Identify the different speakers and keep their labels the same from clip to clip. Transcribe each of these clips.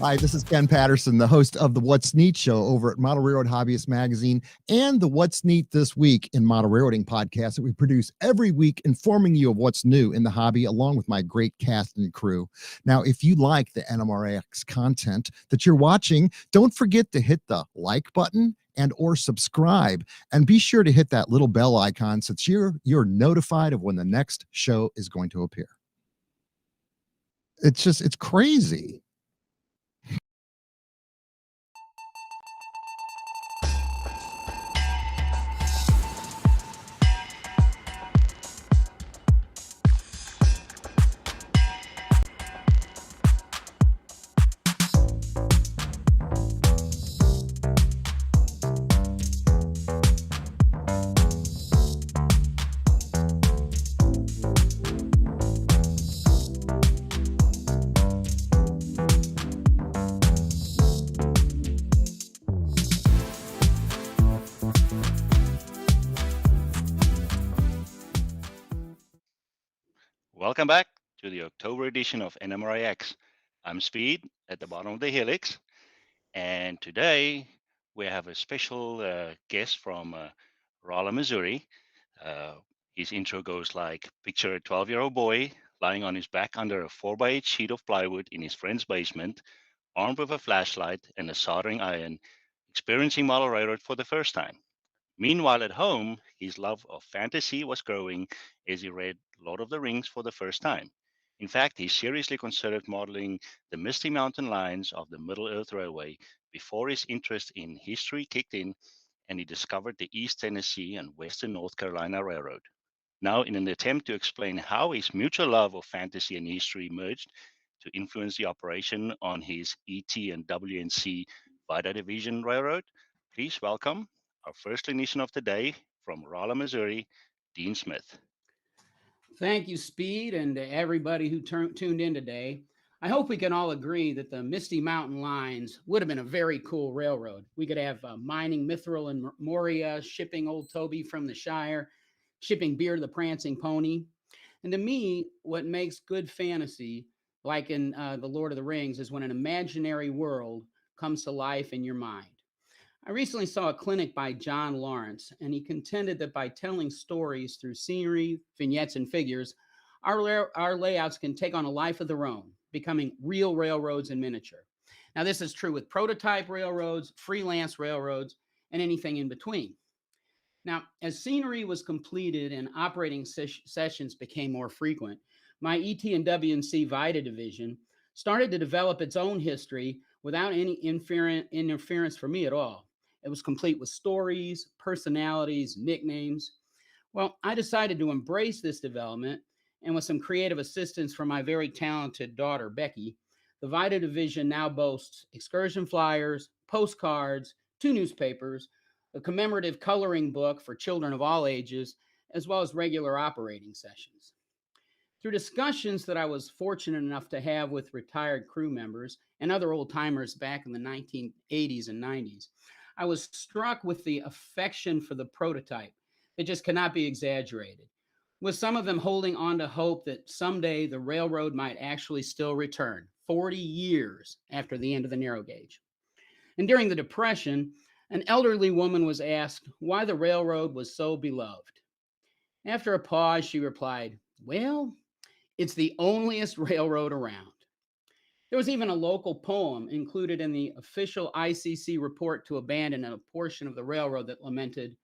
Speaker 1: Hi, this is Ken Patterson, the host of the What's Neat show over at Model Railroad Hobbyist Magazine and the What's Neat This Week in Model Railroading podcast that we produce every week, informing you of what's new in the hobby, along with my great cast and crew. Now, if you like the NMRAx content that you're watching, don't forget to hit the like button and or subscribe, and be sure to hit that little bell icon so you're notified of when the next show is going to appear. It's crazy.
Speaker 2: Welcome back to the October edition of NMRAx. I'm Speed at the bottom of the helix, and today we have a special guest from Rolla, Missouri. Uh, his intro goes like: picture a 12-year-old boy lying on his back under a 4x8 sheet of plywood in his friend's basement, armed with a flashlight and a soldering iron, experiencing model railroad for the first time. Meanwhile, at home, his love of fantasy was growing as he read Lord of the Rings for the first time. In fact, he seriously considered modeling the misty mountain lines of the Middle Earth Railway before his interest in history kicked in and he discovered the East Tennessee and Western North Carolina Railroad. Now, in an attempt to explain how his mutual love of fantasy and history merged to influence the operation on his ET and WNC Vida Division Railroad, please welcome our first clinician of the day from Rolla, Missouri, Dean Smith.
Speaker 3: Thank you, Speed, and to everybody who tuned in today. I hope we can all agree that the Misty Mountain Lines would have been a very cool railroad. We could have mining Mithril and Moria, shipping Old Toby from the Shire, shipping beer to the Prancing Pony. And to me, what makes good fantasy, like in The Lord of the Rings, is when an imaginary world comes to life in your mind. I recently saw a clinic by John Lawrence, and he contended that by telling stories through scenery, vignettes, and figures, our layouts can take on a life of their own, becoming real railroads in miniature. Now, this is true with prototype railroads, freelance railroads, and anything in between. Now, as scenery was completed and operating sessions became more frequent, my ET and WNC Vida division started to develop its own history without any interference for me at all. It was complete with stories, personalities, nicknames. Well, I decided to embrace this development, and with some creative assistance from my very talented daughter, Becky, the Vida division now boasts excursion flyers, postcards, 2 newspapers, a commemorative coloring book for children of all ages, as well as regular operating sessions. Through discussions that I was fortunate enough to have with retired crew members and other old timers back in the 1980s and 90s, I was struck with the affection for the prototype that just cannot be exaggerated, with some of them holding on to hope that someday the railroad might actually still return 40 years after the end of the narrow gauge. And during the Depression, an elderly woman was asked why the railroad was so beloved. After a pause, she replied, "Well, it's the onlyest railroad around." There was even a local poem included in the official ICC report to abandon a portion of the railroad that lamented,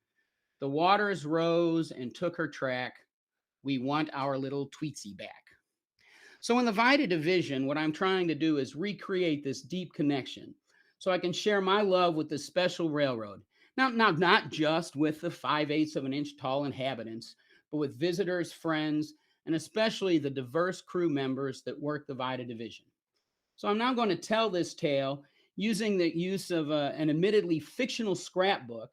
Speaker 3: "The waters rose and took her track. We want our little Tweetsy back." So in the Vida division, what I'm trying to do is recreate this deep connection so I can share my love with this special railroad. Now, not just with the 5/8 of an inch tall inhabitants, but with visitors, friends, and especially the diverse crew members that work the Vida division. So I'm now going to tell this tale using the use of an admittedly fictional scrapbook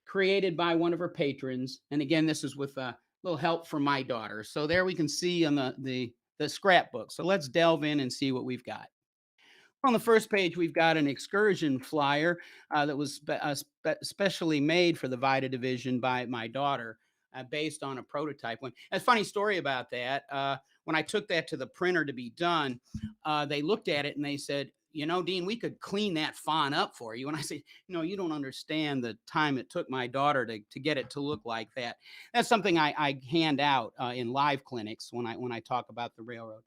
Speaker 3: created by one of her patrons. And again, this is with a little help from my daughter. So there we can see on the scrapbook. So let's delve in and see what we've got. On the first page, we've got an excursion flyer that was specially made for the Vida division by my daughter, based on a prototype one. A funny story about that. When I took that to the printer to be done, they looked at it and they said, Dean, we could clean that font up for you. And I said, you don't understand the time it took my daughter to get it to look like that. That's something I hand out in live clinics when I talk about the railroad.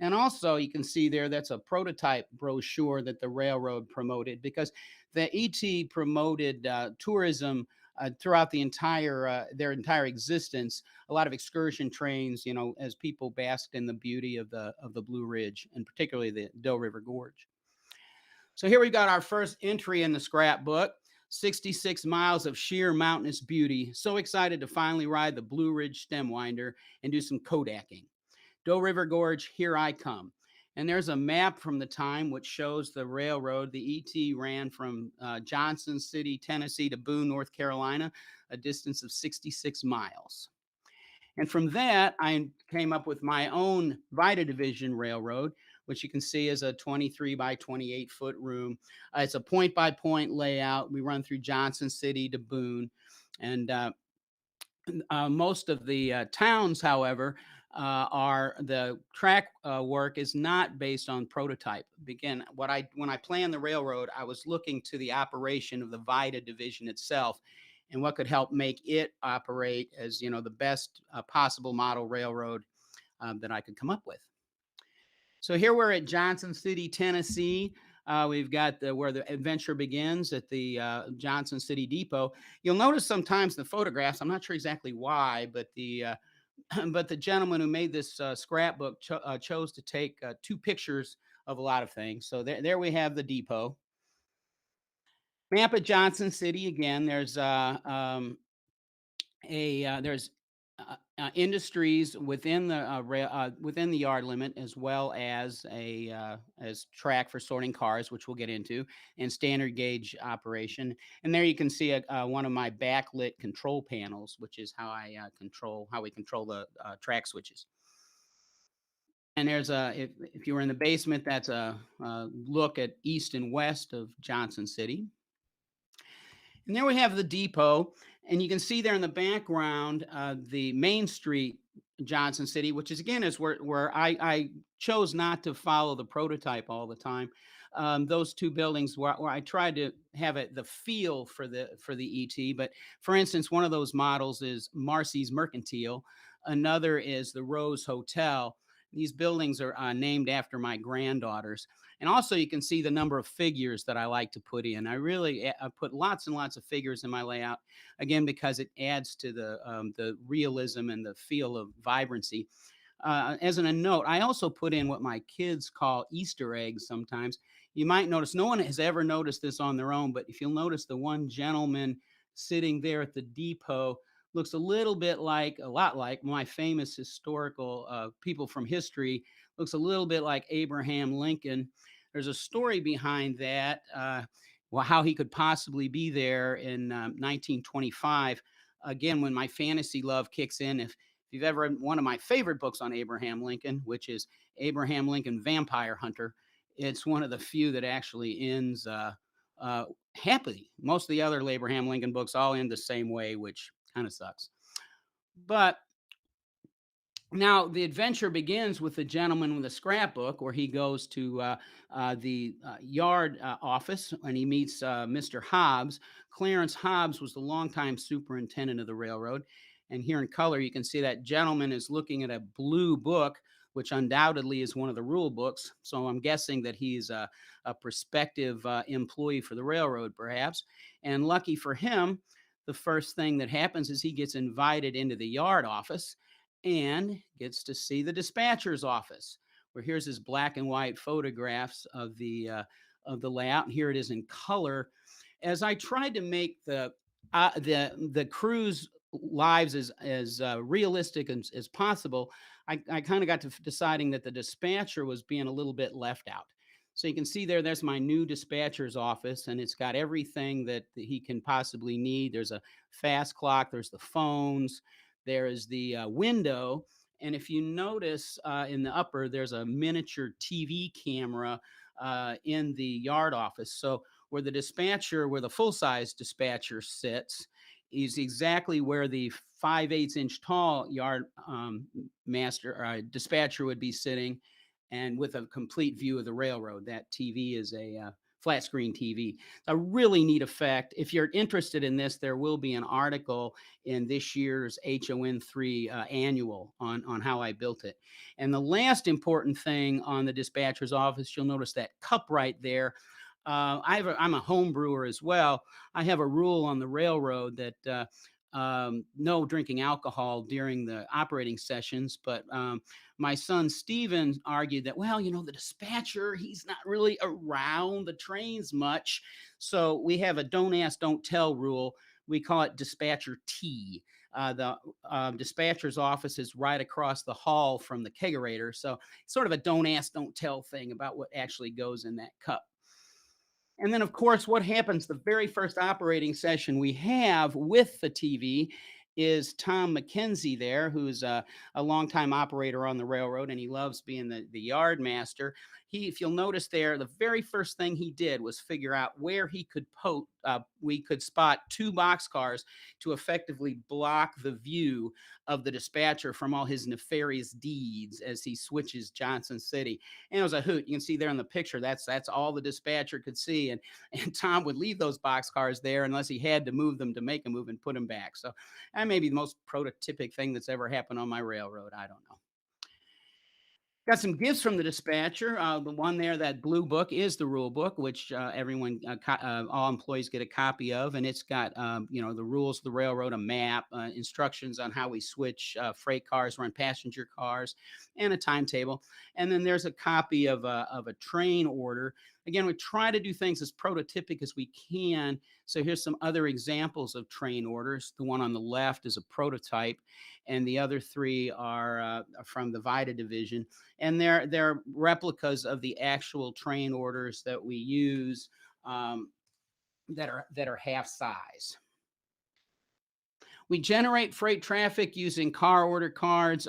Speaker 3: And also, you can see there, that's a prototype brochure that the railroad promoted, because the ET promoted tourism throughout their entire existence. A lot of excursion trains, as people basked in the beauty of the Blue Ridge, and particularly the Doe River Gorge. So here we've got our first entry in the scrapbook. 66 miles of sheer mountainous beauty. So excited to finally ride the Blue Ridge stem winder and do some Kodaking. Doe River Gorge, here I come. And there's a map from the time which shows the railroad. The ET ran from Johnson City, Tennessee to Boone, North Carolina, a distance of 66 miles. And from that, I came up with my own Vita Division railroad, which you can see is a 23 by 28 foot room. It's a point by point layout. We run through Johnson City to Boone. And most of the towns, however, are the track work is not based on prototype. Again, when I planned the railroad, I was looking to the operation of the Vita Division itself and what could help make it operate as the best possible model railroad that I could come up with. So here we're at Johnson City, Tennessee. We've got where the adventure begins at the Johnson City Depot. You'll notice sometimes in the photographs, I'm not sure exactly why, but the gentleman who made this scrapbook chose to take two pictures of a lot of things. So there we have the depot. Map of Johnson City again. There's industries within the yard limit, as well as as track for sorting cars, which we'll get into, and standard gauge operation. And there you can see one of my backlit control panels, which is how we control the track switches. And there's if you were in the basement, that's a look at east and west of Johnson City. And there we have the depot, and you can see there in the background the Main Street, Johnson City, which is again is where I chose not to follow the prototype all the time. Those two buildings where I tried to have the feel for the ET. But for instance, one of those models is Marcy's Mercantile, another is the Rose Hotel. These buildings are named after my granddaughters. And also you can see the number of figures that I like to put in. I put lots and lots of figures in my layout, again, because it adds to the realism and the feel of vibrancy. As a note, I also put in what my kids call Easter eggs sometimes. You might notice, no one has ever noticed this on their own, but if you'll notice the one gentleman sitting there at the depot looks a lot like my famous historical people from history, looks a little bit like Abraham Lincoln. There's a story behind that, how he could possibly be there in 1925. Again, when my fantasy love kicks in, if you've ever read one of my favorite books on Abraham Lincoln, which is Abraham Lincoln Vampire Hunter, it's one of the few that actually ends happily. Most of the other Abraham Lincoln books all end the same way, which kind of sucks. But now the adventure begins with the gentleman with the scrapbook, where he goes to the yard office and he meets Mr. Hobbs. Clarence Hobbs was the longtime superintendent of the railroad. And here in color, you can see that gentleman is looking at a blue book, which undoubtedly is one of the rule books. So I'm guessing that he's a prospective employee for the railroad, perhaps. And lucky for him, the first thing that happens is he gets invited into the yard office and gets to see the dispatcher's office, where here's his black and white photographs of the layout. And here it is in color. As I tried to make the crew's lives as realistic as possible, I kind of got to deciding that the dispatcher was being a little bit left out. So you can see there's my new dispatcher's office, and it's got everything that he can possibly need. There's a fast clock, there's the phones, there is the window. And if you notice in the upper, there's a miniature TV camera in the yard office. So where the full-size dispatcher sits is exactly where the 5/8 inch tall yard dispatcher would be sitting. and with a complete view of the railroad. That TV is a flat screen TV. A really neat effect. If you're interested in this, there will be an article in this year's HON3 annual on how I built it. And the last important thing on the dispatcher's office, you'll notice that cup right there. I'm a home brewer as well. I have a rule on the railroad that no drinking alcohol during the operating sessions. But my son Steven argued that, well, the dispatcher, he's not really around the trains much. So we have a don't ask, don't tell rule. We call it dispatcher tea. The dispatcher's office is right across the hall from the kegerator. So sort of a don't ask, don't tell thing about what actually goes in that cup. And then, of course, what happens the very first operating session we have with the TV is Tom McKenzie there, who's a longtime operator on the railroad, and he loves being the yard master. If you'll notice there, the very first thing he did was figure out where he could we could spot 2 boxcars to effectively block the view of the dispatcher from all his nefarious deeds as he switches Johnson City. And it was a hoot. You can see there in the picture, that's all the dispatcher could see. And Tom would leave those boxcars there unless he had to move them to make a move and put them back. So that may be the most prototypic thing that's ever happened on my railroad. I don't know. Got some gifts from the dispatcher. The one there, that blue book, is the rule book, which all employees get a copy of, and it's got the rules of the railroad, a map, instructions on how we switch freight cars, run passenger cars, and a timetable. And then there's a copy of a train order. Again, we try to do things as prototypic as we can. So here's some other examples of train orders. The one on the left is a prototype, and the other 3 are from the VITA division. And they're replicas of the actual train orders that we use that are half size. We generate freight traffic using car order cards.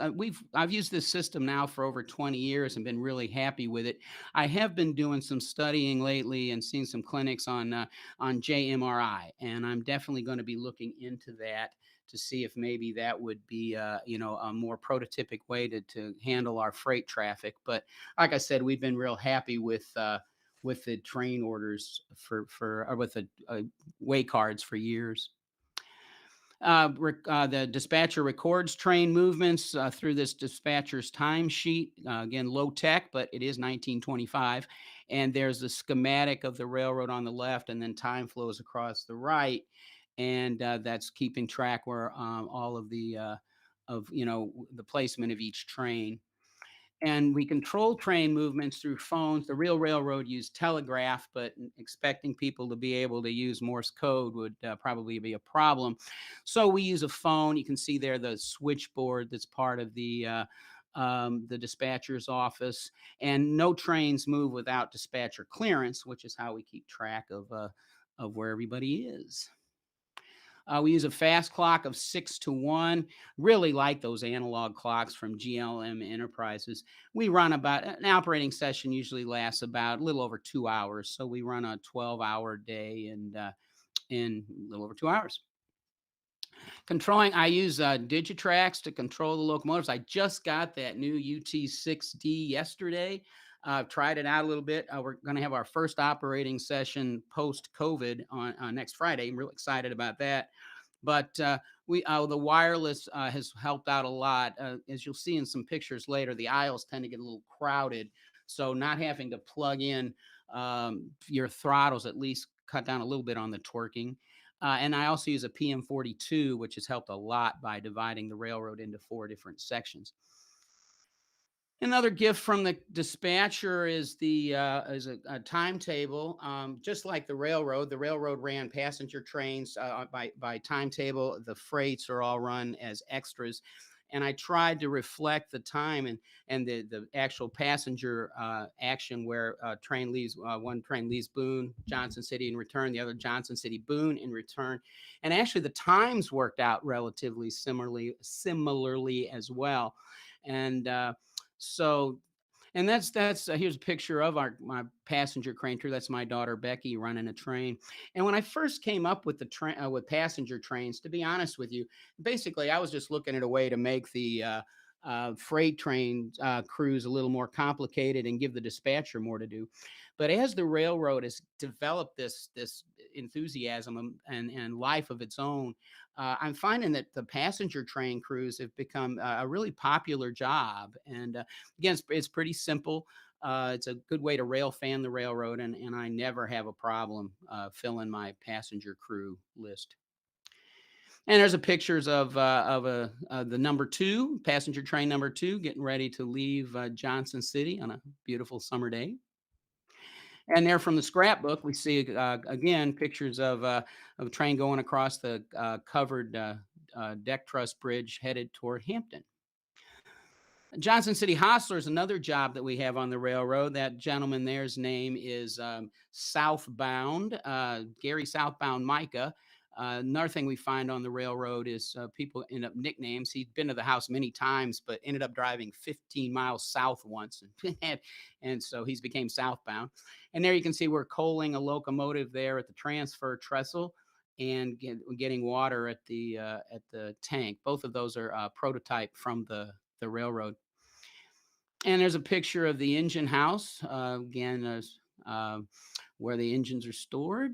Speaker 3: I've used this system now for over 20 years and been really happy with it. I have been doing some studying lately and seeing some clinics on JMRI, and I'm definitely going to be looking into that to see if maybe that would be a more prototypic way to handle our freight traffic. But like I said, we've been real happy with the train orders with the way cards for years. The dispatcher records train movements through this dispatcher's timesheet. Again, low tech, but it is 1925. And there's a schematic of the railroad on the left, and then time flows across the right. And that's keeping track where all of the the placement of each train. And we control train movements through phones. The real railroad used telegraph, but expecting people to be able to use Morse code would probably be a problem. So we use a phone. You can see there the switchboard that's part of the dispatcher's office. And no trains move without dispatcher clearance, which is how we keep track of where everybody is. We use a fast clock of 6 to 1, really like those analog clocks from GLM Enterprises. We run about an operating session usually lasts about a little over 2 hours. So we run a 12-hour day and in a little over 2 hours. Controlling, I use Digitrax to control the locomotives. I just got that new UT6D yesterday. I've tried it out a little bit. We're going to have our first operating session post-COVID on next Friday. I'm real excited about that. But the wireless has helped out a lot. As you'll see in some pictures later, the aisles tend to get a little crowded. So not having to plug in your throttles at least cut down a little bit on the torquing. And I also use a PM42, which has helped a lot by dividing the railroad into 4 different sections. Another gift from the dispatcher is a timetable. Just like the railroad ran passenger trains by timetable. The freights are all run as extras. And I tried to reflect the time and the actual passenger action where one train leaves Boone, Johnson City in return, the other Johnson City, Boone in return. And actually the times worked out relatively similarly as well. And that's here's a picture of my passenger crane crew. That's my daughter Becky running a train. And when I first came up with the train with passenger trains, to be honest with you, basically I was just looking at a way to make the freight train crews a little more complicated and give the dispatcher more to do. But as the railroad has developed this enthusiasm and life of its own, I'm finding that the passenger train crews have become a really popular job. And again, it's pretty simple. It's a good way to rail fan the railroad, and I never have a problem filling my passenger crew list. And there's a pictures of the number two passenger train number two getting ready to leave Johnson City on a beautiful summer day. And there from the scrapbook, we see again pictures of a train going across the covered deck truss bridge headed toward Hampton. Johnson City Hostler is another job that we have on the railroad. That gentleman there's name is Southbound, Gary Southbound Micah. Another thing we find on the railroad is people end up nicknames. He'd been to the house many times, but ended up driving 15 miles south once, and so he's became southbound. And there you can see we're coaling a locomotive there at the transfer trestle and getting water at the tank. Both of those are prototype from the railroad. And there's a picture of the engine house again, where the engines are stored.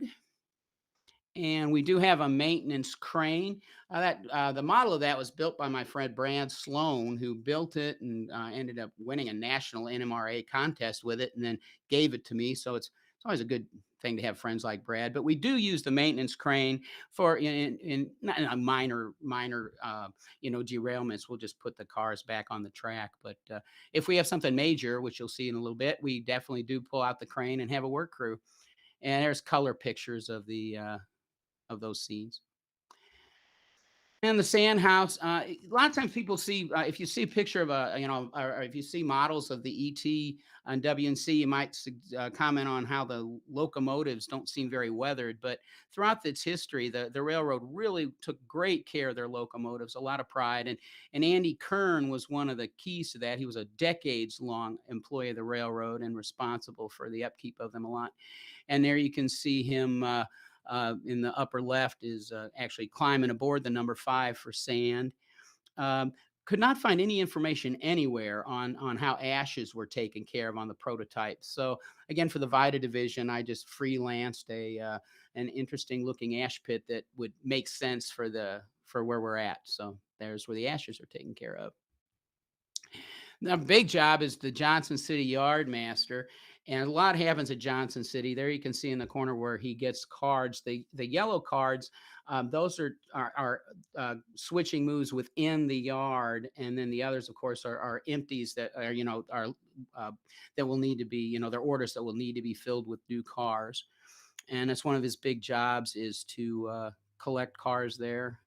Speaker 3: And we do have a maintenance crane. That the model of that was built by my friend Brad Sloan, who built it and ended up winning a national NMRA contest with it, and then gave it to me. So it's always a good thing to have friends like Brad. But we do use the maintenance crane for not in a minor derailments. We'll just put the cars back on the track. But if we have something major, which you'll see in a little bit, we definitely do pull out the crane and have a work crew. And there's color pictures of those scenes. And the sand house. A lot of times people see if you see a picture of or if you see models of the ET on WNC, you might comment on how the locomotives don't seem very weathered. But throughout its history, the railroad really took great care of their locomotives, a lot of pride. And Andy Kern was one of the keys to that. He was a decades long employee of the railroad and responsible for the upkeep of them a lot. And there you can see him. In the upper left is actually climbing aboard the number 5 for sand. Um, could not find any information anywhere on how ashes were taken care of on the prototype. So again, for the Vita division, I just freelanced an interesting looking ash pit that would make sense for where we're at. So there's where the ashes are taken care of. Now, big job is the Johnson City Yard Master, and a lot happens at Johnson City. There you can see in the corner where he gets cards. The yellow cards, those are switching moves within the yard, and then the others, of course, are empties that are that will need to be they're orders that will need to be filled with new cars, and that's one of his big jobs is to collect cars there.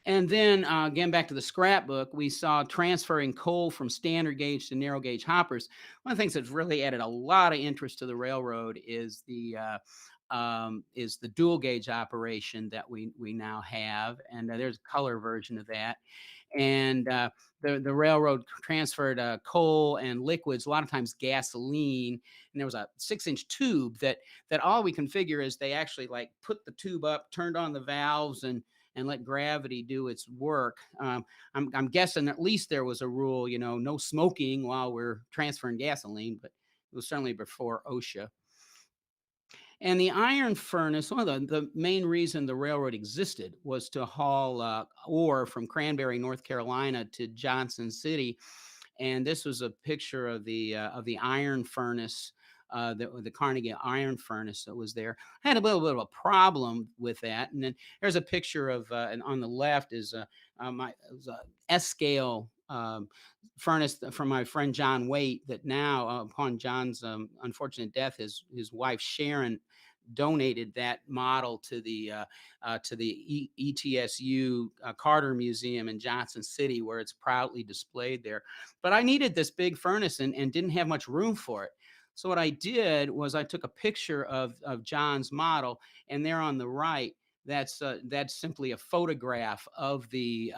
Speaker 3: And then again, back to the scrapbook, we saw transferring coal from standard gauge to narrow gauge hoppers. One of the things that's really added a lot of interest to the railroad is the dual gauge operation that we now have, and there's a color version of that. And the railroad transferred coal and liquids, a lot of times gasoline, and there was a 6-inch tube that all we can figure is they actually like put the tube up, turned on the valves, and let gravity do its work. I'm guessing at least there was a rule, no smoking while we're transferring gasoline, but it was certainly before OSHA. And the iron furnace, one of the main reason the railroad existed was to haul ore from Cranberry, North Carolina to Johnson City. And this was a picture of the iron furnace, the Carnegie iron furnace that was there. I had a little bit of a problem with that. And then there's a picture of, and on the left is it was a S scale furnace from my friend John Waite. That now, upon John's unfortunate death, his wife Sharon donated that model to the ETSU Carter Museum in Johnson City, where it's proudly displayed there. But I needed this big furnace and didn't have much room for it. So what I did was I took a picture of John's model, and there on the right, that's simply a photograph of the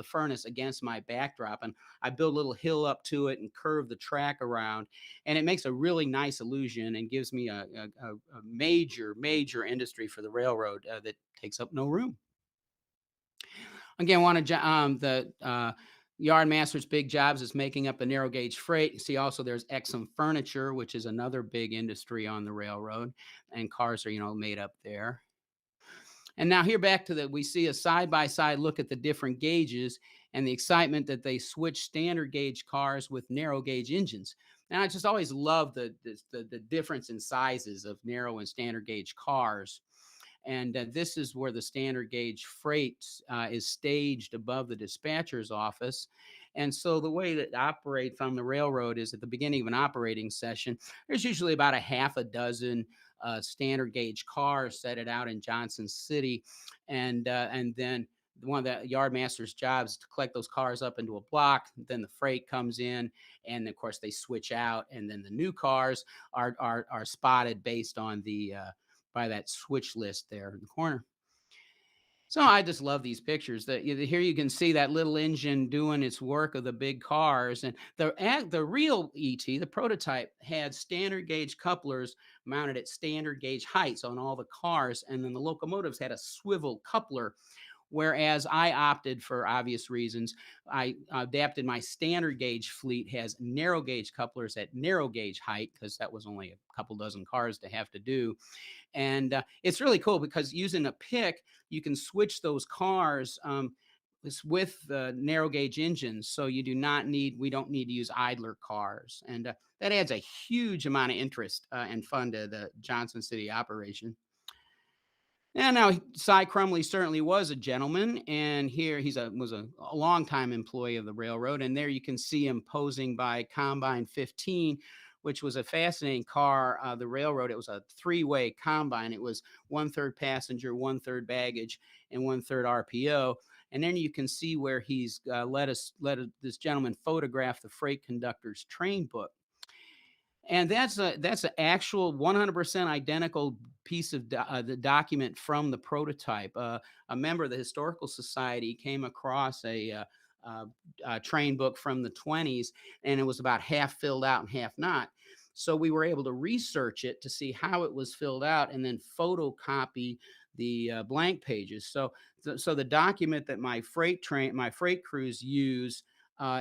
Speaker 3: furnace against my backdrop, and I build a little hill up to it and curve the track around, and it makes a really nice illusion and gives me a major industry for the railroad that takes up no room. Again, wanted the Yardmaster's big jobs is making up the narrow gauge freight. You see also there's Exum Furniture, which is another big industry on the railroad, and cars are, made up there. And now here back to we see a side by side look at the different gauges and the excitement that they switch standard gauge cars with narrow gauge engines. And I just always love the difference in sizes of narrow and standard gauge cars. And this is where the standard gauge freight is staged above the dispatcher's office. And so the way that it operates on the railroad is at the beginning of an operating session, there's usually about a half a dozen standard gauge cars set it out in Johnson City. And then one of the yardmaster's jobs is to collect those cars up into a block. Then the freight comes in, and of course they switch out, and then the new cars are spotted based on the by that switch list there in the corner. So I just love these pictures. That here you can see that little engine doing its work of the big cars, and the real ET, the prototype, had standard gauge couplers mounted at standard gauge heights on all the cars, and then the locomotives had a swivel coupler. Whereas I opted, for obvious reasons, I adapted my standard gauge fleet has narrow gauge couplers at narrow gauge height, because that was only a couple dozen cars to have to do. And it's really cool because using a pick, you can switch those cars with narrow gauge engines. So we don't need to use idler cars. And that adds a huge amount of interest and fun to the Johnson City operation. And now Cy Crumley certainly was a gentleman, and here was a longtime employee of the railroad. And there you can see him posing by Combine 15, which was a fascinating car. The railroad, it was a three-way combine. It was 1/3 passenger, 1/3 baggage, and 1/3 RPO. And then you can see where he's let this gentleman photograph the freight conductor's train book. And that's an actual 100% identical piece of the document from the prototype. A member of the Historical Society came across a train book from the 20s, and it was about half filled out and half not. So we were able to research it to see how it was filled out, and then photocopy the blank pages. So the document that my freight crews use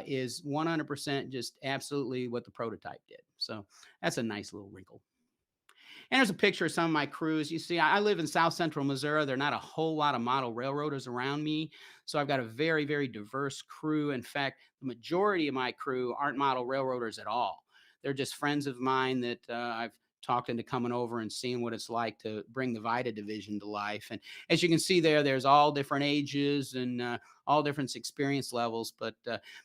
Speaker 3: is 100% just absolutely what the prototype did. So that's a nice little wrinkle. And there's a picture of some of my crews. You see, I live in South Central Missouri. There are not a whole lot of model railroaders around me. So I've got a very, very diverse crew. In fact, the majority of my crew aren't model railroaders at all. They're just friends of mine that I've talked into coming over and seeing what it's like to bring the VITA division to life. And as you can see there's all different ages and all different experience levels. But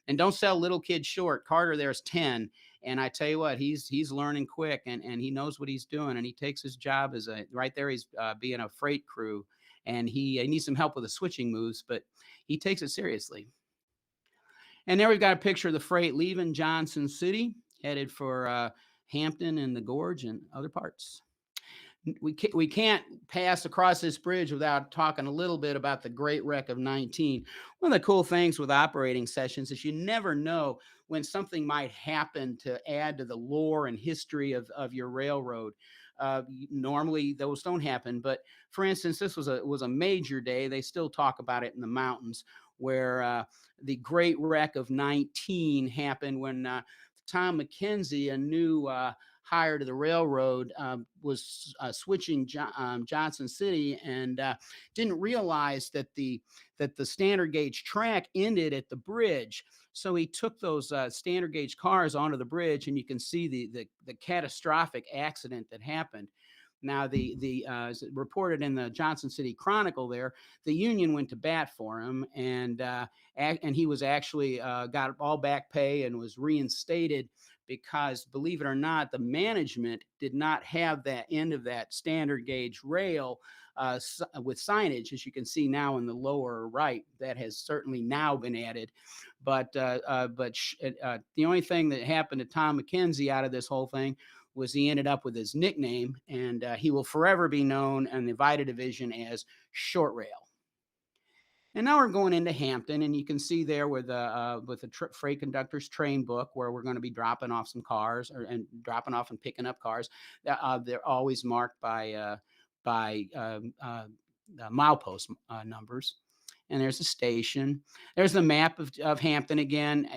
Speaker 3: and don't sell little kids short. Carter there's 10. And I tell you what, he's learning quick, and he knows what he's doing, and he takes his job as right there. He's being a freight crew, and he needs some help with the switching moves, but he takes it seriously. And there we've got a picture of the freight leaving Johnson City, headed for Hampton and the Gorge and other parts. We can't pass across this bridge without talking a little bit about the Great Wreck of 19. One of the cool things with operating sessions is you never know when something might happen to add to the lore and history of your railroad. Normally those don't happen, but for instance, this was a major day. They still talk about it in the mountains, where the Great Wreck of 19 happened when Tom McKenzie, a new hire to the railroad, was switching Johnson City, and didn't realize that the standard gauge track ended at the bridge. So he took those standard gauge cars onto the bridge, and you can see the catastrophic accident that happened. Now, as reported in the Johnson City Chronicle, there the union went to bat for him, and he was actually got all back pay and was reinstated, because, believe it or not, the management did not have that end of that standard gauge rail with signage, as you can see now in the lower right. That has certainly now been added, but the only thing that happened to Tom McKenzie out of this whole thing was he ended up with his nickname, and he will forever be known in the VITA division as Short Rail. And now we're going into Hampton, and you can see there with the freight conductor's train book, where we're going to be dropping off some cars, and dropping off and picking up cars. They're always marked by milepost numbers. And there's a station. There's the map of Hampton again,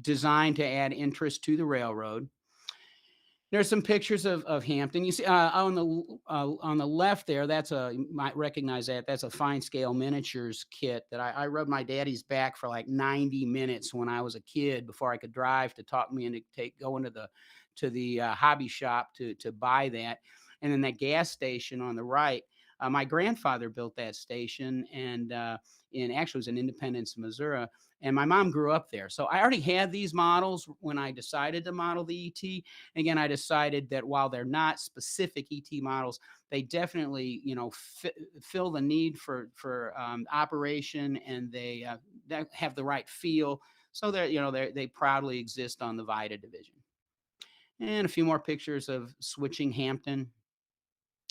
Speaker 3: designed to add interest to the railroad. There's some pictures of Hampton. You see on the left there. That's a, you might recognize that. That's a fine scale miniatures kit that I rubbed my daddy's back for like 90 minutes when I was a kid before I could drive to talk me into going to the hobby shop to buy that. And then that gas station on the right. My grandfather built that station, and in actually it was in Independence, Missouri. And my mom grew up there, so I already had these models when I decided to model the ET. Again, I decided that while they're not specific ET models, they definitely, fill the need for operation, and they have the right feel. So they proudly exist on the Vita division. And a few more pictures of switching Hampton.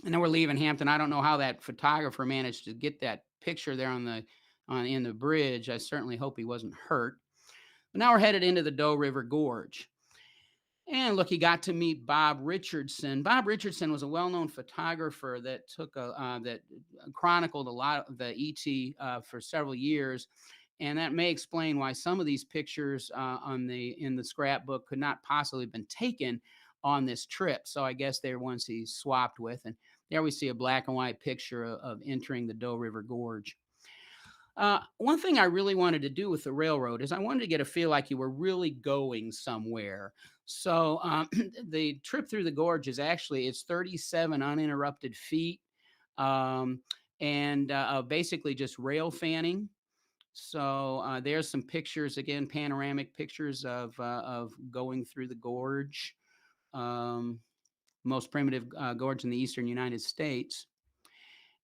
Speaker 3: And then we're leaving Hampton. I don't know how that photographer managed to get that picture there on in the bridge. I certainly hope he wasn't hurt. But now we're headed into the Doe River Gorge. And look, he got to meet Bob Richardson. Bob Richardson was a well-known photographer that that chronicled a lot of the ET for several years, and that may explain why some of these pictures in the scrapbook could not possibly have been taken on this trip. So I guess they're ones he swapped with. And there we see a black and white picture of entering the Doe River Gorge. One thing I really wanted to do with the railroad is I wanted to get a feel like you were really going somewhere. So the trip through the gorge is actually it's 37 uninterrupted feet, um, and basically just rail fanning. So there's some pictures again, panoramic pictures of going through the gorge, um, most primitive gorge in the eastern United States.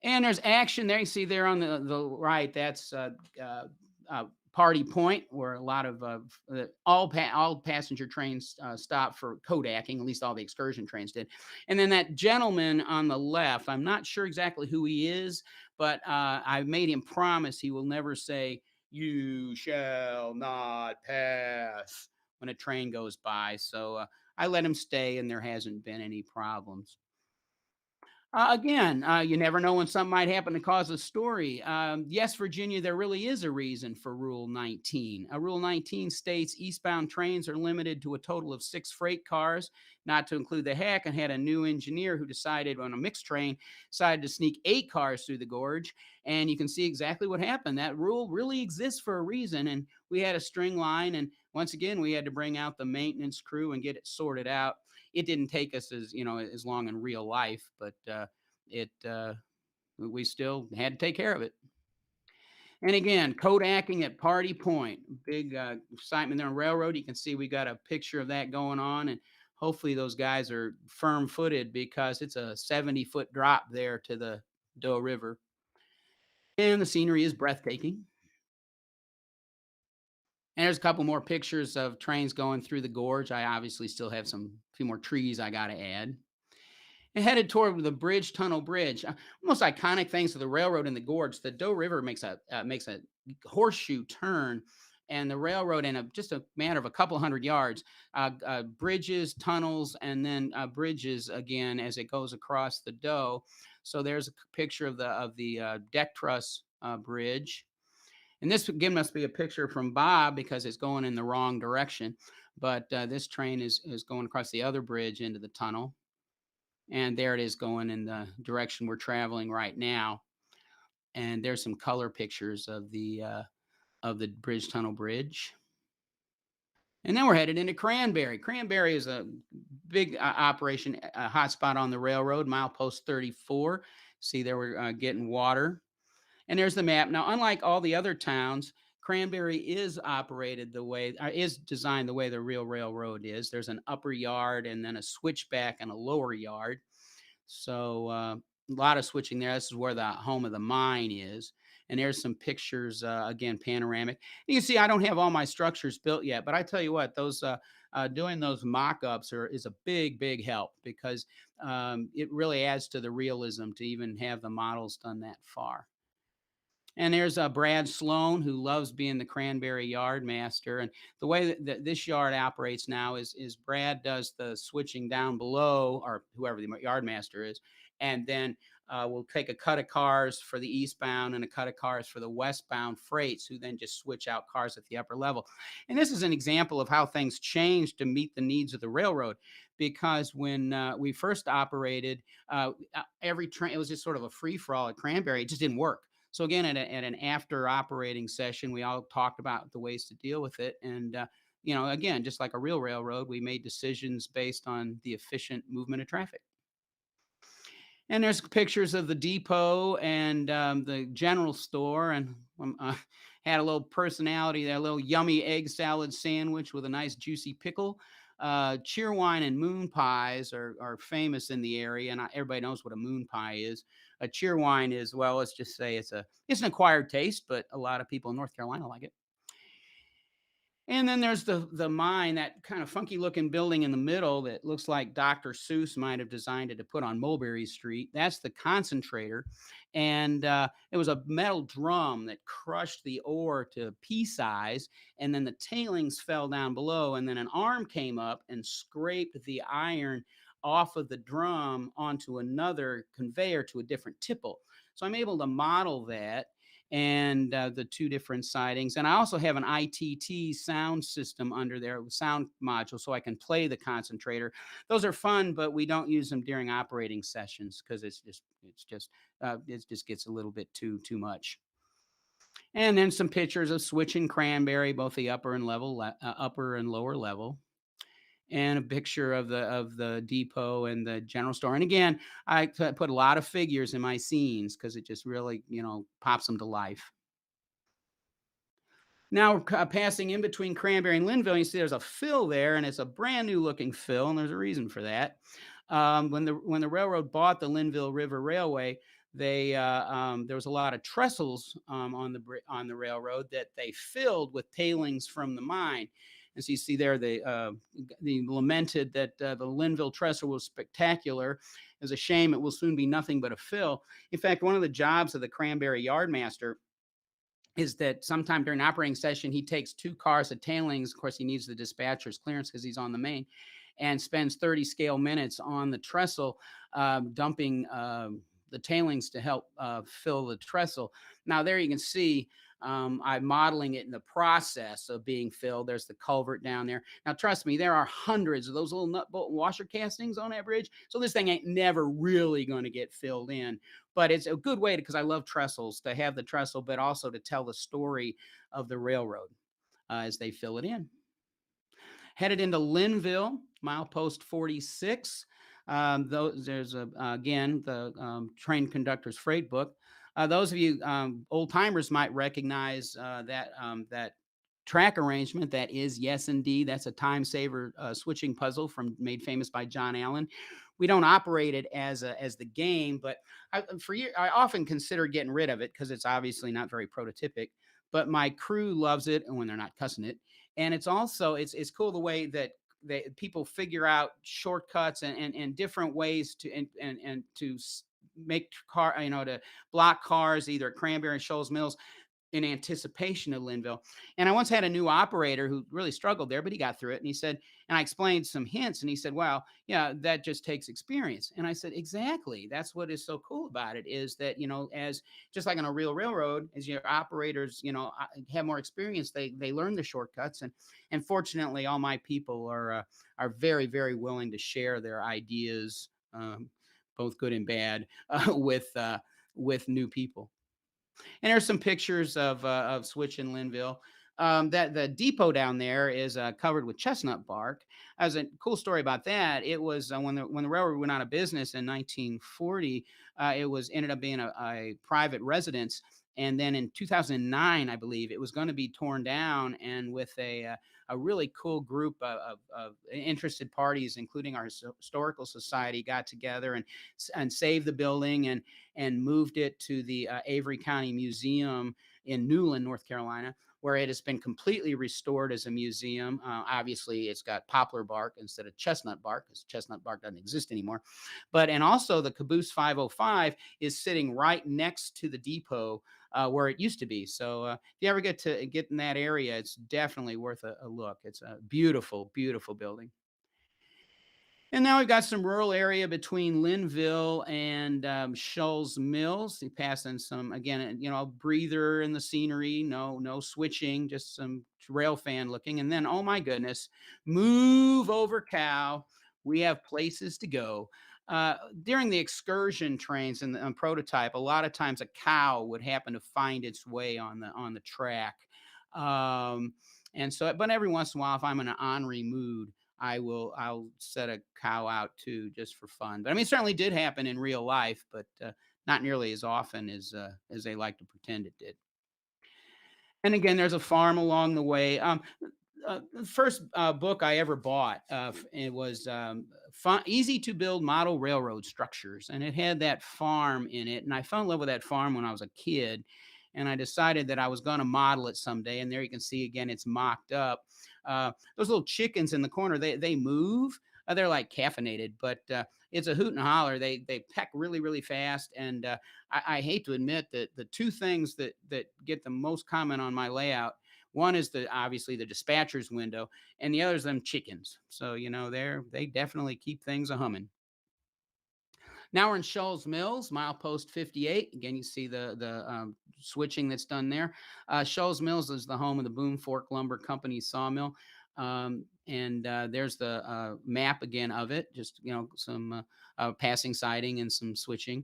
Speaker 3: And there's action there. You see there on the right, that's Party Point, where a lot of all passenger trains stop for Kodaking. At least all the excursion trains did. And then that gentleman on the left, I'm not sure exactly who he is, but I made him promise he will never say, "You shall not pass," when a train goes by. So I let him stay, and there hasn't been any problems. Again, you never know when something might happen to cause a story. Yes, Virginia, there really is a reason for Rule 19. Rule 19 states eastbound trains are limited to a total of 6 freight cars, not to include the hack, and had a new engineer who decided on a mixed train, decided to sneak 8 cars through the gorge. And you can see exactly what happened. That rule really exists for a reason. And we had a string line. And once again, we had to bring out the maintenance crew and get it sorted out. It didn't take us as long in real life, but it we still had to take care of it. And again, Kodaking at Party Point, big excitement there on railroad. You can see we got a picture of that going on, and hopefully those guys are firm-footed because it's a 70-foot drop there to the Doe River, and the scenery is breathtaking. And there's a couple more pictures of trains going through the gorge. I obviously still have few more trees I got to add. And headed toward the tunnel bridge. Most iconic things of the railroad in the gorge. The Doe River makes a horseshoe turn, and the railroad in just a matter of a couple hundred yards, bridges, tunnels, and then bridges again as it goes across the Doe. So there's a picture of the deck truss bridge. And this again must be a picture from Bob because it's going in the wrong direction. But this train is going across the other bridge into the tunnel. And there it is going in the direction we're traveling right now. And there's some color pictures of the bridge tunnel bridge. And then we're headed into Cranberry. Cranberry is a big operation, a hotspot on the railroad, milepost 34. See there we're getting water. And there's the map. Now, unlike all the other towns, Cranberry is designed the way the real railroad is. There's an upper yard and then a switchback and a lower yard. So a lot of switching there. This is where the home of the mine is. And there's some pictures, again, panoramic. You can see I don't have all my structures built yet, but I tell you what, those doing those mock-ups is a big, big help because it really adds to the realism to even have the models done that far. And there's Brad Sloan, who loves being the Cranberry yard master. And the way that this yard operates now is Brad does the switching down below, or whoever the yard master is, and then will take a cut of cars for the eastbound and a cut of cars for the westbound freights, who then just switch out cars at the upper level. And this is an example of how things changed to meet the needs of the railroad. Because when we first operated, every train, it was just sort of a free for all at Cranberry. It just didn't work. So again, at an after operating session, we all talked about the ways to deal with it. And again, just like a real railroad, we made decisions based on the efficient movement of traffic. And there's pictures of the depot and the general store, and had a little personality there, a little yummy egg salad sandwich with a nice juicy pickle. Cheerwine and moon pies are famous in the area, and everybody knows what a moon pie is. A cheerwine is, well, let's just say it's an acquired taste, but a lot of people in North Carolina like it. And then there's the mine, that kind of funky looking building in the middle that looks like Dr. Seuss might have designed it to put on Mulberry Street. That's the concentrator. And it was a metal drum that crushed the ore to pea size. And then the tailings fell down below. And then an arm came up and scraped the iron off of the drum onto another conveyor to a different tipple. So I'm able to model that, and the two different sidings. And I also have an ITT sound system under there, sound module, so I can play the concentrator. Those are fun, but we don't use them during operating sessions because it just gets a little bit too much. And then some pictures of Switch and Cranberry, both the upper and lower level, and a picture of the depot and the general store. And again, I put a lot of figures in my scenes because it just really, pops them to life. Now, passing in between Cranberry and Linville, you see there's a fill there, and it's a brand new looking fill, and there's a reason for that. When the railroad bought the Linville River Railway, there was a lot of trestles on the railroad that they filled with tailings from the mine. And so you see there, they lamented that the Linville trestle was spectacular. It's a shame it will soon be nothing but a fill. In fact, one of the jobs of the Cranberry yardmaster is that sometime during operating session, he takes 2 cars of tailings. Of course, he needs the dispatcher's clearance because he's on the main, and spends 30 scale minutes on the trestle, dumping the tailings to help fill the trestle. Now, there you can see I'm modeling it in the process of being filled. There's the culvert down there. Now, trust me, there are hundreds of those little nut bolt washer castings on that bridge. So this thing ain't never really going to get filled in. But it's a good way because I love trestles, to have the trestle, but also to tell the story of the railroad as they fill it in. Headed into Linville, milepost 46. There's again the train conductor's freight book. Those of you old timers might recognize that track arrangement. That is, yes, indeed, that's a time saver switching puzzle made famous by John Allen. We don't operate it as the game, but I often consider getting rid of it because it's obviously not very prototypic. But my crew loves it, and when they're not cussing it, and it's also it's cool the way that people figure out shortcuts and different ways to make to block cars either at Cranberry and Shoals Mills in anticipation of Linville. And I once had a new operator who really struggled there, but he got through it. And he said, and I explained some hints, and he said, "Well, yeah, that just takes experience." And I said, exactly. That's what is so cool about it, is that, as just like on a real railroad, as your operators, have more experience, they learn the shortcuts. And fortunately, all my people are very, very willing to share their ideas, both good and bad, with new people. And there's some pictures of Switch and Linville. That the depot down there is covered with chestnut bark. As a cool story about that, it was when the railroad went out of business in 1940. It ended up being a private residence. And then in 2009, I believe, it was going to be torn down, and with a really cool group of interested parties, including our historical society, got together and saved the building and moved it to the Avery County Museum in Newland, North Carolina, where it has been completely restored as a museum. Obviously, it's got poplar bark instead of chestnut bark, because chestnut bark doesn't exist anymore. And also the Caboose 505 is sitting right next to the depot where it used to be. So if you ever get in that area, it's definitely worth a look. It's a beautiful, beautiful building. And now we've got some rural area between Linville and Shoals Mills. You pass in some again, breather in the scenery. No switching, just some rail fan looking. And then, oh my goodness, move over, cow. We have places to go. During the excursion trains and the prototype, a lot of times a cow would happen to find its way on the track. Um, and so, but every once in a while, if I'm in an ornery mood, I'll set a cow out too, just for fun. But I mean, it certainly did happen in real life, but not nearly as often as they like to pretend it did. And again, there's a farm along the way. The first book I ever bought, it was fun, easy to build model railroad structures, and it had that farm in it. And I fell in love with that farm when I was a kid, and I decided that I was going to model it someday. And there you can see again, it's mocked up. Those little chickens in the corner, they move. They're like caffeinated, but it's a hoot and holler. They peck really really fast, and I hate to admit that the two things that get the most comment on my layout, one is the obviously the dispatcher's window, and the other is them chickens. So they definitely keep things a humming. Now we're in Shoals Mills, milepost 58. Again, you see the switching that's done there. Shoals Mills is the home of the Boone Fork Lumber Company sawmill. And there's the map again of it, just some passing siding and some switching.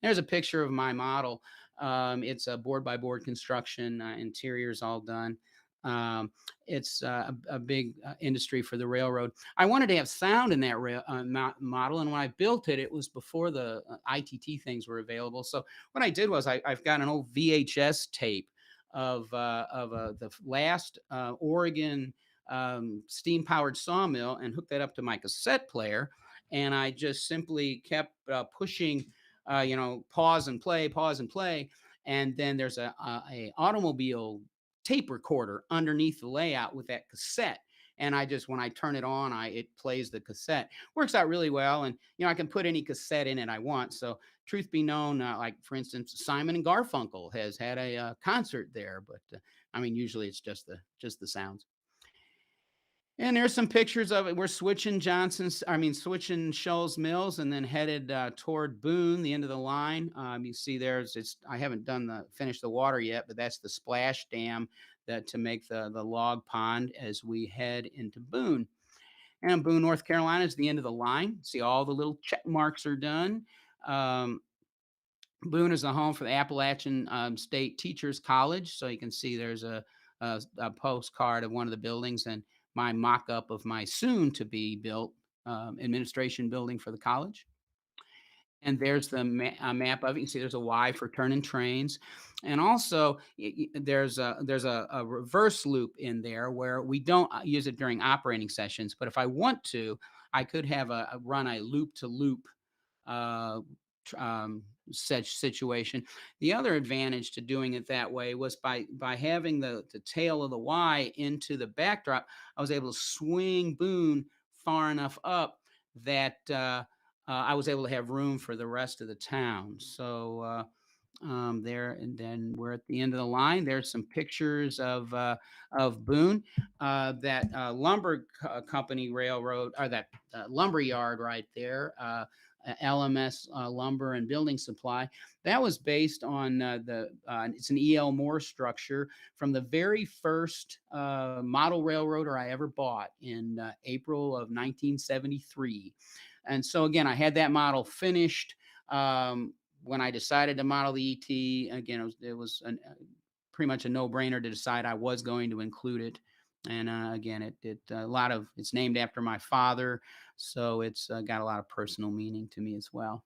Speaker 3: There's a picture of my model. It's a board by board construction, interiors all done. Um, it's a big industry for the railroad. I wanted to have sound in that model, and when I built it, it was before the ITT things were available. So what I did was I've got an old VHS tape of the last Oregon steam powered sawmill, and hooked that up to my cassette player, and I just simply kept pushing, pause and play, and then there's a automobile tape recorder underneath the layout with that cassette. And I just, when I turn it on, it plays the cassette. Works out really well, and I can put any cassette in it I want. So, truth be known, like for instance, Simon and Garfunkel has had a concert there, but I mean, usually it's just the sounds. And there's some pictures of it. We're switching Shoals Mills, and then headed toward Boone, the end of the line. You see, I haven't finished the water yet, but that's the splash dam that to make the log pond as we head into Boone. And Boone, North Carolina is the end of the line. See, all the little check marks are done. Um, Boone is the home for the Appalachian State Teachers College. So you can see there's a postcard of one of the buildings, and my mock up of my soon to be built administration building for the college. And there's the map of it. You can see there's a Y for turning trains. And also, there's a reverse loop in there where we don't use it during operating sessions. But if I want to, I could have run a loop to loop uh, such situation. The other advantage to doing it that way was by having the tail of the Y into the backdrop, I was able to swing Boone far enough up that I was able to have room for the rest of the town. So there, and then we're at the end of the line. There's some pictures of Boone, that company railroad, or that lumber yard right there. LMS Lumber and Building Supply. That was based on it's an E.L. Moore structure from the very first model railroader I ever bought in April of 1973. And so again, I had that model finished. When I decided to model the ET, again, pretty much a no-brainer to decide I was going to include it. And again, it's named after my father, so it's got a lot of personal meaning to me as well.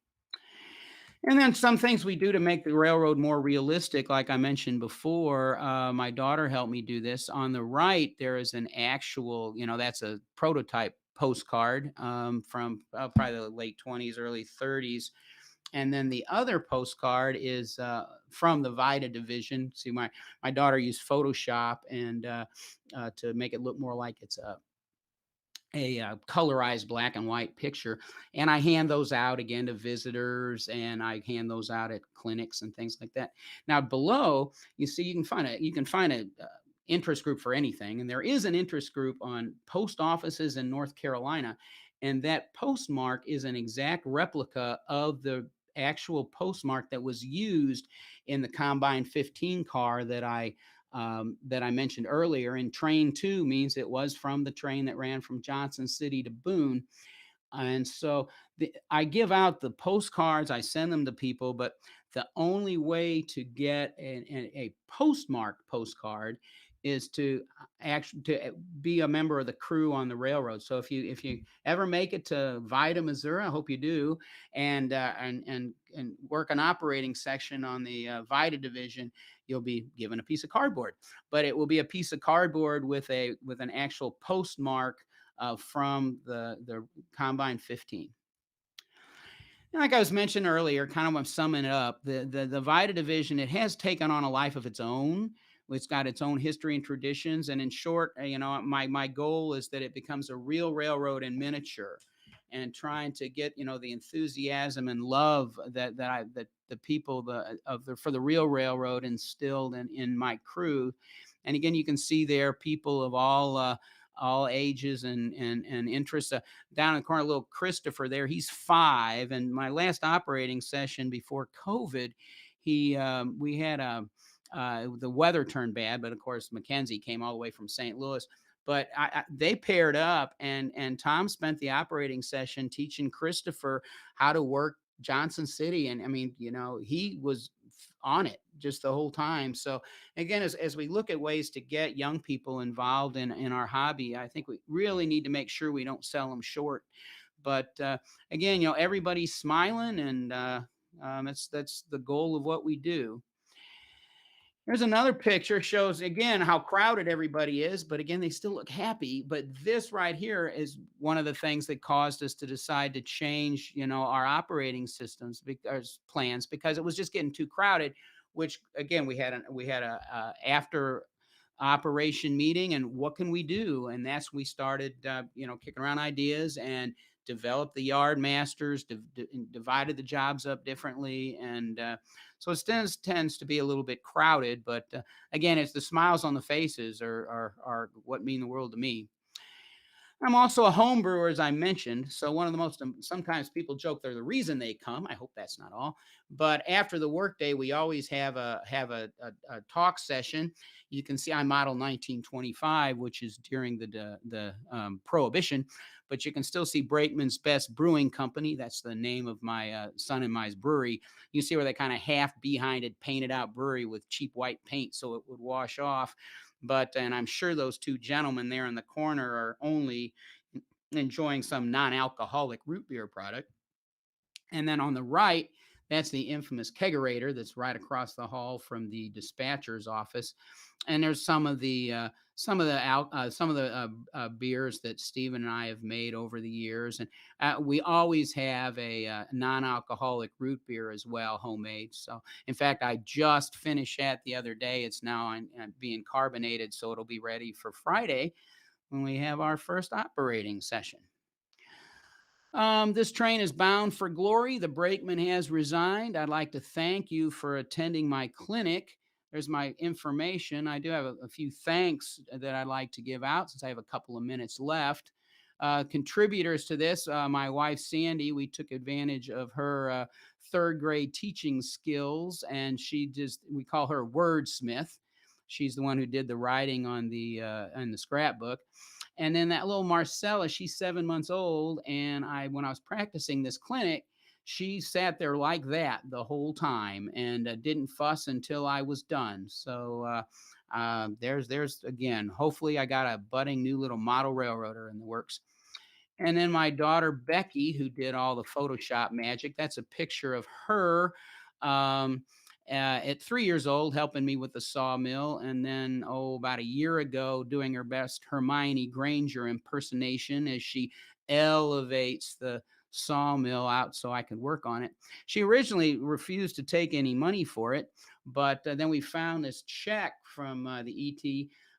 Speaker 3: And then some things we do to make the railroad more realistic, like I mentioned before. My daughter helped me do this. On the right, there is an actual, that's a prototype postcard from probably the late 20s, early 30s. And then the other postcard is from the Vida division. See, my daughter used Photoshop and to make it look more like it's a colorized black and white picture, and I hand those out again to visitors, and I hand those out at clinics and things like that. Now below, you see, you can find a interest group for anything, and there is an interest group on post offices in North Carolina, And that postmark is an exact replica of the actual postmark that was used in the Combine 15 car that I mentioned earlier. And train 2 means it was from the train that ran from Johnson City to Boone. And so I give out the postcards, I send them to people, but the only way to get a postmarked postcard is to actually to be a member of the crew on the railroad. So if you ever make it to Vida, Missouri, I hope you do, and work an operating section on the Vida division, you'll be given a piece of cardboard. But it will be a piece of cardboard with an actual postmark from the Combine 15. And like I was mentioning earlier, kind of I'm summing it up, the Vida division, it has taken on a life of its own. It's got its own history and traditions. And in short, my goal is that it becomes a real railroad in miniature, and trying to get the enthusiasm and love that the people for the real railroad instilled in my crew. And again, you can see there people of all ages and interests. Down in the corner, little Christopher there, he's 5. And my last operating session before COVID, we had the weather turned bad, but of course Mackenzie came all the way from St. Louis. But they paired up, and Tom spent the operating session teaching Christopher how to work Johnson City. And I mean, he was on it just the whole time. So again, as we look at ways to get young people involved in our hobby, I think we really need to make sure we don't sell them short. But again, everybody's smiling, and that's the goal of what we do. There's another picture, shows again how crowded everybody is, but again, they still look happy. But this right here is one of the things that caused us to decide to change, our operating systems because plans, because it was just getting too crowded. Which again, we had a after operation meeting, and what can we do? And that's we started, kicking around ideas and developed the yard masters, divided the jobs up differently, and so it tends to be a little bit crowded. But again, it's the smiles on the faces are what mean the world to me. I'm also a home brewer, as I mentioned. So one of the most, sometimes people joke they're the reason they come. I hope that's not all. But after the workday, we always have a talk session. You can see I model 1925, which is during the Prohibition, but you can still see Brakeman's Best Brewing Company. That's the name of my son and my brewery. You see where they kind of half behind painted out brewery with cheap white paint so it would wash off. And I'm sure those two gentlemen there in the corner are only enjoying some non-alcoholic root beer product. And then on the right, that's the infamous kegerator that's right across the hall from the dispatcher's office. And there's some of the beers that Stephen and I have made over the years. And we always have a non-alcoholic root beer as well, homemade. So in fact, I just finished that the other day. It's now being carbonated, so it'll be ready for Friday when we have our first operating session. This train is bound for glory. The brakeman has resigned. I'd like to thank you for attending my clinic. There's my information. I do have a few thanks that I'd like to give out since I have a couple of minutes left. Contributors to this, my wife Sandy, we took advantage of her 3rd grade teaching skills, and we call her wordsmith. She's the one who did the writing on the scrapbook. And then that little Marcella, she's 7 months old. And when I was practicing this clinic, she sat there like that the whole time and didn't fuss until I was done. So there's again, hopefully I got a budding new little model railroader in the works. And then my daughter Becky, who did all the Photoshop magic, that's a picture of her. At 3 years old, helping me with the sawmill. And then, about a year ago, doing her best Hermione Granger impersonation as she elevates the sawmill out so I could work on it. She originally refused to take any money for it, but then we found this check from the ET.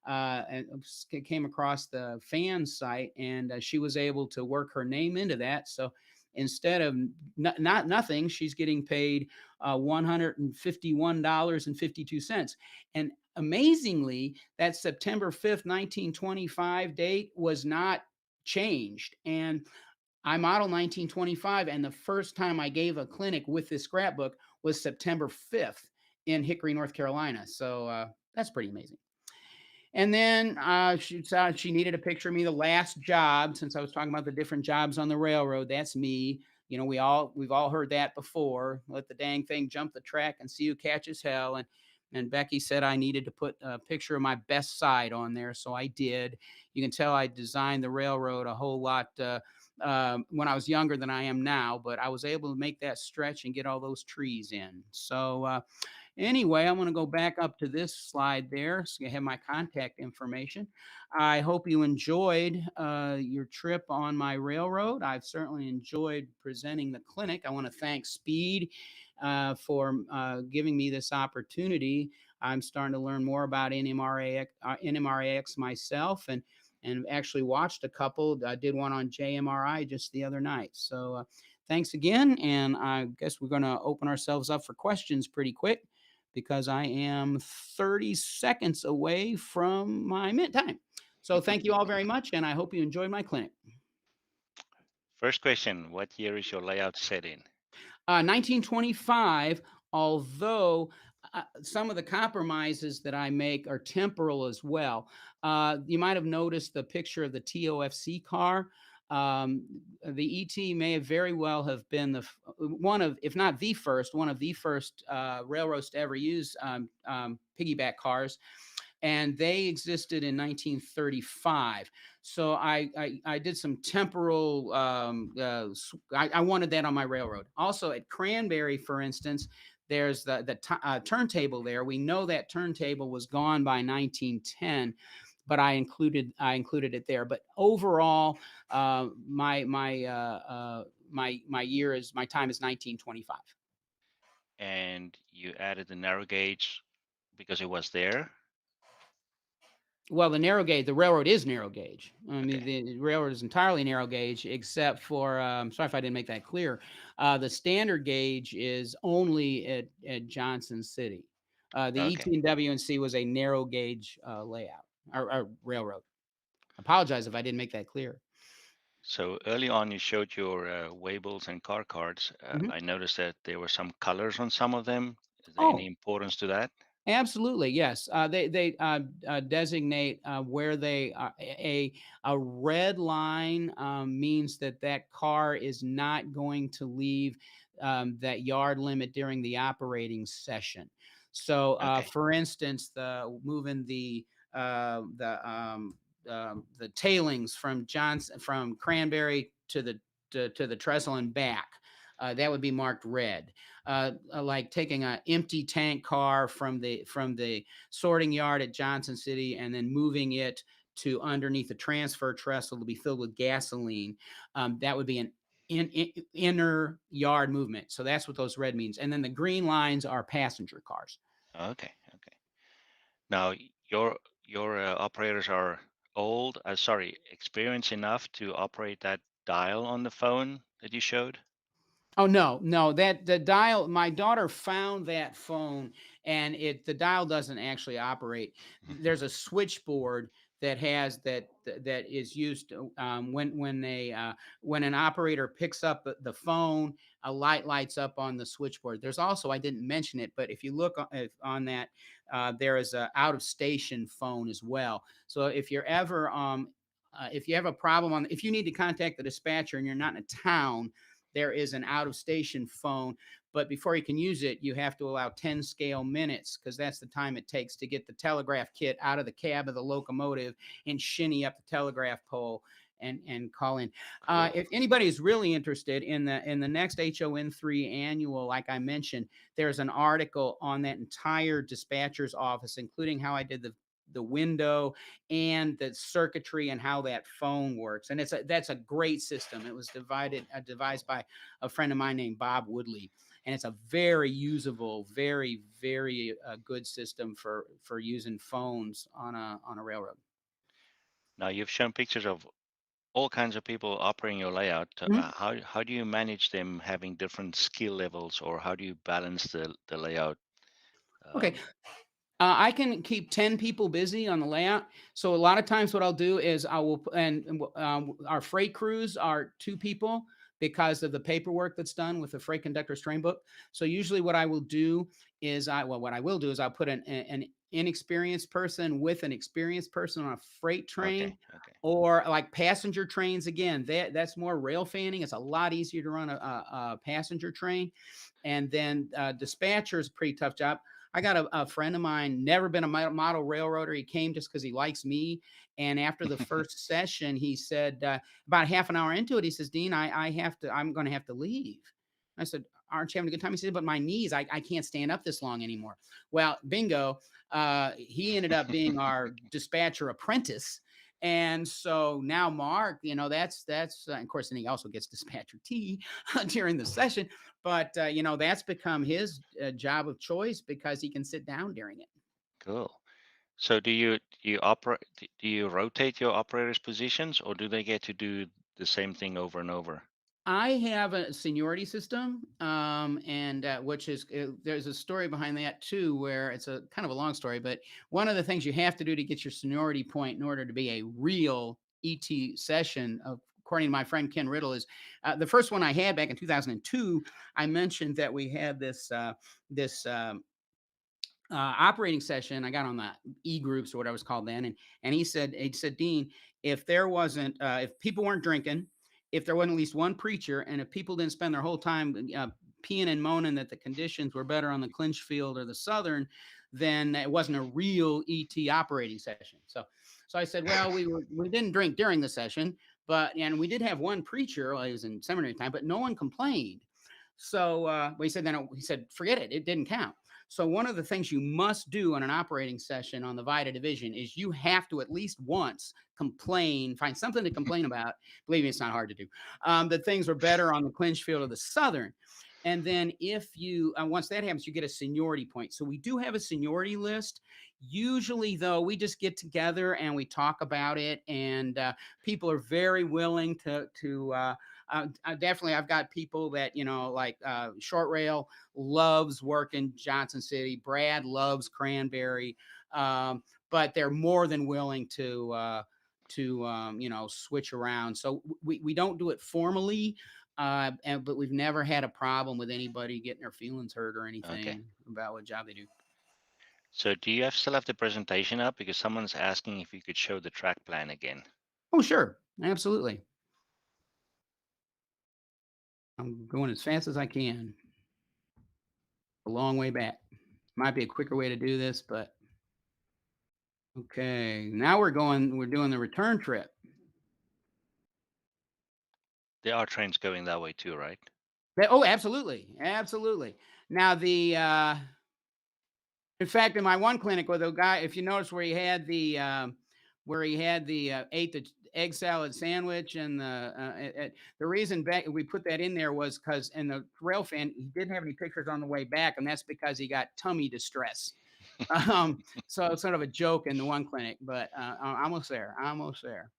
Speaker 3: And came across the fan site, and she was able to work her name into that. So instead of not nothing, she's getting paid $151.52. And amazingly, that September 5th, 1925 date was not changed. And I model 1925, and the first time I gave a clinic with this scrapbook was September 5th in Hickory, North Carolina. So that's pretty amazing. And then she needed a picture of me. The last job, since I was talking about the different jobs on the railroad, that's me. You know, we've all heard that before. Let the dang thing jump the track and see who catches hell. And Becky said I needed to put a picture of my best side on there, so I did. You can tell I designed the railroad a whole lot when I was younger than I am now, but I was able to make that stretch and get all those trees in. So anyway, I'm going to go back up to this slide there so you have my contact information. I hope you enjoyed your trip on my railroad. I've certainly enjoyed presenting the clinic. I want to thank Speed for giving me this opportunity. I'm starting to learn more about NMRAx myself, and actually watched a couple. I did one on JMRI just the other night. So thanks again, and I guess we're going to open ourselves up for questions pretty quick because I am 30 seconds away from my mint time. So thank you all very much, and I hope you enjoyed my clinic.
Speaker 2: First question, what year is your layout set in?
Speaker 3: 1925, although some of the compromises that I make are temporal as well. You might have noticed the picture of the TOFC car. The ET may have very well have been one of, if not the first, one of the first railroads to ever use piggyback cars, and they existed in 1935. So I did some temporal. I wanted that on my railroad. Also at Cranberry, for instance, there's the turntable there. We know that turntable was gone by 1910, but I included it there. But overall, my year is my time is 1925.
Speaker 2: And you added the narrow gauge because it was there?
Speaker 3: Well, the railroad is narrow gauge. I mean,
Speaker 2: Okay.
Speaker 3: the railroad is entirely narrow gauge, except for, sorry if I didn't make that clear. The standard gauge is only at Johnson City. The
Speaker 2: Okay.
Speaker 3: ET and WNC was a narrow gauge layout or railroad. Apologize if I didn't make that clear.
Speaker 2: So early on, you showed your Weibull's and car cards.
Speaker 3: Mhm.
Speaker 2: I noticed that there were some colors on some of them. Is there any
Speaker 3: Oh,
Speaker 2: importance to that?
Speaker 3: absolutely, yes. They designate where they a red line means that that car is not going to leave that yard limit during the operating session. So,
Speaker 2: Okay.
Speaker 3: for instance, moving the tailings from Cranberry to the trestle and back. That would be marked red. Like taking an empty tank car from the sorting yard at Johnson City and then moving it to underneath the transfer trestle to be filled with gasoline. That would be an inner yard movement. So that's what those red means. And then the green lines are passenger cars.
Speaker 2: Okay. Okay. Now, your operators are old, sorry, experienced enough to operate that dial on the phone that you showed?
Speaker 3: Oh no, no, that the dial, my daughter found that phone and the dial doesn't actually operate. There's a switchboard that is used when an operator picks up the phone, a light lights up on the switchboard. There's also, I didn't mention it, but if you look on that, there is a out of station phone as well. So if you have a problem if you need to contact the dispatcher and you're not in a town, there is an out of station phone. But before you can use it, you have to allow 10 scale minutes because that's the time it takes to get the telegraph kit out of the cab of the locomotive and shinny up the telegraph pole and call in.
Speaker 2: Cool.
Speaker 3: If anybody is really interested in the next HON3 annual, like I mentioned, there's an article on that entire dispatcher's office, including how I did the window and the circuitry and how that phone works. And that's a great system. It was devised by a friend of mine named Bob Woodley, and it's a very usable, very very good system for using phones on a railroad.
Speaker 2: Now, you've shown pictures of all kinds of people operating your layout.
Speaker 3: Mhm.
Speaker 2: How do you manage them having different skill levels, or how do you balance the layout?
Speaker 3: Okay,
Speaker 2: Um,
Speaker 3: I can keep 10 people busy on the layout. So a lot of times what I'll do is I will, our freight crews are 2 people because of the paperwork that's done with the freight conductor's train book. So usually what I will do is what I will do is I'll put an inexperienced person with an experienced person on a freight
Speaker 2: Okay,
Speaker 3: train,
Speaker 2: okay.
Speaker 3: or like passenger trains. Again, that's more rail fanning. It's a lot easier to run a passenger train. And then dispatcher is a pretty tough job. I got a friend of mine, never been a model railroader. He came just because he likes me. And after the first session, he said, about half an hour into it, he says, Dean, I'm going to have to leave. I said, aren't you having a good time? He said, but my knees, I can't stand up this long anymore. Well, bingo. He ended up being our dispatcher apprentice. And so now Mark, that's of course, and he also gets dispatcher tea during the session. But that's become his job of choice because he can sit down during it.
Speaker 2: Cool. So do you rotate your operators' positions, or do they get to do the same thing over and over?
Speaker 3: I have a seniority system, and which is there's a story behind that too, where it's a kind of a long story. But one of the things you have to do to get your seniority point in order to be a real ET session, according to my friend Ken Riddle, is the first one I had back in 2002. I mentioned that we had this operating session. I got on the e-groups or whatever it was called then, and he said, Dean, if people weren't drinking, if there wasn't at least one preacher, and if people didn't spend their whole time peeing and moaning that the conditions were better on the clinch field or the southern, then it wasn't a real ET operating session. So I said, well, we didn't drink during the session, and we did have one preacher while he was in seminary time, but no one complained. So he said, forget it, it didn't count. So one of the things you must do on an operating session on the VITA division is you have to at least once find something to complain about. Believe me, it's not hard to do. That things were better on the clinch field of the Southern. And then if you, once that happens, you get a seniority point. So we do have a seniority list. Usually, though, we just get together and we talk about it, and people are very willing to definitely. I've got people that like short rail loves working Johnson City. Brad loves Cranberry, but they're more than willing to switch around. So we don't do it formally, but we've never had a problem with anybody getting their feelings hurt or
Speaker 2: Okay.
Speaker 3: anything about what job they do.
Speaker 2: So do you still have the presentation up? Because someone's asking if you could show the track plan again.
Speaker 3: Oh, sure, absolutely. I'm going as fast as I can. A long way back. Might be a quicker way to do this, but okay. Now we're doing the return trip.
Speaker 2: There are trains going that way too, right?
Speaker 3: Oh, absolutely. Absolutely. Now in fact, in my one clinic with a guy, if you notice where he had ate the egg salad sandwich, and the reason we put that in there was because in the rail fan he didn't have any pictures on the way back, and that's because he got tummy distress. So it's sort of a joke in the one clinic, but almost there. Almost there.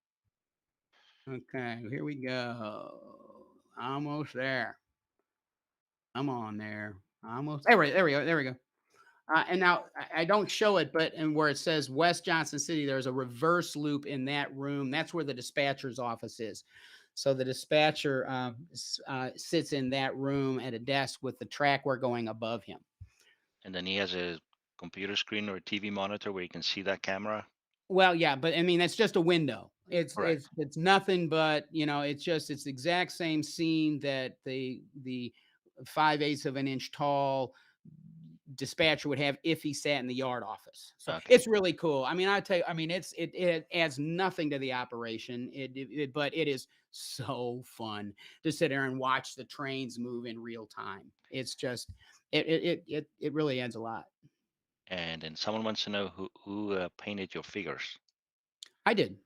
Speaker 3: Okay, here we go. Almost there. I'm on there. Almost. There we go. There we go. And now I don't show it, but and where it says West Johnson City, there's a reverse loop in that room. That's where the dispatcher's office is. So the dispatcher sits in that room at a desk with the trackware going above him.
Speaker 2: And then he has a computer screen or a TV monitor where you can see that camera.
Speaker 3: Well, yeah, but I mean that's just a window. It's
Speaker 2: Correct.
Speaker 3: it's nothing but it's the exact same scene that the 5/8 of an inch tall dispatcher would have if he sat in the yard office. So
Speaker 2: Okay.
Speaker 3: it's really cool. I mean, I tell you, I mean, it adds nothing to the operation. But it is so fun to sit there and watch the trains move in real time. It's just it really adds a lot.
Speaker 2: And then someone wants to know who painted your figures.
Speaker 3: I did.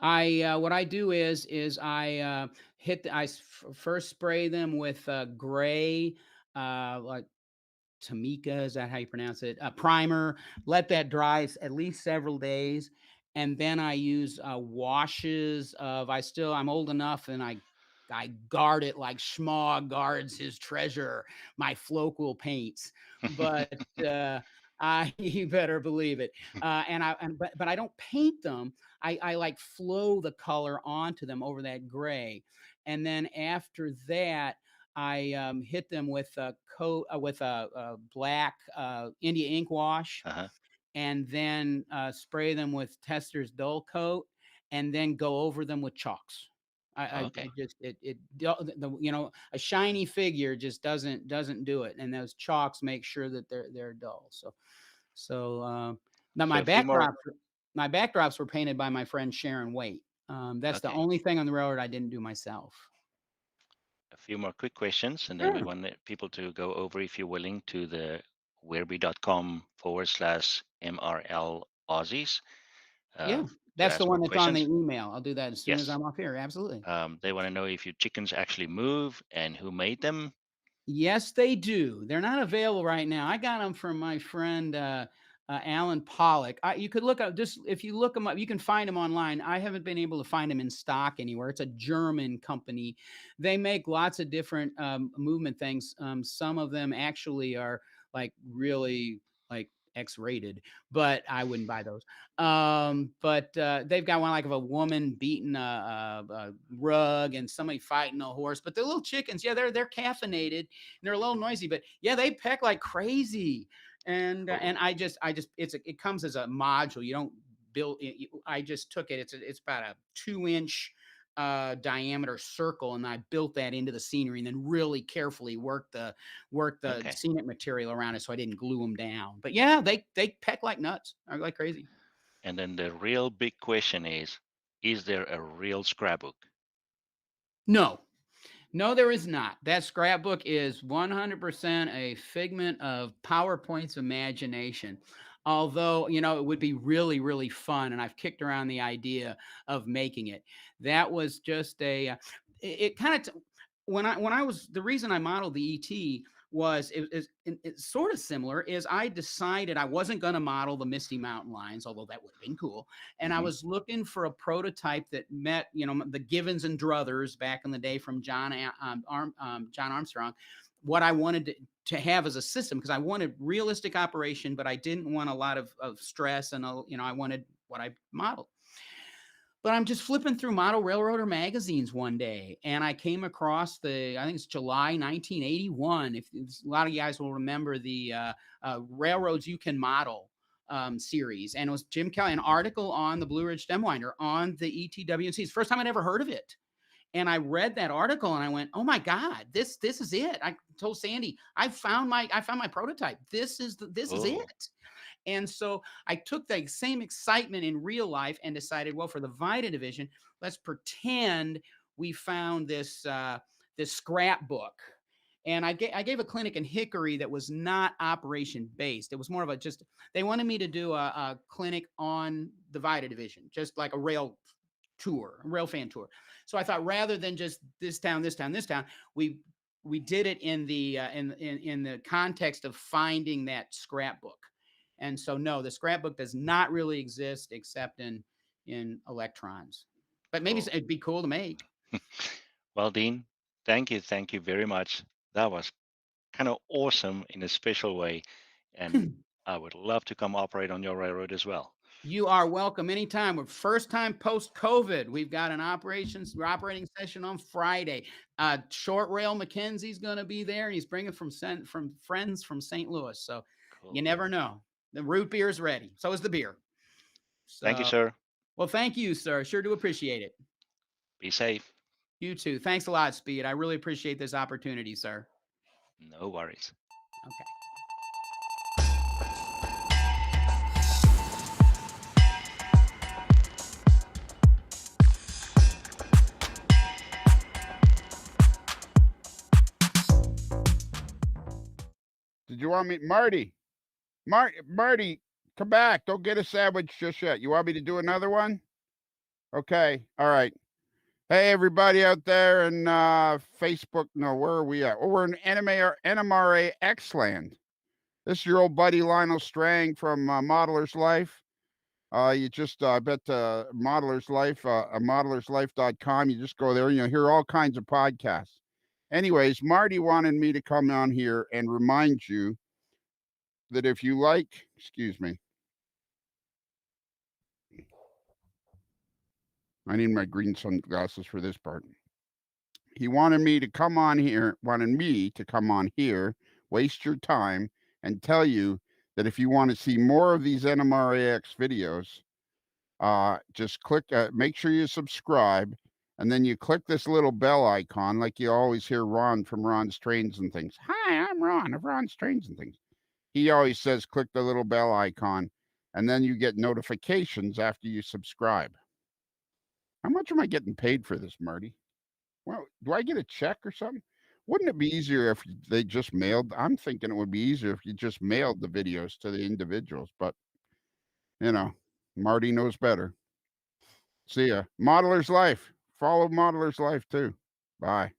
Speaker 3: I what I do is I first spray them with gray, like Tamika, is that how you pronounce it? A primer. Let that dry at least several days, and then I use washes of. I'm old enough, and I guard it like Schmaw guards his treasure. My flocal paints, but You better believe it. But I don't paint them. I like flow the color onto them over that gray, and then after that, I hit them with a coat with a black India ink wash,
Speaker 2: Uh-huh.
Speaker 3: and then spray them with Tester's dull coat, and then go over them with chalks. I
Speaker 2: Okay.
Speaker 3: just a shiny figure just doesn't do it, and those chalks make sure that they're dull. So now
Speaker 2: So a few more.
Speaker 3: my backdrops were painted by my friend Sharon Waite. That's the
Speaker 2: Okay.
Speaker 3: only thing on the railroad I didn't do myself.
Speaker 2: A few more quick questions, and then we
Speaker 3: Sure.
Speaker 2: want people to go over, if you're willing, to the werby.com/MRL Aussies
Speaker 3: Yeah,
Speaker 2: to
Speaker 3: that's the
Speaker 2: ask more
Speaker 3: one that's on the
Speaker 2: questions.
Speaker 3: email. I'll do that as soon as
Speaker 2: Yes.
Speaker 3: I'm off here. Absolutely.
Speaker 2: They want to know if your chickens actually move and who made them.
Speaker 3: Yes, they do. They're not available right now. I got them from my friend Alan Pollock. You could look up just if you look them up, you can find them online. I haven't been able to find them in stock anywhere. It's a German company. They make lots of different movement things. Some of them actually are like really like X-rated, but I wouldn't buy those. But they've got one like of a woman beating a rug and somebody fighting a horse. But they're little chickens. Yeah, they're caffeinated and they're a little noisy, but yeah, they peck like crazy. And
Speaker 2: Oh,
Speaker 3: it comes as a module. You don't build it. I just took it. It's about a 2-inch diameter circle, and I built that into the scenery, and then really carefully worked the
Speaker 2: okay.
Speaker 3: scenic material around it so I didn't glue them down. But yeah, they peck like nuts, or like crazy.
Speaker 2: And then the real big question is there a real scrapbook?
Speaker 3: No, no, there is not. That scrapbook is 100% a figment of PowerPoint's imagination. Although, it would be really, really fun. And I've kicked around the idea of making it. That was just it kind of, when I was, the reason I modeled the ET was it's sort of similar is I decided I wasn't going to model the Misty Mountain Lions, although that would have been cool. And I
Speaker 2: Hmm.
Speaker 3: was looking for a prototype that met, the Givens and Druthers back in the day from John Armstrong. What I wanted to have as a system, because I wanted realistic operation, but I didn't want a lot of stress, and I wanted what I modeled. But I'm just flipping through Model Railroader magazines one day, and I came across I think it's July 1981. If a lot of you guys will remember the Railroads You Can Model series, and it was Jim Kelly, an article on the Blue Ridge Stemwinder on the ETWNC. It's the first time I'd ever heard of it. And I read that article and I went, "Oh my God, this is it." I told Sandy, I found my prototype. This is
Speaker 2: Oh,
Speaker 3: it. And so I took the same excitement in real life and decided, well, for the Vita division, let's pretend we found this scrapbook. And I gave a clinic in Hickory that was not operation based. It was more of they wanted me to do a clinic on the Vita division, just like a rail tour, a rail fan tour. So I thought, rather than just this town, this town, this town, we did it in the context of finding that scrapbook. And so, no, the scrapbook does not really exist except in electrons. But maybe
Speaker 2: oh.
Speaker 3: it'd be cool to make.
Speaker 2: Well, Dean, thank you very much. That was kind of awesome in a special way, and I would love to come operate on your railroad as well.
Speaker 3: You are welcome anytime. We're first time post COVID. We've got an operating session on Friday. Short Rail McKenzie's going to be there, and he's bringing from friends from St. Louis. So you
Speaker 2: Cool.
Speaker 3: never know. The root beer is ready. So is the beer.
Speaker 2: Thank you,
Speaker 3: So,
Speaker 2: sir.
Speaker 3: well, thank you, sir. Sure do appreciate it.
Speaker 2: Be safe.
Speaker 3: You too. Thanks a lot, Speed. I really appreciate this opportunity, sir.
Speaker 2: No worries.
Speaker 3: Okay.
Speaker 4: Did you want me, Marty? Marty, come back. Don't get a sandwich just yet. You want me to do another one? Okay. All right. Hey, everybody out there in Facebook. No, where are we at? Oh, we're in NMRAx land. This is your old buddy Lionel Strang from Modeler's Life. You just, I bet Modeler's Life, modelerslife.com. You just go there and you'll hear all kinds of podcasts. Anyways, Marty wanted me to come on here and remind you that if you like, excuse me, I need my green sunglasses for this part. He wanted me to come on here, waste your time, and tell you that if you want to see more of these NMRAx videos, just click, make sure you subscribe, and then you click this little bell icon, like you always hear Ron from Ron's Trains and Things. Hi, I'm Ron of Ron's Trains and Things. He always says, click the little bell icon, and then you get notifications after you subscribe. How much am I getting paid for this, Marty? Well, do I get a check or something? Wouldn't it be easier if they just mailed? I'm thinking it would be easier if you just mailed the videos to the individuals, but you know, Marty knows better. See ya. Modeler's Life. Follow Modeler's Life too. Bye.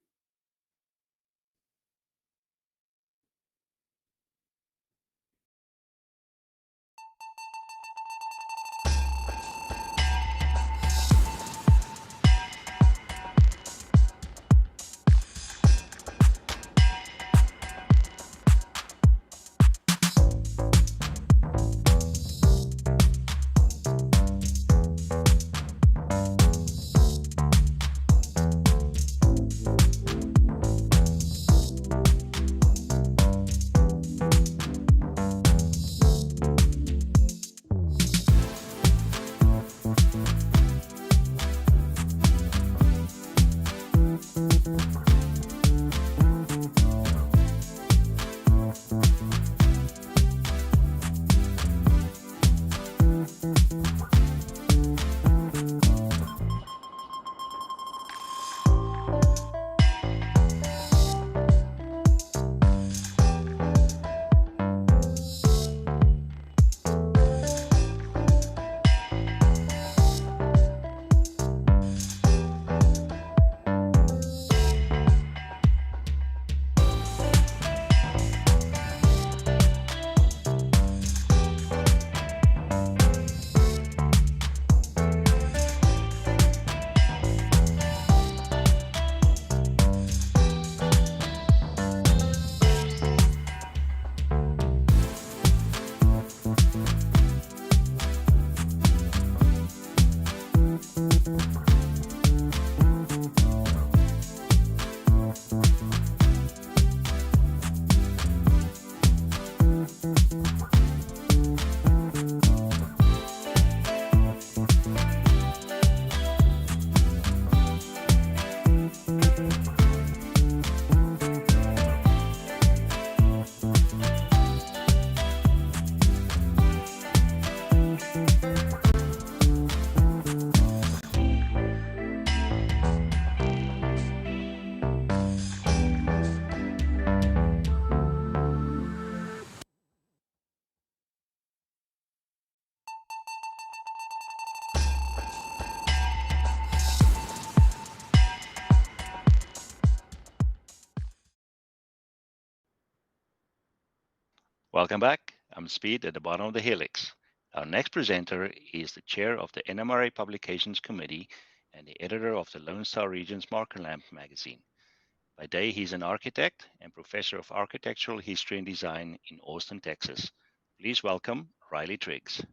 Speaker 2: Welcome back. I'm Speed at the bottom of the helix. Our next presenter is the chair of the NMRA Publications Committee and the editor of the Lone Star Region's Marker Lamp magazine. By day, he's an architect and professor of architectural history and design in Austin, Texas. Please welcome Riley Triggs.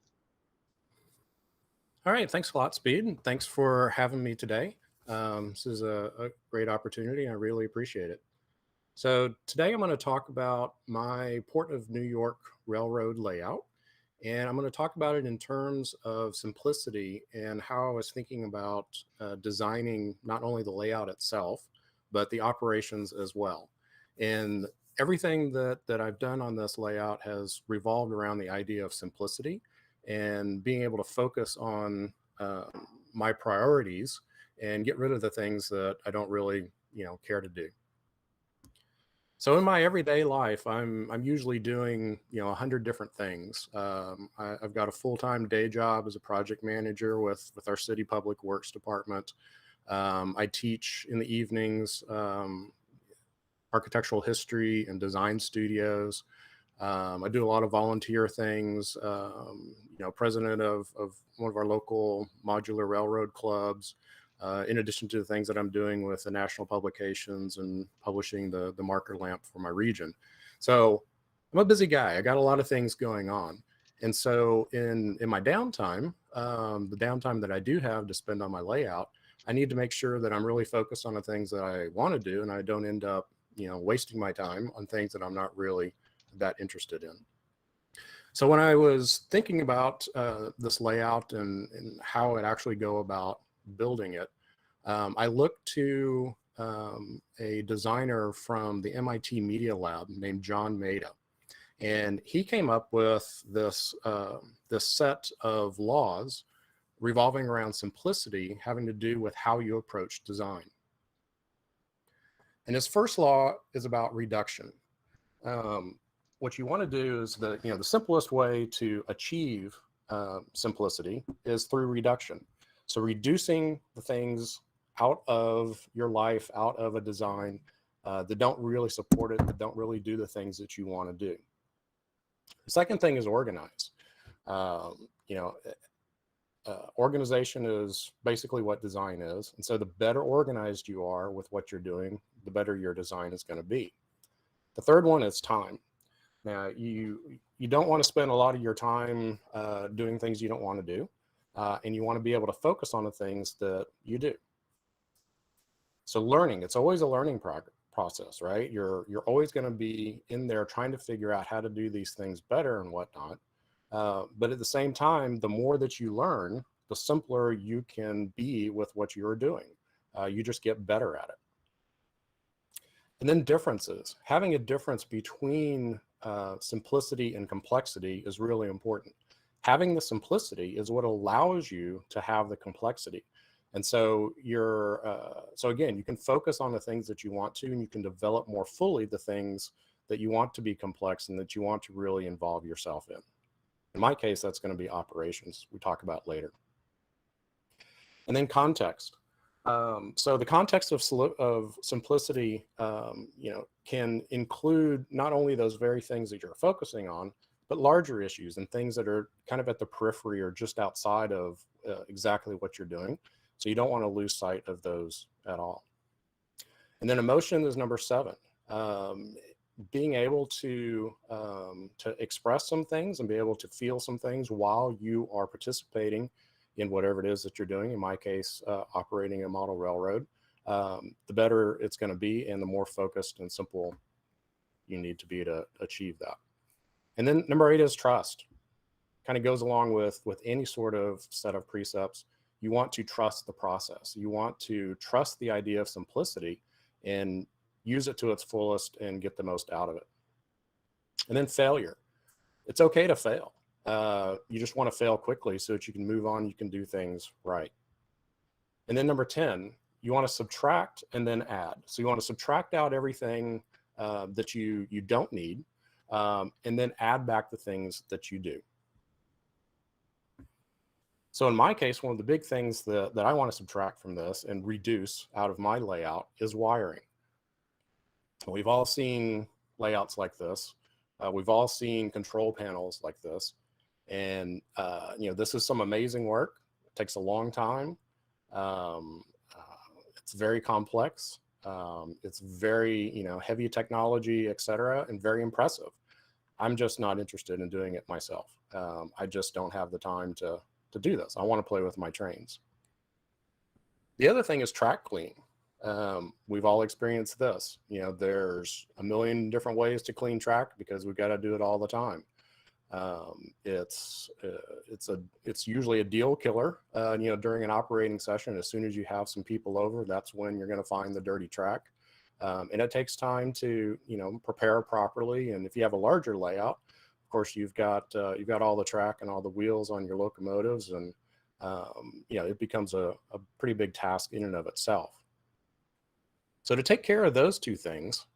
Speaker 5: All right, thanks a lot, Speed, and thanks for having me today. This is a great opportunity. I really appreciate it. So today I'm going to talk about my Port of New York railroad layout, and I'm going to talk about it in terms of simplicity and how I was thinking about designing not only the layout itself, but the operations as well. And everything that I've done on this layout has revolved around the idea of simplicity and being able to focus on my priorities and get rid of the things that I don't really, care to do. So in my everyday life, I'm usually doing 100 different things. I've got a full-time day job as a project manager with our city public works department. I teach in the evenings architectural history and design studios. I do a lot of volunteer things. President of one of our local modular railroad clubs. In addition to the things that I'm doing with the national publications and publishing the marker lamp for my region. So I'm a busy guy. I got a lot of things going on. And so in my downtime, the downtime that I do have to spend on my layout, I need to make sure that I'm really focused on the things that I want to do, and I don't end up, wasting my time on things that I'm not really that interested in. So when I was thinking about this layout and how it actually go about building it, I looked to a designer from the MIT Media Lab named John Maeda. And he came up with this set of laws revolving around simplicity, having to do with how you approach design. And his first law is about reduction. What you want to do is the simplest way to achieve simplicity is through reduction. So reducing the things out of your life, out of a design that don't really support it, that don't really do the things that you want to do. The second thing is organize. Organization is basically what design is. And so the better organized you are with what you're doing, the better your design is going to be. The third one is time. Now, you don't want to spend a lot of your time doing things you don't want to do. And you want to be able to focus on the things that you do. So learning, it's always a learning process, right? You're always going to be in there trying to figure out how to do these things better and whatnot. But at the same time, the more that you learn, the simpler you can be with what you're doing. You just get better at it. And then differences. Having a difference between simplicity and complexity is really important. Having the simplicity is what allows you to have the complexity. And so again, you can focus on the things that you want to, and you can develop more fully the things that you want to be complex and that you want to really involve yourself in. In my case, that's going to be operations, we talk about later. And then context. So the context of simplicity, can include not only those very things that you're focusing on, but larger issues and things that are kind of at the periphery or just outside of exactly what you're doing. So you don't want to lose sight of those at all. And then emotion is number 7. Being able to express some things and be able to feel some things while you are participating in whatever it is that you're doing. In my case, operating a model railroad, the better it's going to be and the more focused and simple you need to be to achieve that. And then number 8 is trust. Kind of goes along with any sort of set of precepts. You want to trust the process. You want to trust the idea of simplicity and use it to its fullest and get the most out of it. And then failure. It's okay to fail. You just want to fail quickly so that you can move on, you can do things right. And then number 10, you want to subtract and then add. So you want to subtract out everything that you don't need, and then add back the things that you do. So in my case, one of the big things that I want to subtract from this and reduce out of my layout is wiring. We've all seen layouts like this. We've all seen control panels like this. And, this is some amazing work. It takes a long time. It's very complex. It's very, heavy technology, et cetera, and very impressive. I'm just not interested in doing it myself. I just don't have the time to do this. I want to play with my trains. The other thing is track clean. We've all experienced this. There's a million different ways to clean track because we've got to do it all the time. It's usually a deal killer, during an operating session. As soon as you have some people over, that's when you're going to find the dirty track. And it takes time to, prepare properly. And if you have a larger layout, of course, you've got all the track and all the wheels on your locomotives, and it becomes a pretty big task in and of itself. So to take care of those two things,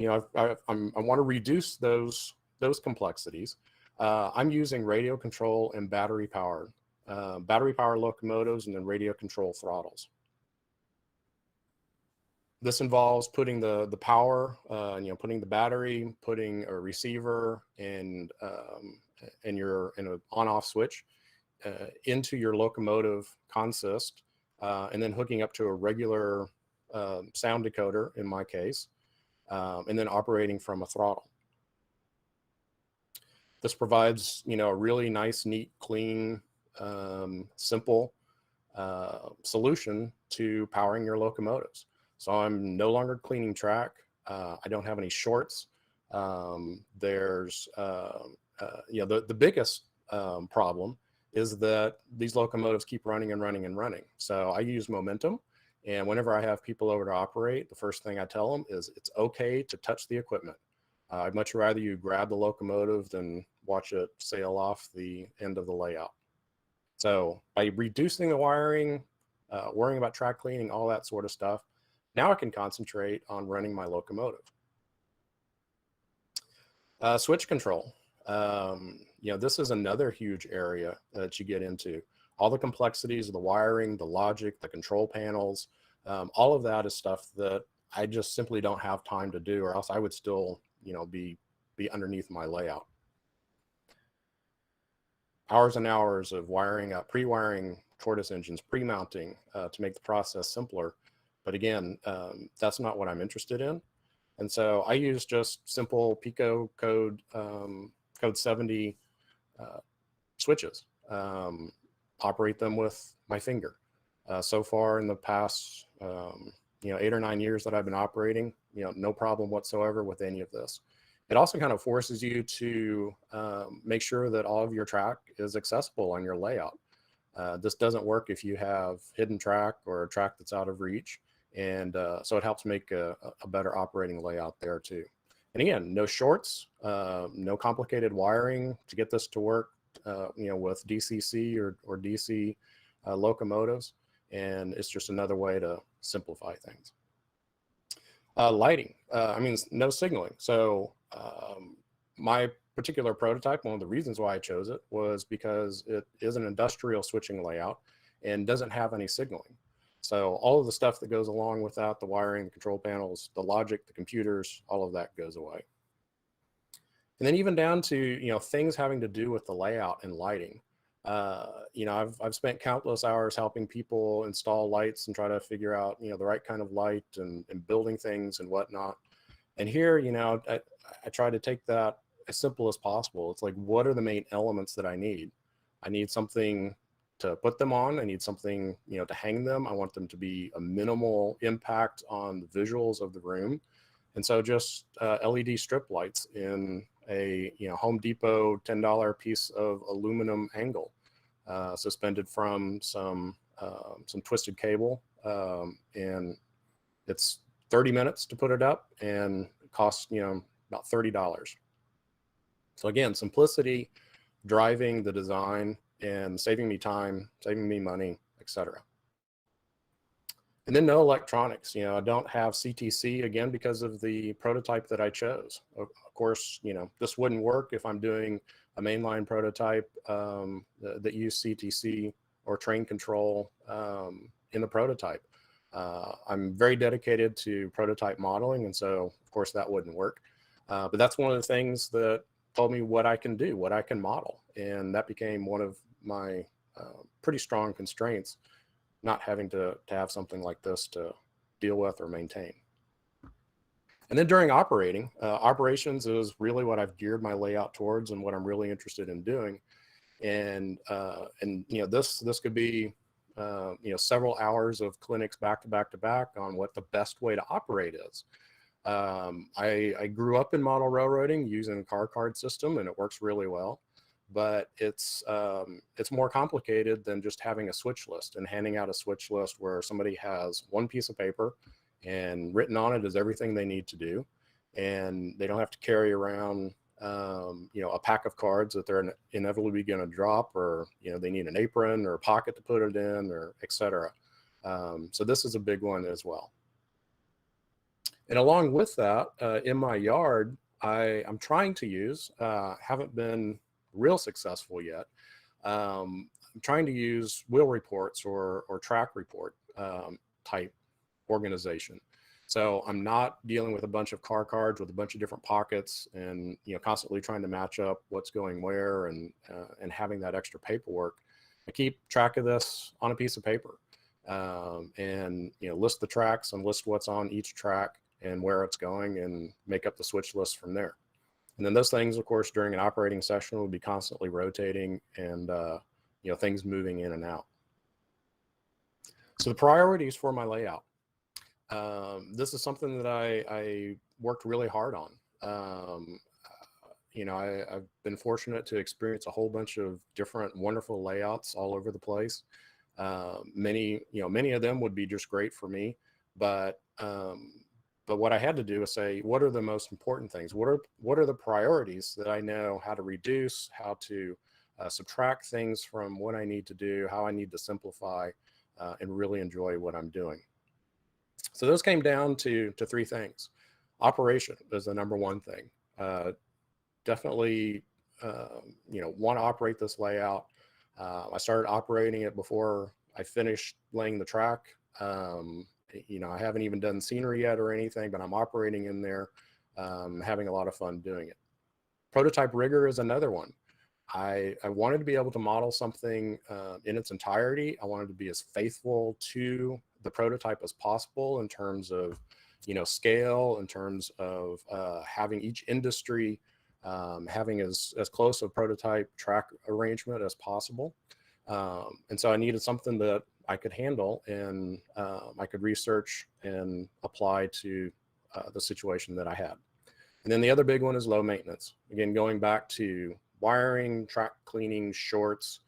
Speaker 5: I want to reduce those complexities. I'm using radio control and battery power locomotives, and then radio control throttles. This involves putting the power, putting the battery, putting a receiver and in an on-off switch into your locomotive consist, and then hooking up to a regular sound decoder in my case, and then operating from a throttle. This provides, a really nice, neat, clean, simple solution to powering your locomotives. So I'm no longer cleaning track. I don't have any shorts. There's, the biggest problem is that these locomotives keep running and running and running. So I use momentum. And whenever I have people over to operate, the first thing I tell them is it's okay to touch the equipment. I'd much rather you grab the locomotive than watch it sail off the end of the layout. So by reducing the wiring, worrying about track cleaning, all that sort of stuff, now I can concentrate on running my locomotive. Switch control. This is another huge area that you get into. All the complexities of the wiring, the logic, the control panels, all of that is stuff that I just simply don't have time to do, or else I would still, be underneath my layout. Hours and hours of wiring up, pre-wiring tortoise engines, pre-mounting to make the process simpler. But again, that's not what I'm interested in. And so I use just simple Pico code 70 switches, operate them with my finger. So far in the past, 8 or 9 years that I've been operating, no problem whatsoever with any of this. It also kind of forces you to make sure that all of your track is accessible on your layout. This doesn't work if you have hidden track or a track that's out of reach. And so it helps make a better operating layout there too. And again, no shorts, no complicated wiring to get this to work, with DCC or DC locomotives. And it's just another way to simplify things. Lighting, no signaling. So my particular prototype, one of the reasons why I chose it was because it is an industrial switching layout and doesn't have any signaling. So all of the stuff that goes along with that, the wiring, the control panels, the logic, the computers, all of that goes away. And then even down to, things having to do with the layout and lighting. I've spent countless hours helping people install lights and try to figure out, the right kind of light and building things and whatnot. And here, I try to take that as simple as possible. It's like, what are the main elements that I need? I need something to put them on. I need something, to hang them. I want them to be a minimal impact on the visuals of the room. And so just LED strip lights in a, Home Depot $10 piece of aluminum angle, suspended from some twisted cable. And it's 30 minutes to put it up and it costs, about $30. So again, simplicity, driving the design and saving me time, saving me money, etc. And then no electronics. I don't have CTC again because of the prototype that I chose. Of course, this wouldn't work if I'm doing a mainline prototype that used CTC or train control in the prototype. I'm very dedicated to prototype modeling, and so of course that wouldn't work. But that's one of the things that told me what I can do, what I can model, and that became one of my pretty strong constraints, not having to have something like this to deal with or maintain. And then during operations is really what I've geared my layout towards and what I'm really interested in doing. And this could be several hours of clinics back to back to back on what the best way to operate is. I grew up in model railroading using a car card system, and it works really well. But it's more complicated than just having a switch list and handing out a switch list where somebody has one piece of paper and written on it is everything they need to do, and they don't have to carry around a pack of cards that they're inevitably going to drop, or they need an apron or a pocket to put it in, or etc. So this is a big one as well. And along with that, in my yard, I'm trying to use, haven't been real successful yet. I'm trying to use wheel reports or track report type organization. So I'm not dealing with a bunch of car cards with a bunch of different pockets and constantly trying to match up what's going where and having that extra paperwork. I keep track of this on a piece of paper and list the tracks and list what's on each track and where it's going and make up the switch list from there. And And then those things, of course, during an operating session will be constantly rotating and, things moving in and out. So the priorities for my layout. This is something that I worked really hard on. I've been fortunate to experience a whole bunch of different wonderful layouts all over the place. Many of them would be just great for me, but what I had to do is say, what are the most important things? What are the priorities that I know how to reduce, how to subtract things from what I need to do, how I need to simplify, and really enjoy what I'm doing. So those came down to three things. Operation is the number one thing. Definitely, want to operate this layout. I started operating it before I finished laying the track. I haven't even done scenery yet or anything, but I'm operating in there, having a lot of fun doing it. Prototype rigor is another one. I wanted to be able to model something in its entirety. I wanted to be as faithful to the prototype as possible in terms of, scale, in terms of having each industry having as close a prototype track arrangement as possible. And so I needed something that I could handle and I could research and apply to the situation that I had. And then the other big one is low maintenance. Again, going back to wiring, track cleaning, shorts,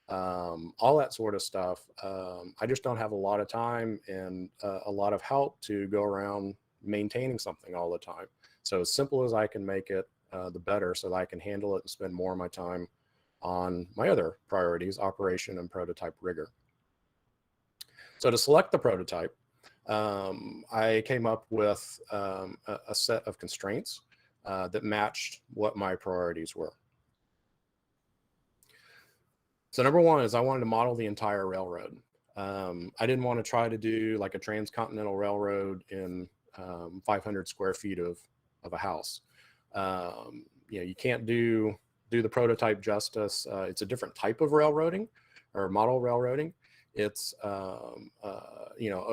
Speaker 5: all that sort of stuff. I just don't have a lot of time and a lot of help to go around maintaining something all the time. So as simple as I can make it, the better, so that I can handle it and spend more of my time on my other priorities, operation and prototype rigor. So to select the prototype, I came up with a set of constraints that matched what my priorities were. So number one is I wanted to model the entire railroad. I didn't want to try to do like a transcontinental railroad in 500 square feet of a house. You can't do the prototype justice. It's a different type of railroading or model railroading. It's a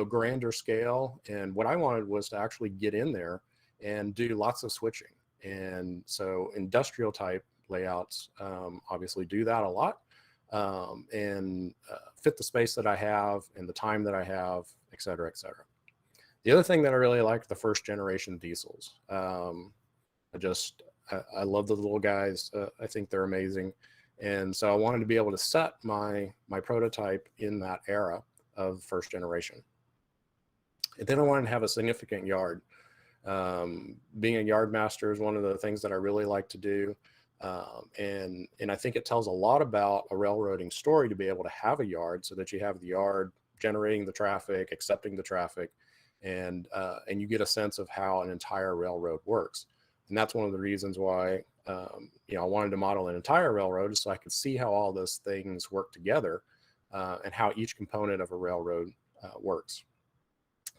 Speaker 5: grander scale, and what I wanted was to actually get in there and do lots of switching. And so industrial type layouts obviously do that a lot, and fit the space that I have and the time that I have, et cetera, et cetera. The other thing that I really liked, the first generation diesels. I love the little guys. I think they're amazing. And so I wanted to be able to set my prototype in that era of first generation. And then I wanted to have a significant yard. Being a yard master is one of the things that I really like to do. And I think it tells a lot about a railroading story to be able to have a yard, so that you have the yard generating the traffic, accepting the traffic, and you get a sense of how an entire railroad works. And that's one of the reasons why I wanted to model an entire railroad, so I could see how all those things work together, and how each component of a railroad works.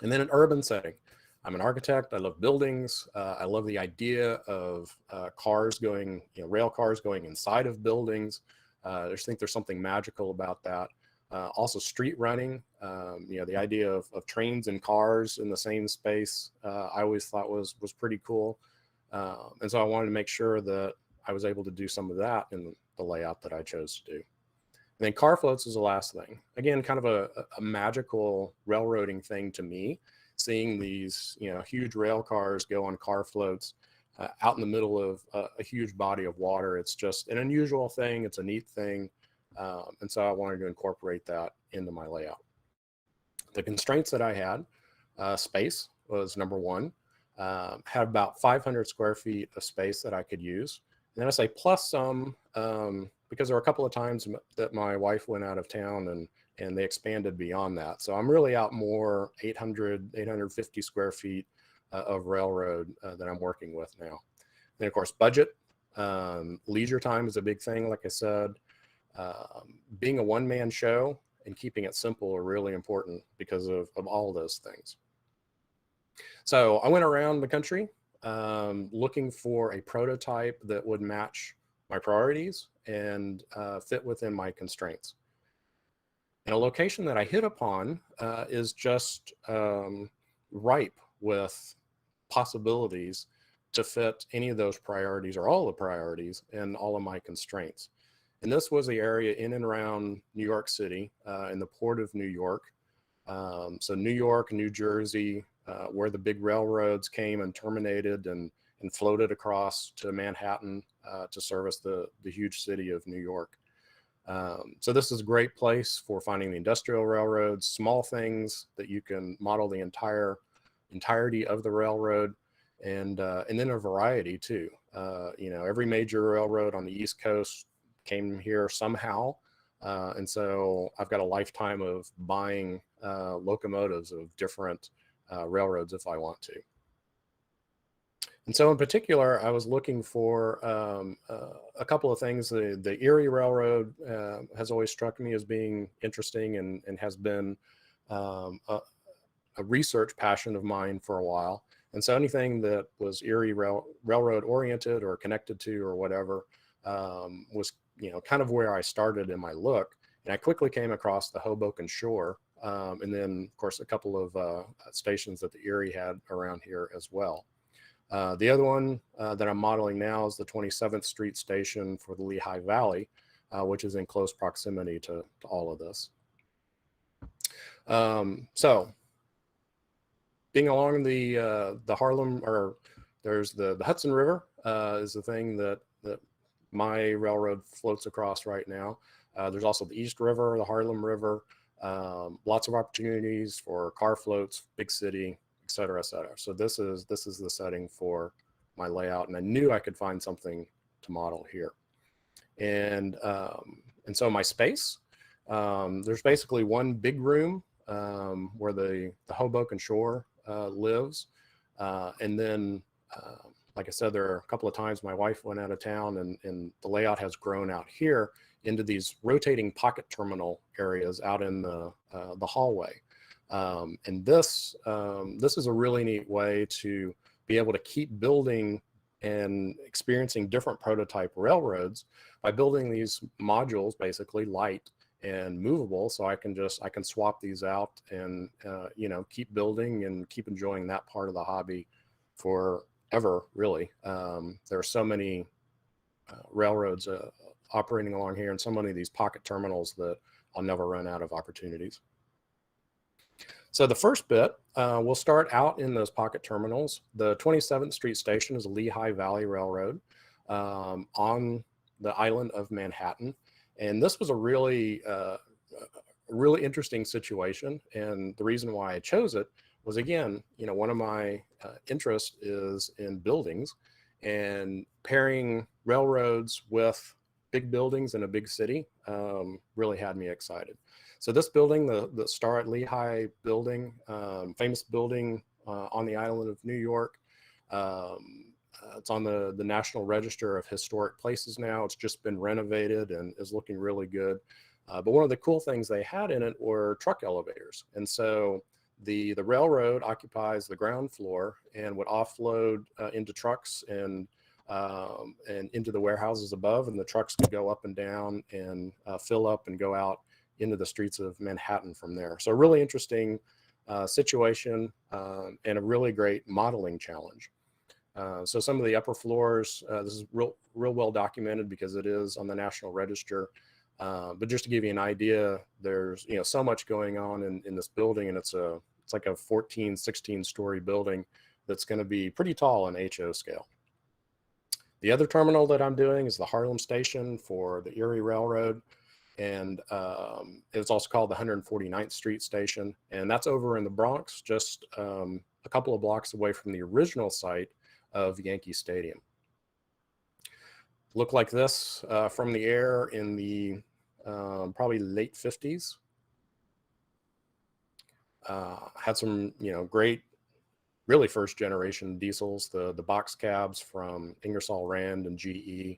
Speaker 5: And then an urban setting. I'm an architect. I love buildings. I love the idea of cars going, rail cars going inside of buildings. I just think there's something magical about that. Also street running, the idea of trains and cars in the same space, I always thought was pretty cool. And so I wanted to make sure that I was able to do some of that in the layout that I chose to do. And then car floats is the last thing. Again, kind of a magical railroading thing to me, seeing these, huge rail cars go on car floats out in the middle of a huge body of water. It's just an unusual thing. It's a neat thing. And so I wanted to incorporate that into my layout. The constraints that I had, space was number one. Had about 500 square feet of space that I could use. And then I say plus some, because there were a couple of times that my wife went out of town and they expanded beyond that. So I'm really out more 850 square feet of railroad that I'm working with now. Then of course, budget, leisure time is a big thing. Like I said, being a one-man show and keeping it simple are really important because of all of those things. So I went around the country looking for a prototype that would match my priorities and fit within my constraints. And a location that I hit upon is just ripe with possibilities to fit any of those priorities or all the priorities and all of my constraints. And this was the area in and around New York City, in the port of New York. So New York, New Jersey, where the big railroads came and terminated and floated across to Manhattan to service the huge city of New York. So this is a great place for finding the industrial railroads, small things that you can model the entirety of the railroad, and then a variety too. You know, every major railroad on the East Coast came here somehow. And so I've got a lifetime of buying locomotives of different railroads if I want to. And so in particular, I was looking for a couple of things. The Erie Railroad has always struck me as being interesting and has been a research passion of mine for a while. And so anything that was Erie Railroad oriented or connected to or whatever was, you know, kind of where I started in my look. And I quickly came across the Hoboken Shore, and then of course a couple of stations that the Erie had around here as well. The other one that I'm modeling now is the 27th Street station for the Lehigh Valley, which is in close proximity to all of this. So being along the Harlem, or there's the Hudson River is the thing that my railroad floats across right now. There's also the East River, the Harlem River, lots of opportunities for car floats, big city, et cetera, et cetera. So this is the setting for my layout, and I knew I could find something to model here. And so my space, there's basically one big room where the Hoboken Shore lives, and then like I said, there are a couple of times my wife went out of town, and the layout has grown out here into these rotating pocket terminal areas out in the hallway. And this is a really neat way to be able to keep building and experiencing different prototype railroads by building these modules, basically light and movable. So I can swap these out and, you know, keep building and keep enjoying that part of the hobby forever, really. There are so many railroads operating along here, and so many of these pocket terminals that I'll never run out of opportunities. So the first bit, we'll start out in those pocket terminals. The 27th Street station is a Lehigh Valley Railroad on the island of Manhattan. And this was a really interesting situation. And the reason why I chose it was, again, you know, one of my interests is in buildings, and pairing railroads with big buildings in a big city really had me excited. So this building, the Star at Lehigh building, famous building on the island of New York. It's on the National Register of Historic Places now. It's just been renovated and is looking really good. But one of the cool things they had in it were truck elevators. And so the railroad occupies the ground floor and would offload into trucks and into the warehouses above, and the trucks could go up and down and fill up and go out into the streets of Manhattan from there. So a really interesting situation and a really great modeling challenge. So some of the upper floors, this is real well documented because it is on the National Register. But just to give you an idea, there's, you know, so much going on in this building, and it's like a 14, 16 story building that's going to be pretty tall in HO scale. The other terminal that I'm doing is the Harlem Station for the Erie Railroad. And it's also called the 149th Street Station. And that's over in the Bronx, just a couple of blocks away from the original site of Yankee Stadium. Looked like this from the air in the probably late 50s. Had some, you know, great, really first generation diesels, the box cabs from Ingersoll Rand and GE.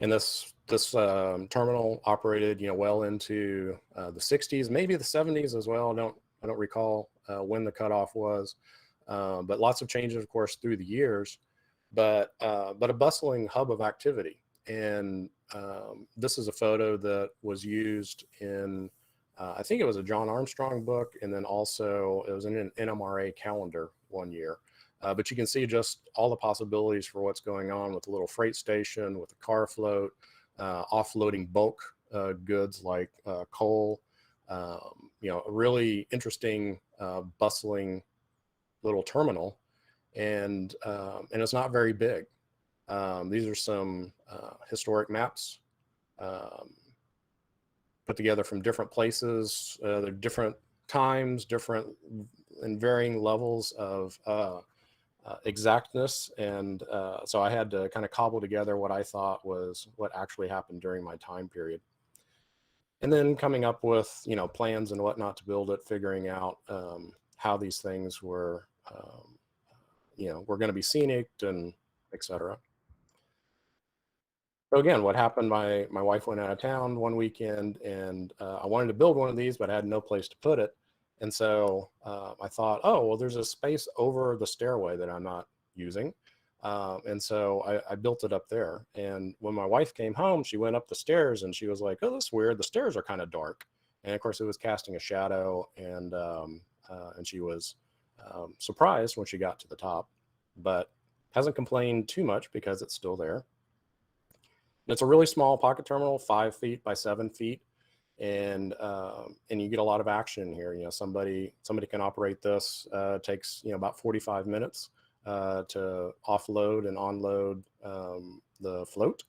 Speaker 5: And this terminal operated, you know, well into the 60s, maybe the 70s as well. I don't recall when the cutoff was, but lots of changes, of course, through the years. But a bustling hub of activity. And this is a photo that was used in I think it was a John Armstrong book, and then also it was in an NMRA calendar one year. But you can see just all the possibilities for what's going on with the little freight station, with the car float, offloading bulk goods like coal. You know, a really interesting, bustling little terminal, and it's not very big. These are some historic maps put together from different places. They're different times, different and varying levels of exactness, and so I had to kind of cobble together what I thought was what actually happened during my time period, and then coming up with, you know, plans and whatnot to build it, figuring out how these things were, you know, were going to be scenic and etc. So again, what happened? My wife went out of town one weekend, and I wanted to build one of these, but I had no place to put it. And so I thought, oh, well, there's a space over the stairway that I'm not using. And so I built it up there. And when my wife came home, she went up the stairs and she was like, oh, that's weird. The stairs are kind of dark. And of course, it was casting a shadow. And she was surprised when she got to the top, but hasn't complained too much because it's still there. It's a really small pocket terminal, 5 feet by 7 feet. And you get a lot of action here. You know, somebody can operate this. Takes, you know, about 45 minutes to offload and onload the float,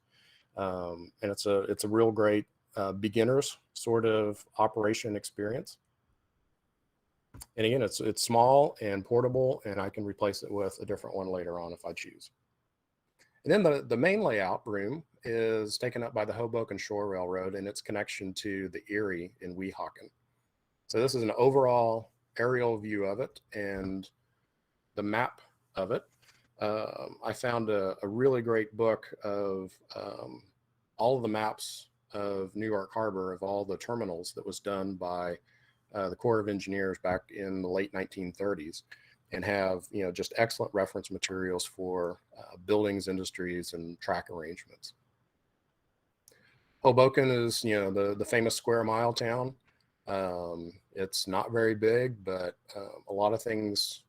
Speaker 5: and it's a real great beginner's sort of operation experience. And again, it's small and portable, and I can replace it with a different one later on if I choose. And then the main layout room is taken up by the Hoboken Shore Railroad and its connection to the Erie in Weehawken. So this is an overall aerial view of it and the map of it. I found a really great book of all of the maps of New York Harbor, of all the terminals, that was done by the Corps of Engineers back in the late 1930s. And have, you know, just excellent reference materials for buildings, industries, and track arrangements. Hoboken is, you know, the famous square mile town. It's not very big, but a lot of things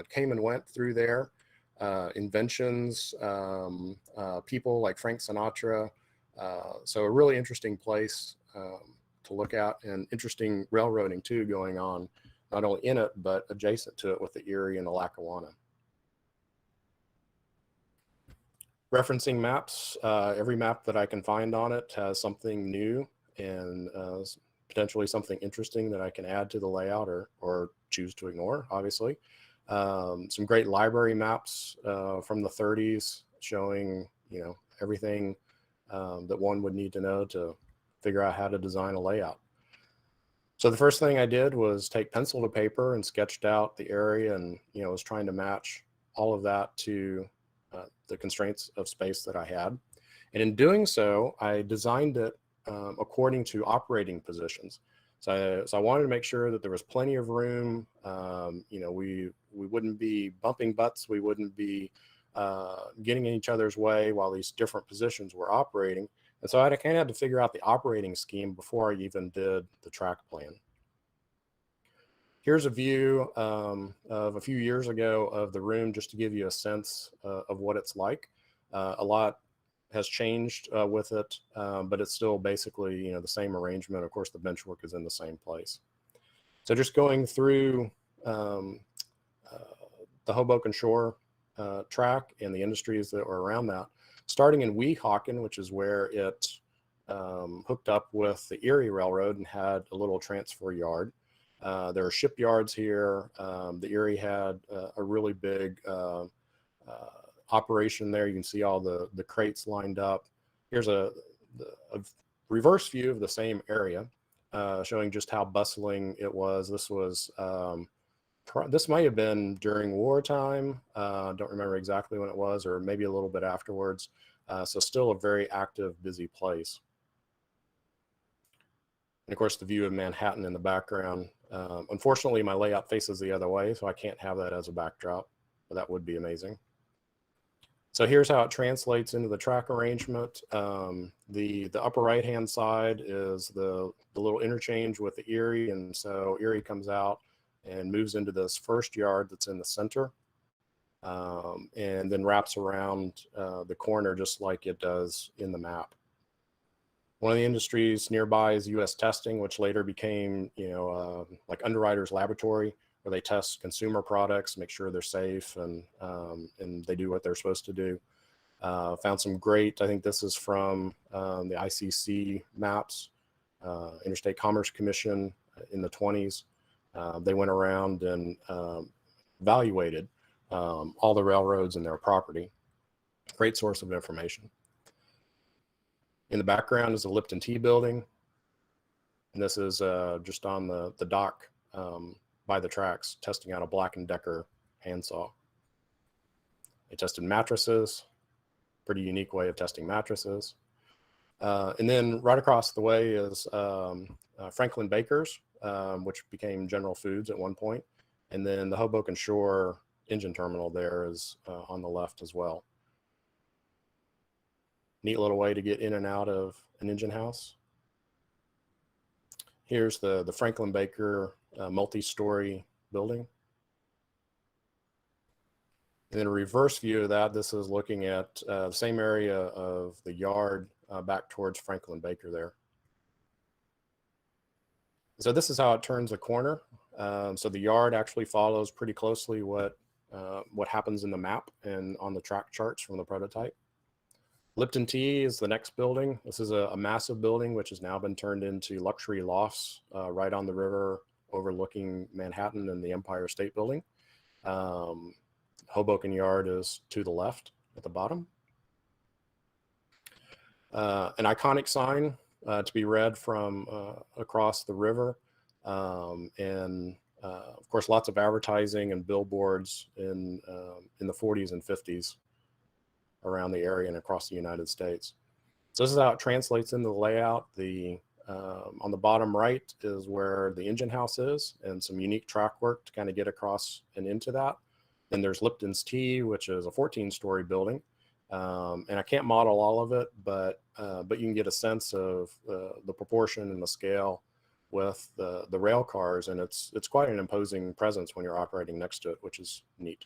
Speaker 5: came and went through there. Inventions, people like Frank Sinatra. So a really interesting place to look at, and interesting railroading too going on, not only in it, but adjacent to it with the Erie and the Lackawanna. Referencing maps, every map that I can find on it has something new and potentially something interesting that I can add to the layout or choose to ignore, obviously. Some great library maps from the 30s showing, you know, everything that one would need to know to figure out how to design a layout. So the first thing I did was take pencil to paper and sketched out the area, and, you know, was trying to match all of that to the constraints of space that I had. And in doing so, I designed it according to operating positions. So I wanted to make sure that there was plenty of room. You know, we wouldn't be bumping butts. We wouldn't be getting in each other's way while these different positions were operating. And so I kind of had to figure out the operating scheme before I even did the track plan. Here's a view of a few years ago of the room, just to give you a sense of what it's like. A lot has changed with it, but it's still basically, you know, the same arrangement. Of course, the bench work is in the same place. So just going through the Hoboken Shore track and the industries that were around that, starting in Weehawken, which is where it hooked up with the Erie Railroad and had a little transfer yard. There are shipyards here. The Erie had a really big operation there. You can see all the crates lined up. Here's a reverse view of the same area, showing just how bustling it was. This was this might have been during wartime. Don't remember exactly when it was, or maybe a little bit afterwards. So still a very active, busy place. And of course, the view of Manhattan in the background. Unfortunately, my layout faces the other way, so I can't have that as a backdrop, but that would be amazing. So here's how it translates into the track arrangement. The upper right-hand side is the little interchange with the Erie, and so Erie comes out and moves into this first yard that's in the center, and then wraps around the corner just like it does in the map. One of the industries nearby is U.S. testing, which later became, like Underwriters Laboratory, where they test consumer products, make sure they're safe, and they do what they're supposed to do. Found some great, I think this is from the ICC maps, Interstate Commerce Commission in the 20s. They went around and evaluated all the railroads in their property. Great source of information. In the background is the Lipton Tea Building. And this is just on the dock by the tracks, testing out a Black & Decker handsaw. They tested mattresses, pretty unique way of testing mattresses. And then right across the way is Franklin Baker's, which became General Foods at one point. And then the Hoboken Shore engine terminal there is on the left as well. Neat little way to get in and out of an engine house. Here's the Franklin Baker multi-story building. And then a reverse view of that, this is looking at the same area of the yard back towards Franklin Baker there. So this is how it turns a corner. So the yard actually follows pretty closely what happens in the map and on the track charts from the prototype. Lipton Tea is the next building. This is a massive building which has now been turned into luxury lofts right on the river overlooking Manhattan and the Empire State Building. Hoboken Yard is to the left at the bottom. An iconic sign to be read from across the river. And of course, lots of advertising and billboards in the 40s and 50s around the area and across the United States. So this is how it translates into the layout. On the bottom right is where the engine house is and some unique track work to kind of get across and into that. Then there's Lipton's Tea, which is a 14-story building. And I can't model all of it, but you can get a sense of the proportion and the scale with the rail cars, and it's quite an imposing presence when you're operating next to it, which is neat.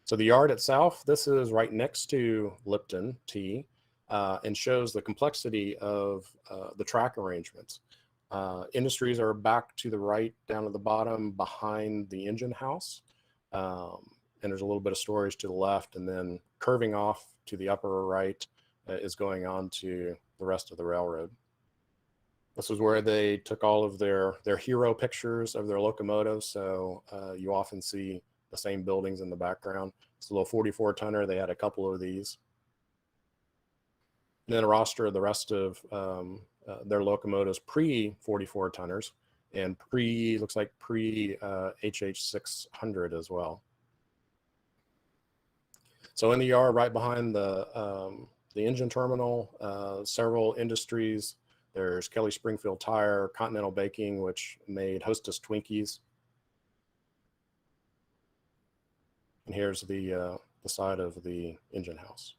Speaker 5: So the yard itself, this is right next to Lipton Tea, and shows the complexity of the track arrangements. Industries are back to the right, down at the bottom, behind the engine house. And there's a little bit of storage to the left, and then curving off to the upper right is going on to the rest of the railroad. This is where they took all of their hero pictures of their locomotives. So you often see the same buildings in the background. It's a little 44 tonner. They had a couple of these. And then a roster of the rest of their locomotives pre 44 tonners and looks like pre HH 600 as well. So in the yard right behind the engine terminal, several industries. There's Kelly Springfield Tire, Continental Baking, which made Hostess Twinkies. And here's the side of the engine house.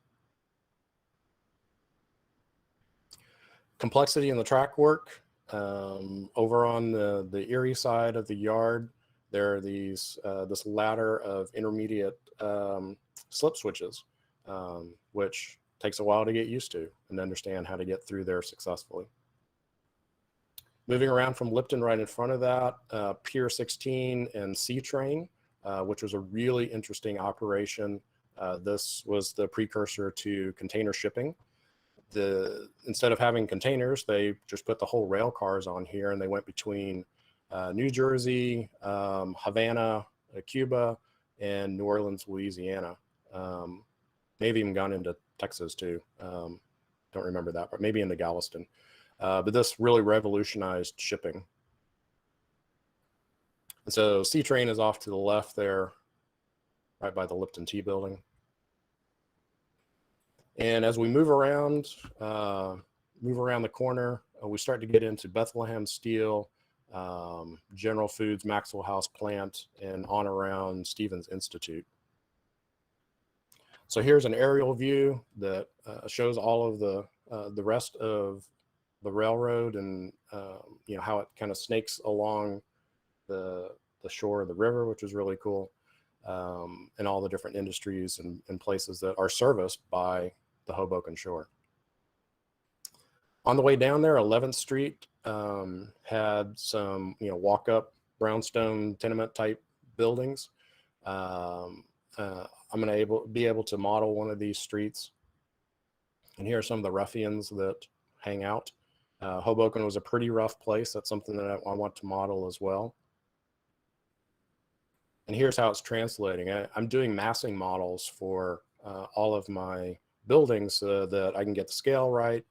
Speaker 5: Complexity in the track work. Over on the Erie side of the yard, there are these this ladder of intermediate slip switches, which takes a while to get used to and understand how to get through there successfully. Moving around from Lipton right in front of that, Pier 16 and C-Train, which was a really interesting operation. This was the precursor to container shipping. Instead of having containers, they just put the whole rail cars on here, and they went between New Jersey, Havana, Cuba, and New Orleans, Louisiana. Maybe even gone into Texas too. Don't remember that, but maybe into Galveston. But this really revolutionized shipping. And so C-Train is off to the left there, right by the Lipton Tea Building. And as we move around the corner, we start to get into Bethlehem Steel, General Foods, Maxwell House Plant, and on around Stevens Institute. So here's an aerial view that shows all of the rest of the railroad, and you know, how it kind of snakes along the shore of the river, which is really cool, and all the different industries and places that are serviced by the Hoboken shore. On the way down there, 11th Street had some, you know, walk-up brownstone tenement type buildings. I'm going to be able to model one of these streets. And here are some of the ruffians that hang out. Hoboken was a pretty rough place. That's something that I want to model as well. And here's how it's translating. I'm doing massing models for all of my buildings so that I can get the scale right.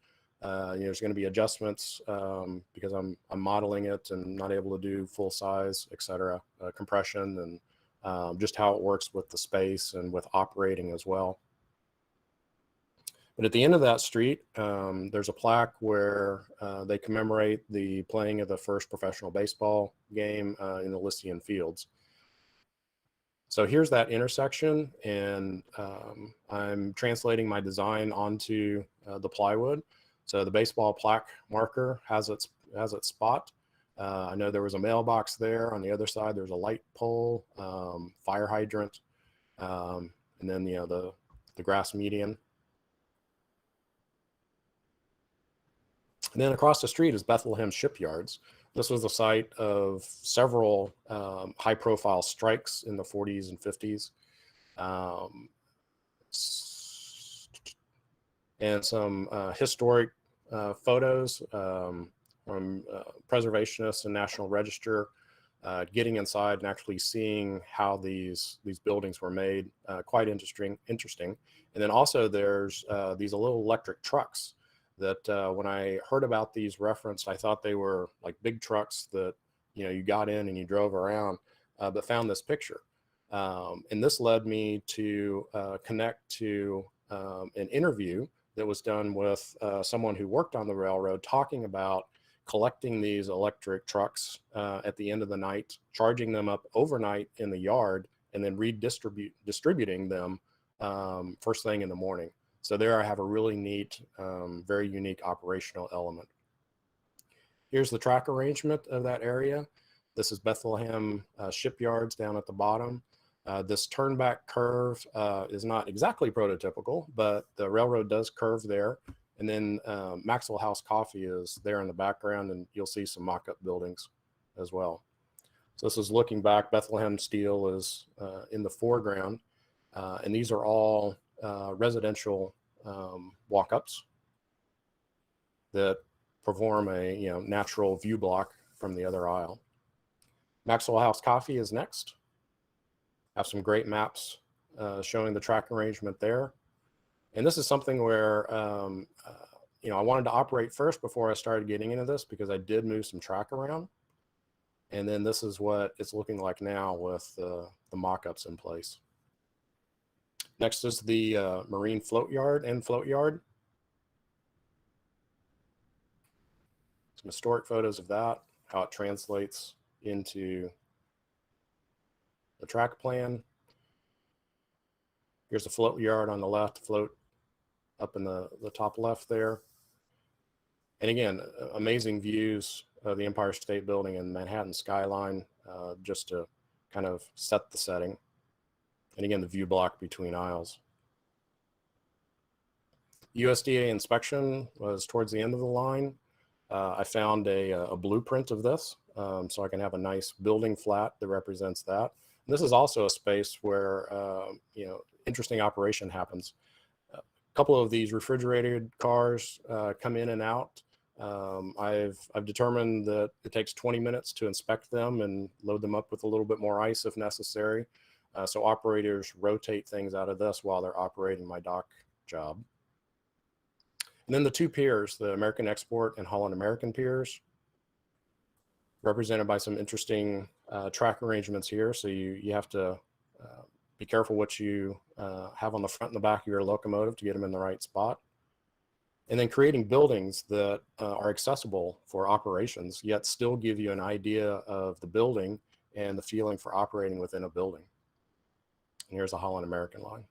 Speaker 5: You know, there's going to be adjustments because I'm modeling it and not able to do full size, etc. Compression and just how it works with the space and with operating as well. But at the end of that street, there's a plaque where they commemorate the playing of the first professional baseball game in Elysian Fields. So here's that intersection, and I'm translating my design onto the plywood. So the baseball plaque marker has its spot. I know there was a mailbox there. On the other side, there's a light pole, fire hydrant, and then, you know, the grass median. And then across the street is Bethlehem Shipyards. This was the site of several high-profile strikes in the 40s and 50s. And some historic photos from preservationists and National Register, getting inside and actually seeing how these buildings were made, quite interesting. And then also there's these little electric trucks that when I heard about these referenced, I thought they were like big trucks that, you know, you got in and you drove around, but found this picture. And this led me to connect to an interview that was done with someone who worked on the railroad, talking about collecting these electric trucks at the end of the night, charging them up overnight in the yard, and then distributing them first thing in the morning. So there I have a really neat, very unique operational element. Here's the track arrangement of that area. This is Bethlehem Shipyards down at the bottom. This turnback curve is not exactly prototypical, but the railroad does curve there. And then Maxwell House Coffee is there in the background, and you'll see some mock-up buildings as well. So this is looking back. Bethlehem Steel is in the foreground, and these are all residential walk-ups that perform a, you know, natural view block from the other aisle. Maxwell House Coffee is next. Have some great maps showing the track arrangement there. And this is something where, you know, I wanted to operate first before I started getting into this, because I did move some track around. And then this is what it's looking like now with the mock-ups in place. Next is the marine float yard and float yard. Some historic photos of that, how it translates into the track plan. Here's the float yard on the left, float up in the top left there. And again, amazing views of the Empire State Building and Manhattan skyline, just to kind of set the setting. And again, the view block between aisles. USDA inspection was towards the end of the line. I found a blueprint of this, so I can have a nice building flat that represents that. And this is also a space where, you know, interesting operation happens. A couple of these refrigerated cars come in and out. I've determined that it takes 20 minutes to inspect them and load them up with a little bit more ice if necessary. So operators rotate things out of this while they're operating my dock job. And then the two piers, the American Export and Holland American piers, represented by some interesting track arrangements here. So you have to be careful what you have on the front and the back of your locomotive to get them in the right spot. And then creating buildings that are accessible for operations, yet still give you an idea of the building and the feeling for operating within a building. And here's a Holland American line.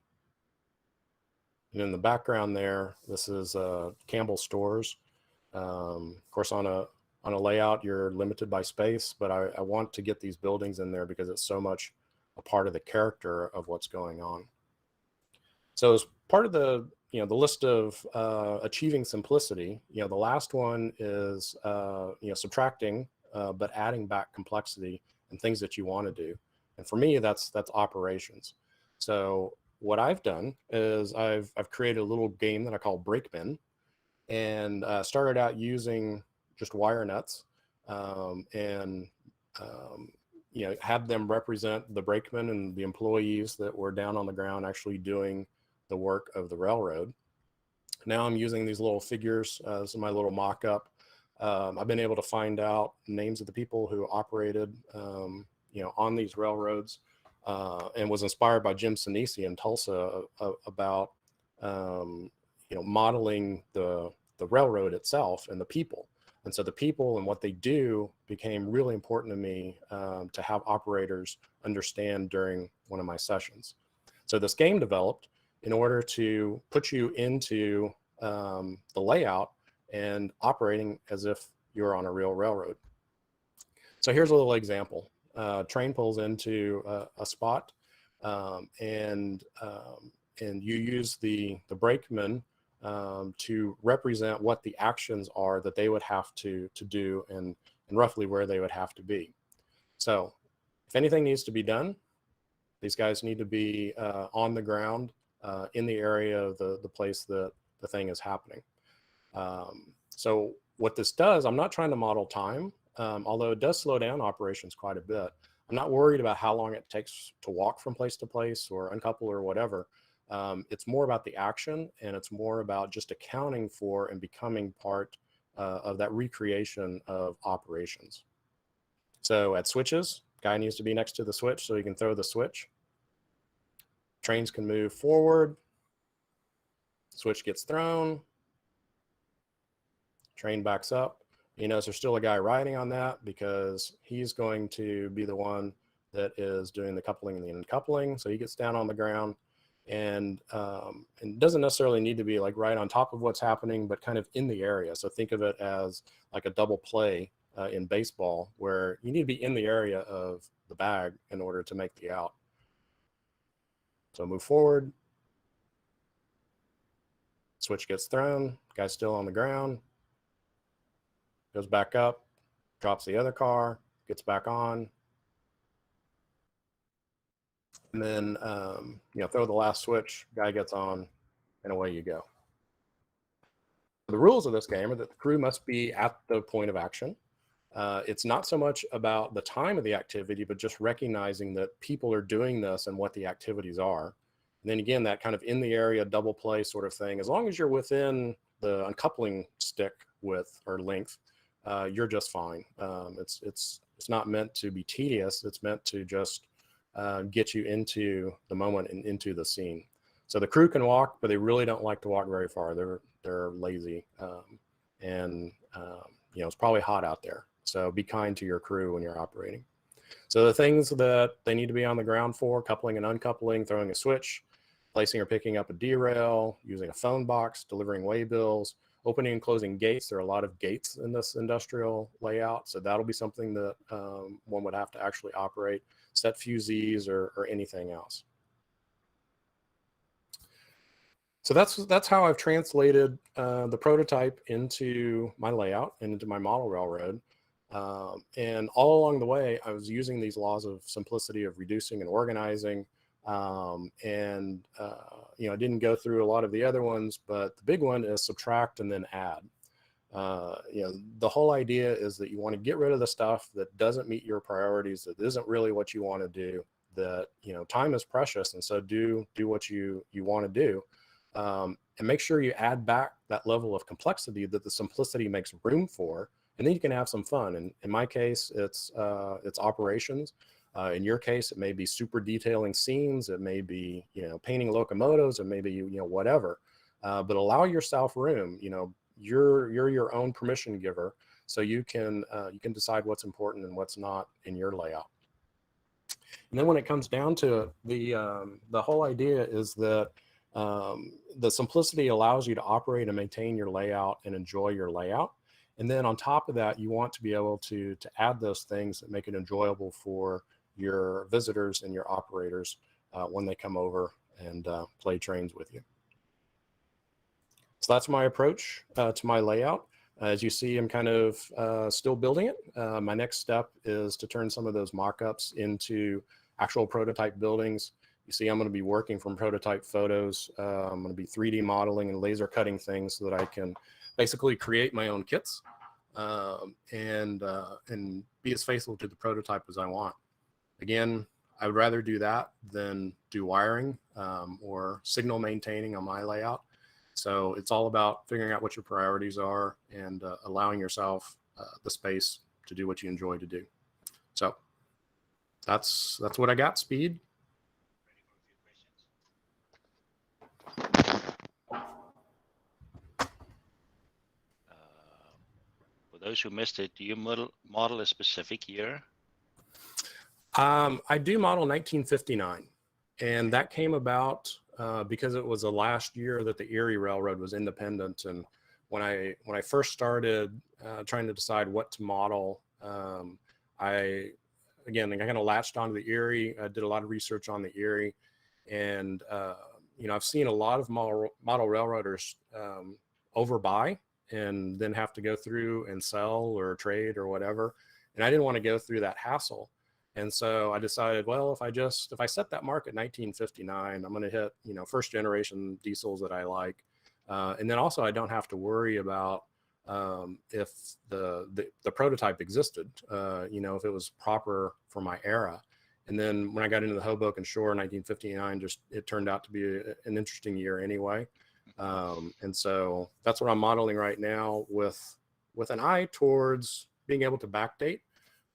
Speaker 5: And in the background there, this is Campbell Stores. Of course, on a layout, you're limited by space, but I want to get these buildings in there because it's so much a part of the character of what's going on. So as part of the the list of achieving simplicity, the last one is subtracting but adding back complexity and things that you want to do. And for me, that's operations. So what I've done is I've created a little game that I call Breakman, and started out using just wire nuts, and have them represent the brakemen and the employees that were down on the ground actually doing the work of the railroad. Now I'm using these little figures. This is my little mock-up. I've been able to find out names of the people who operated on these railroads, and was inspired by Jim Sinisi in Tulsa about modeling the railroad itself and the people. And so the people and what they do became really important to me, to have operators understand during one of my sessions. So this game developed in order to put you into the layout and operating as if you're on a real railroad. So here's a little example. Train pulls into a spot, and you use the brakeman to represent what the actions are that they would have to do, and roughly where they would have to be. So if anything needs to be done, these guys need to be on the ground, in the area of the place that the thing is happening. So what this does, I'm not trying to model time, although it does slow down operations quite a bit. I'm not worried about how long it takes to walk from place to place or uncouple or whatever. It's more about the action, and it's more about just accounting for and becoming part of that recreation of operations. So at switches, guy needs to be next to the switch so he can throw the switch. Trains can move forward. Switch gets thrown. Train backs up. You notice there's still a guy riding on that because he's going to be the one that is doing the coupling and the uncoupling. So he gets down on the ground, and doesn't necessarily need to be like right on top of what's happening, but kind of in the area. So think of it as like a double play in baseball, where you need to be in the area of the bag in order to make the out. So move forward. Switch gets thrown. Guy's still on the ground. Goes back up. Drops the other car. Gets back on. And then, throw the last switch. Guy gets on, and away you go. The rules of this game are that the crew must be at the point of action. It's not so much about the time of the activity, but just recognizing that people are doing this and what the activities are. And then again, that kind of in the area double play sort of thing, as long as you're within the uncoupling stick width or length, you're just fine. It's not meant to be tedious. It's meant to just get you into the moment and into the scene. So the crew can walk, but they really don't like to walk very far. They're lazy, and it's probably hot out there. So be kind to your crew when you're operating. So the things that they need to be on the ground for: coupling and uncoupling, throwing a switch, placing or picking up a derail, using a phone box, delivering waybills, opening and closing gates. There are a lot of gates in this industrial layout, so that'll be something that one would have to actually operate, set fusees or anything else. So that's how I've translated the prototype into my layout and into my model railroad. And all along the way, I was using these laws of simplicity, of reducing and organizing. I didn't go through a lot of the other ones, but the big one is subtract and then add. The whole idea is that you want to get rid of the stuff that doesn't meet your priorities, that isn't really what you want to do, that, time is precious. And so do what you want to do. And make sure you add back that level of complexity that the simplicity makes room for, and then you can have some fun. And in my case, it's operations. In your case, it may be super detailing scenes. It may be, painting locomotives. It may be, whatever. But allow yourself room. You're your own permission giver, so you can decide what's important and what's not in your layout. And then when it comes down to it, the whole idea is that The simplicity allows you to operate and maintain your layout and enjoy your layout. And then on top of that, you want to be able to add those things that make it enjoyable for your visitors and your operators when they come over and play trains with you. So that's my approach to my layout. As you see, I'm kind of still building it. My next step is to turn some of those mock-ups into actual prototype buildings. You see, I'm going to be working from prototype photos. I'm going to be 3D modeling and laser cutting things so that I can basically create my own kits and be as faithful to the prototype as I want. Again, I would rather do that than do wiring or signal maintaining on my layout. So it's all about figuring out what your priorities are and allowing yourself the space to do what you enjoy to do. So that's what I got, Speed.
Speaker 2: For those who missed it, do you model a specific year?
Speaker 5: I do model 1959, and that came about because it was the last year that the Erie Railroad was independent. And when I first started trying to decide what to model, I kind of latched onto the Erie. I did a lot of research on the Erie, and I've seen a lot of model railroaders overbuy and then have to go through and sell or trade or whatever. And I didn't want to go through that hassle. And so I decided, well, if I set that mark at 1959, I'm going to hit, first generation diesels that I like. And then also I don't have to worry about if the prototype existed, if it was proper for my era. And then when I got into the Hoboken Shore in 1959, it turned out to be an interesting year anyway. And so that's what I'm modeling right now with an eye towards being able to backdate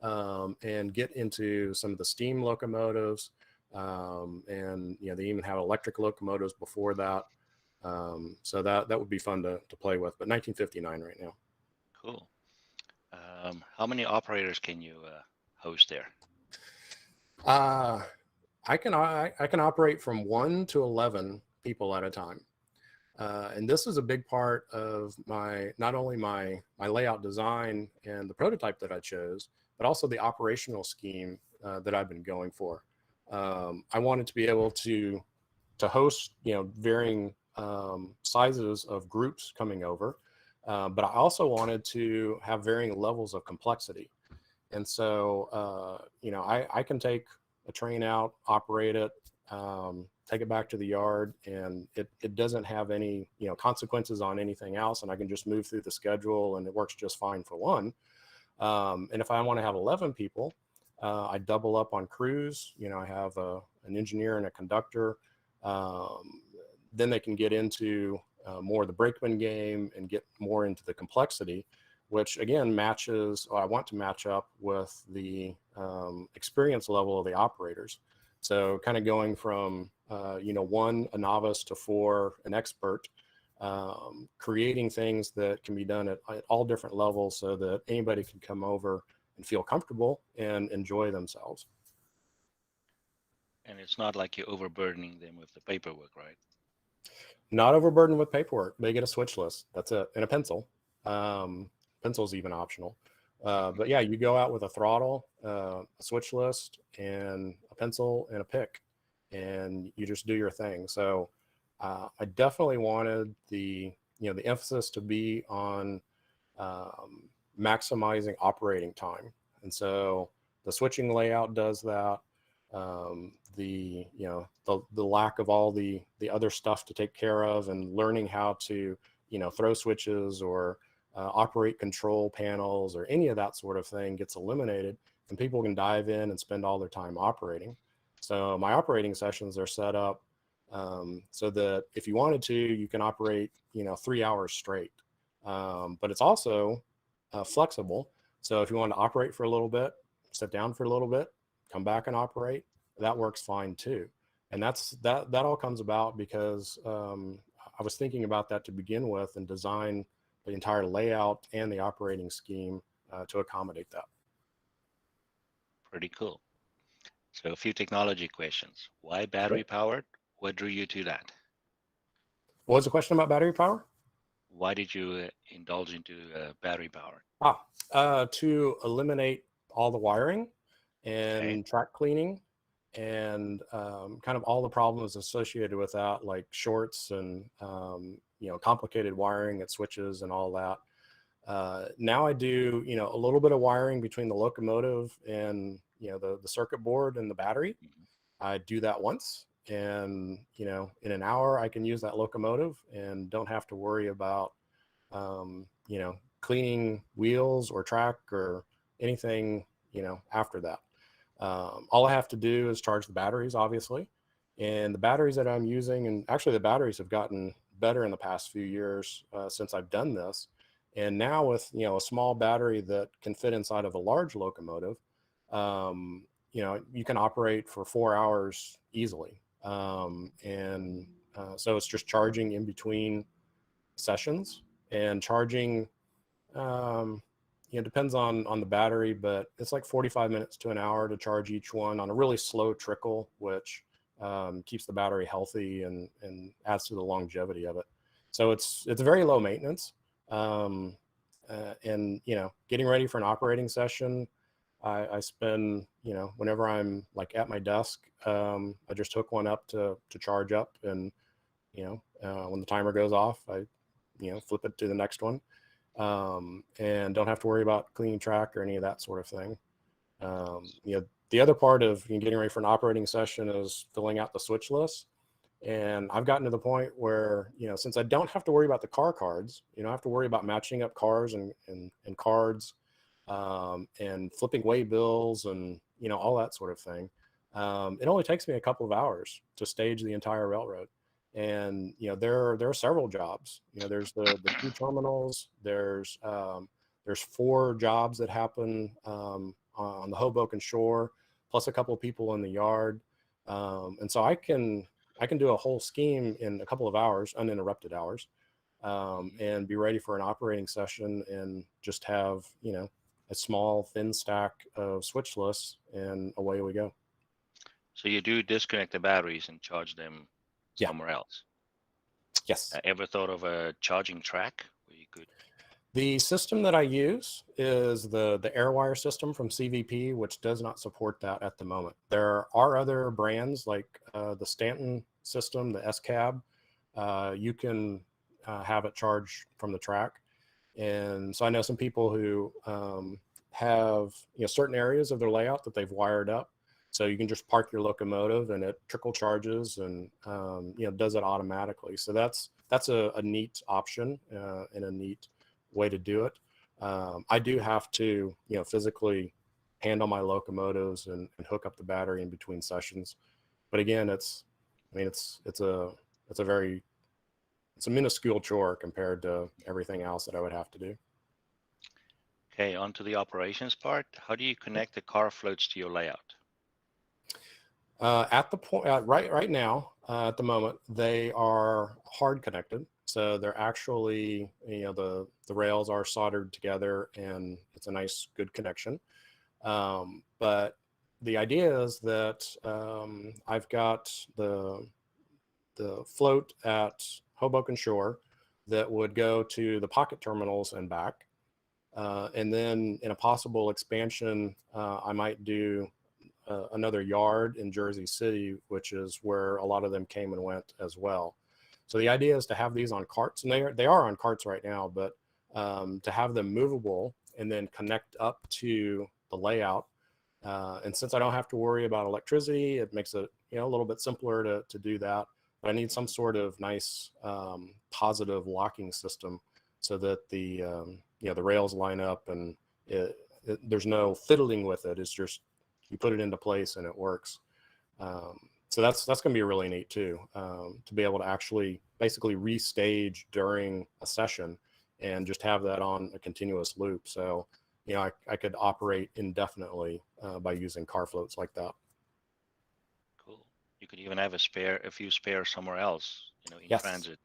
Speaker 5: and get into some of the steam locomotives. And they even have electric locomotives before that. So that would be fun to play with, but 1959 right now.
Speaker 2: Cool. How many operators can you host there?
Speaker 5: I can operate from 1 to 11 people at a time. And this is a big part of not only my layout design and the prototype that I chose, but also the operational scheme that I've been going for. I wanted to be able to host, varying sizes of groups coming over, but I also wanted to have varying levels of complexity. And so, I can take a train out, operate it, take it back to the yard, and it doesn't have any, consequences on anything else. And I can just move through the schedule and it works just fine for one. And if I want to have 11 people, I double up on crews. I have an engineer and a conductor. Then they can get into more of the brakeman game and get more into the complexity, which again I want to match up with the experience level of the operators. So kind of going from, 1, a novice, to 4, an expert, creating things that can be done at all different levels so that anybody can come over and feel comfortable and enjoy themselves.
Speaker 2: And it's not like you're overburdening them with the paperwork, right?
Speaker 5: Not overburdened with paperwork. They get a switch list. That's it. And a pencil. Pencil's even optional. But yeah, you go out with a throttle, a switch list, and a pencil and a pick, and you just do your thing. So I definitely wanted the emphasis to be on maximizing operating time. And so the switching layout does that. The lack of all the other stuff to take care of and learning how to, throw switches or operate control panels or any of that sort of thing gets eliminated, and people can dive in and spend all their time operating. So my operating sessions are set up so that if you wanted to, you can operate, 3 hours straight. But it's also flexible. So if you want to operate for a little bit, sit down for a little bit, come back and operate, that works fine too. And that all comes about because I was thinking about that to begin with and design the entire layout and the operating scheme to accommodate that.
Speaker 2: Pretty cool. So a few technology questions. Why battery powered? What drew you to that?
Speaker 5: What was the question about battery power?
Speaker 2: Why did you indulge into battery power?
Speaker 5: To eliminate all the wiring and
Speaker 2: Okay.
Speaker 5: track cleaning and kind of all the problems associated with that, like shorts and complicated wiring at switches and all that. Now I do a little bit of wiring between the locomotive and the circuit board and the battery. I do that once, and in an hour I can use that locomotive and don't have to worry about cleaning wheels or track or anything after that. All I have to do is charge the batteries, obviously, and the batteries that I'm using, and actually the batteries have gotten better in the past few years since I've done this. And now with a small battery that can fit inside of a large locomotive, you can operate for 4 hours easily. So it's just charging in between sessions and charging. Depends on the battery, but it's like 45 minutes to an hour to charge each one on a really slow trickle, which keeps the battery healthy and adds to the longevity of it. So it's very low maintenance. And getting ready for an operating session, I spend whenever I'm like at my desk, I just hook one up to charge up, and when the timer goes off, I flip it to the next one. And don't have to worry about cleaning track or any of that sort of thing. The other part of getting ready for an operating session is filling out the switch list. And I've gotten to the point where, since I don't have to worry about the car cards, I have to worry about matching up cars and cards, and flipping way bills and, all that sort of thing. It only takes me a couple of hours to stage the entire railroad. And there are several jobs. There's the 2 terminals. There's 4 jobs that happen on the Hoboken shore, plus a couple of people in the yard. And so I can do a whole scheme in a couple of hours, uninterrupted hours, and be ready for an operating session and just have a small thin stack of switch lists, and away we go.
Speaker 2: So you do disconnect the batteries and charge them
Speaker 5: Yeah.
Speaker 2: somewhere else.
Speaker 5: Yes.
Speaker 2: Ever thought of a charging track where you could?
Speaker 5: The system that I use is the AirWire system from CVP, which does not support that at the moment. There are other brands like the Stanton system, the SCAB. You can have it charged from the track. And so I know some people who have certain areas of their layout that they've wired up. So you can just park your locomotive and it trickle charges and does it automatically. So that's a neat option and a neat way to do it. I do have to physically handle my locomotives and hook up the battery in between sessions. But again, it's a minuscule chore compared to everything else that I would have to do.
Speaker 2: Okay, on to the operations part. How do you connect the car floats to your layout?
Speaker 5: At the point, right now, at the moment, they are hard connected. So they're actually, the rails are soldered together, and it's a nice, good connection. But the idea is that I've got the float at Hoboken Shore that would go to the pocket terminals and back. And then in a possible expansion, I might do another yard in Jersey City, which is where a lot of them came and went as well. So the idea is to have these on carts, and they are on carts right now, but to have them movable and then connect up to the layout. And since I don't have to worry about electricity, it makes it a little bit simpler to do that. But I need some sort of nice positive locking system so that the rails line up and there's no fiddling with it. It's just you put it into place and it works. So that's going to be really neat too, to be able to actually basically restage during a session and just have that on a continuous loop. So, I could operate indefinitely by using car floats like that.
Speaker 2: Cool. You could even have a few spares somewhere else, in
Speaker 5: Yes.
Speaker 2: transit.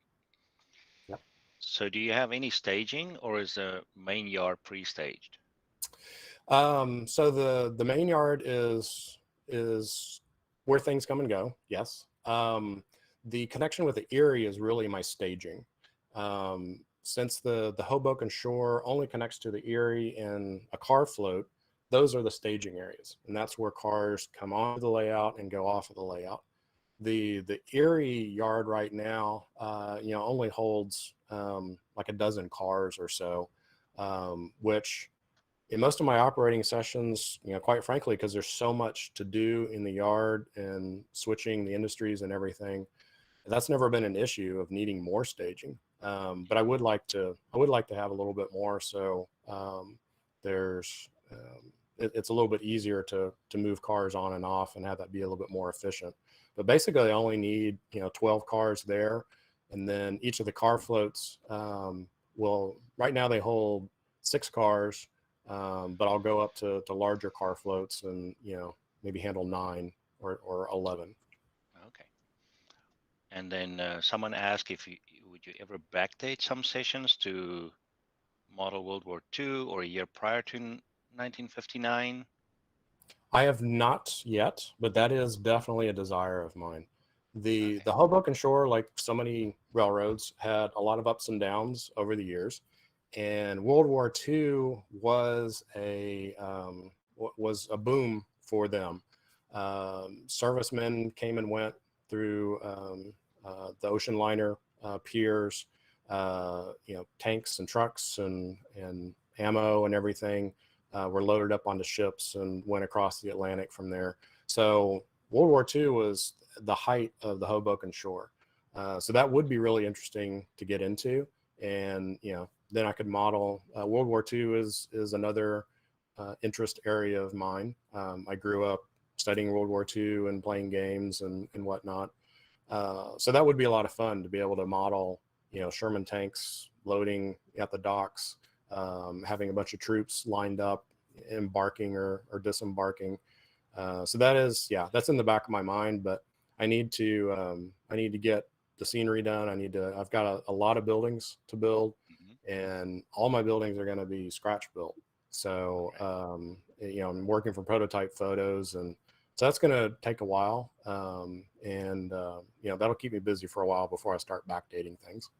Speaker 5: Yep.
Speaker 2: So do you have any staging, or is the main yard pre-staged?
Speaker 5: So the main yard is where things come and go. Yes. the connection with the Erie is really my staging. Since the Hoboken shore only connects to the Erie in a car float, those are the staging areas, and that's where cars come onto the layout and go off of the layout. The Erie yard right now, only holds like a dozen cars or so, which in most of my operating sessions, quite frankly, because there's so much to do in the yard and switching the industries and everything, that's never been an issue of needing more staging. But I would like to have a little bit more. So there's it's a little bit easier to move cars on and off and have that be a little bit more efficient. But basically, I only need 12 cars there, and then each of the car floats will, right now they hold 6 cars, but I'll go up to larger car floats and maybe handle 9 or 11.
Speaker 2: Okay. And then someone asked if would you ever backdate some sessions to model World War II or a year prior to 1959?
Speaker 5: I have not yet, but that is definitely a desire of mine. The
Speaker 2: Okay.
Speaker 5: the Hoboken shore, like so many railroads, had a lot of ups and downs over the years, and World War II was a boom for them. Servicemen came and went through the ocean liner piers, tanks and trucks and ammo and everything were loaded up onto ships and went across the Atlantic from there. So World War II was the height of the Hoboken shore. So that would be really interesting to get into. And, then I could model. World War II is another interest area of mine. I grew up studying World War II and playing games and whatnot. So that would be a lot of fun to be able to model, Sherman tanks loading at the docks, having a bunch of troops lined up, embarking or disembarking. So that's in the back of my mind, but I need to get the scenery done. I've got a lot of buildings to build, and all my buildings are going to be scratch built. So, I'm working from prototype photos, and so that's going to take a while. That'll keep me busy for a while before I start backdating things.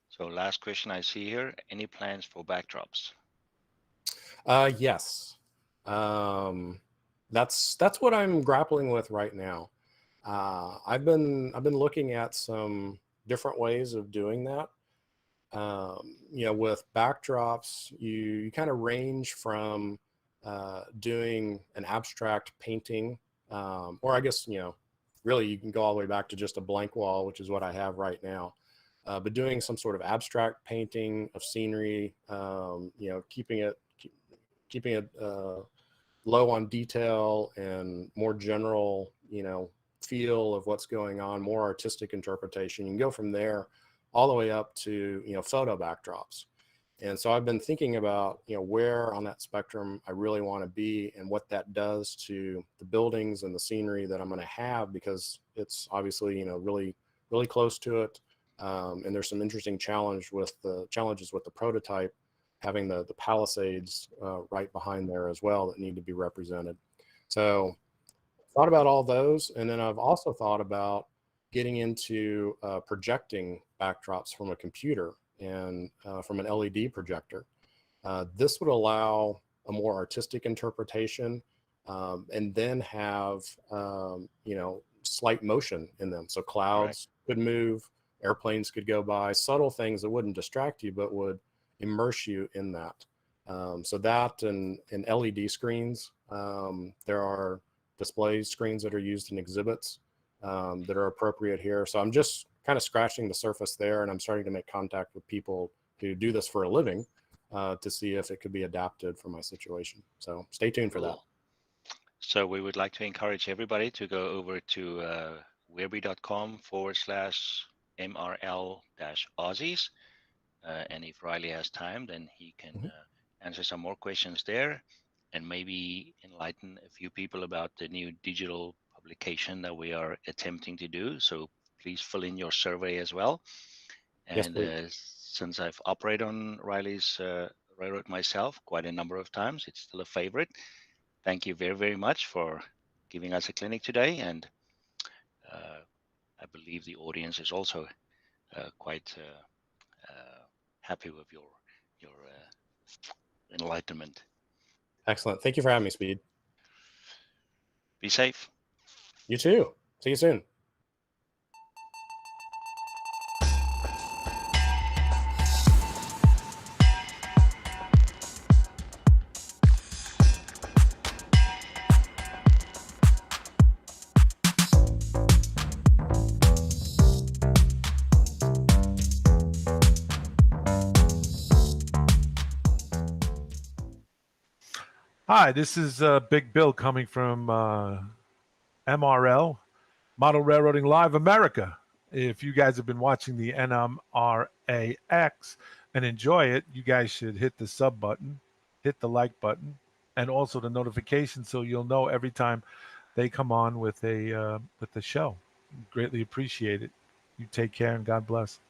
Speaker 2: So last question I see here, any plans for backdrops?
Speaker 5: Yes. That's what I'm grappling with right now. I've been looking at some different ways of doing that. With backdrops, you kind of range from doing an abstract painting, or I guess, really you can go all the way back to just a blank wall, which is what I have right now. But doing some sort of abstract painting of scenery, keeping it low on detail and more general, feel of what's going on, more artistic interpretation. You can go from there all the way up to, photo backdrops. And so I've been thinking about, where on that spectrum I really want to be and what that does to the buildings and the scenery that I'm going to have, because it's obviously, really, really close to it. And there's some interesting challenges with the prototype, having the Palisades right behind there as well that need to be represented. So thought about all those. And then I've also thought about getting into projecting backdrops from a computer and from an LED projector. This would allow a more artistic interpretation, and then have, slight motion in them. So clouds could move, airplanes could go by, subtle things that wouldn't distract you, but would immerse you in that. So that and LED screens, there are display screens that are used in exhibits that are appropriate here. So I'm just kind of scratching the surface there, and I'm starting to make contact with people who do this for a living to see if it could be adapted for my situation. So stay tuned for that.
Speaker 2: So we would like to encourage everybody to go over to wearby.com/MRL-Aussies. And if Riley has time, then he can answer some more questions there and maybe enlighten a few people about the new digital publication that we are attempting to do. So please fill in your survey as well. And since I've operated on Riley's railroad myself quite a number of times, it's still a favorite. Thank you very, very much for giving us a clinic today. And I believe the audience is also quite happy with your enlightenment.
Speaker 5: Excellent. Thank you for having me, Speed.
Speaker 2: Be safe.
Speaker 5: You too. See you soon.
Speaker 6: Hi, this is Big Bill coming from MRL, Model Railroading Live America. If you guys have been watching the NMRAx and enjoy it, you guys should hit the sub button, hit the like button, and also the notification so you'll know every time they come on with the show. Greatly appreciate it. You take care and God bless.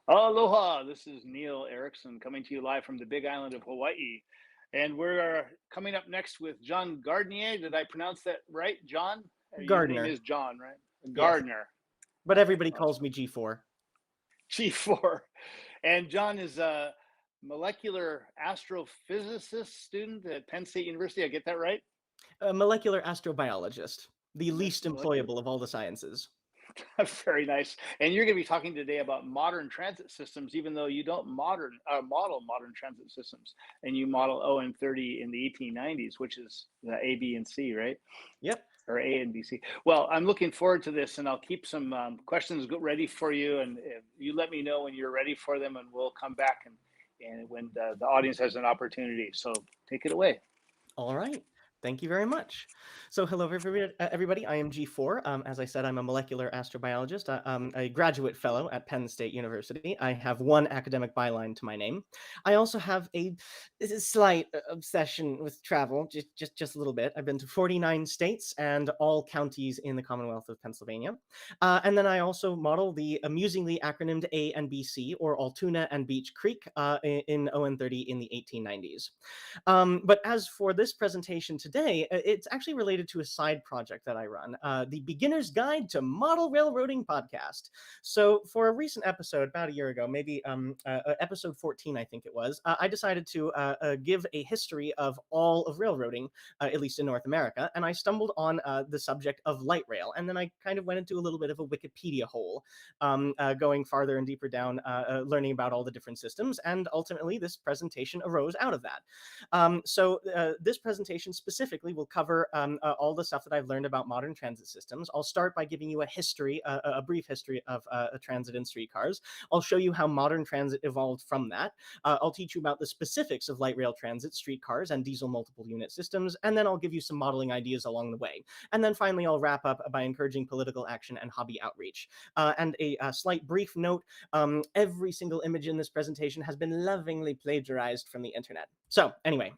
Speaker 7: Aloha, this is Neil Erickson coming to you live from the big island of Hawaii. And we're coming up next with John Gardnier. Did I pronounce that right, John? Your name
Speaker 8: Gardner.
Speaker 7: is John, right?
Speaker 8: Yes.
Speaker 7: Gardner.
Speaker 8: But everybody calls me G4.
Speaker 7: G4. And John is a molecular astrophysicist student at Penn State University. I get that right?
Speaker 8: A molecular astrobiologist, the least
Speaker 7: Molecular.
Speaker 8: employable of all the sciences.
Speaker 7: Very nice. And you're going to be talking today about modern transit systems, even though you don't model modern transit systems, and you model ON30 in the 1890s, which is the A, B, and C, right?
Speaker 8: Yep.
Speaker 7: Or A and B, C. Well, I'm looking forward to this, and I'll keep some questions ready for you, and you let me know when you're ready for them, and we'll come back and when the audience has an opportunity. So take it away.
Speaker 8: All right. Thank you very much. So hello, everybody. I am G4. As I said, I'm a molecular astrobiologist. I'm a graduate fellow at Penn State University. I have one academic byline to my name. I also have a slight obsession with travel, just a little bit. I've been to 49 states and all counties in the Commonwealth of Pennsylvania. And then I also model the amusingly acronymed A and BC, or Altoona and Beach Creek, in ON30 in the 1890s. But as for this presentation today, it's actually related to a side project that I run, the Beginner's Guide to Model Railroading podcast. So for a recent episode, about a year ago, maybe episode 14, I think it was, I decided to give a history of all of railroading, at least in North America, and I stumbled on the subject of light rail, and then I kind of went into a little bit of a Wikipedia hole, going farther and deeper down, learning about all the different systems, and ultimately this presentation arose out of that. So this presentation specifically will cover all the stuff that I've learned about modern transit systems. I'll start by giving you a history, a brief history of transit and streetcars. I'll show you how modern transit evolved from that. I'll teach you about the specifics of light rail transit, streetcars, and diesel multiple unit systems, and then I'll give you some modeling ideas along the way. And then finally, I'll wrap up by encouraging political action and hobby outreach. And a slight brief note, every single image in this presentation has been lovingly plagiarized from the internet. So anyway,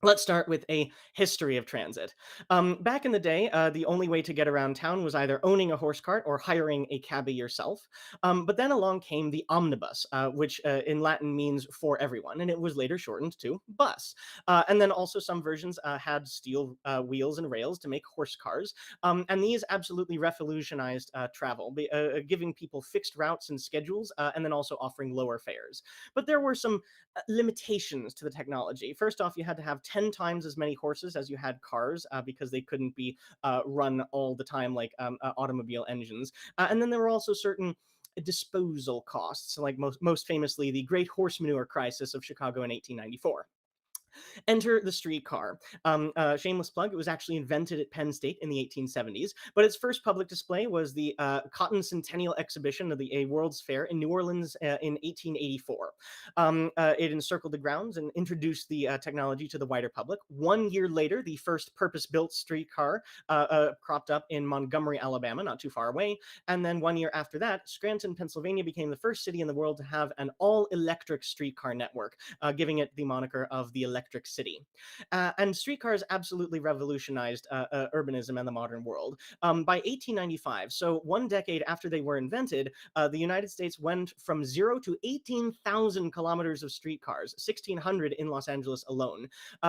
Speaker 8: let's start with a history of transit. Back in the day, the only way to get around town was either owning a horse cart or hiring a cabbie yourself. But then along came the omnibus, which in Latin means for everyone, and it was later shortened to bus. And then also some versions had steel wheels and rails to make horse cars. And these absolutely revolutionized travel, giving people fixed routes and schedules, and then also offering lower fares. But there were some limitations to the technology. First off, you had to have 10 times as many horses as you had cars, because they couldn't be run all the time like automobile engines. And then there were also certain disposal costs, like most famously the Great Horse Manure Crisis of Chicago in 1894. Enter the streetcar. Shameless plug, it was actually invented at Penn State in the 1870s, but its first public display was the Cotton Centennial Exhibition of the World's Fair in New Orleans in 1884. It encircled the grounds and introduced the technology to the wider public. 1 year later, the first purpose-built streetcar cropped up in Montgomery, Alabama, not too far away. And then 1 year after that, Scranton, Pennsylvania became the first city in the world to have an all-electric streetcar network, giving it the moniker of the Electric City. And streetcars absolutely revolutionized urbanism and the modern world. By 1895, so 1 decade after they were invented, the United States went from 0 to 18,000 kilometers of streetcars, 1,600 in Los Angeles alone.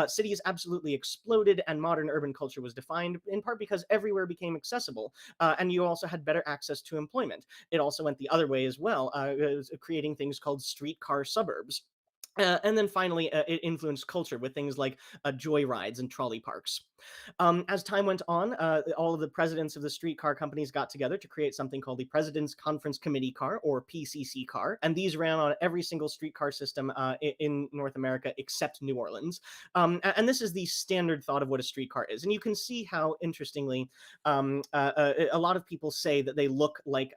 Speaker 8: Cities absolutely exploded, and modern urban culture was defined in part because everywhere became accessible, and you also had better access to employment. It also went the other way as well, creating things called streetcar suburbs. And then finally, it influenced culture with things like joyrides and trolley parks. As time went on, all of the presidents of the streetcar companies got together to create something called the President's Conference Committee car, or PCC car, and these ran on every single streetcar system in North America except New Orleans. And this is the standard thought of what a streetcar is. And you can see how, interestingly, a lot of people say that they look like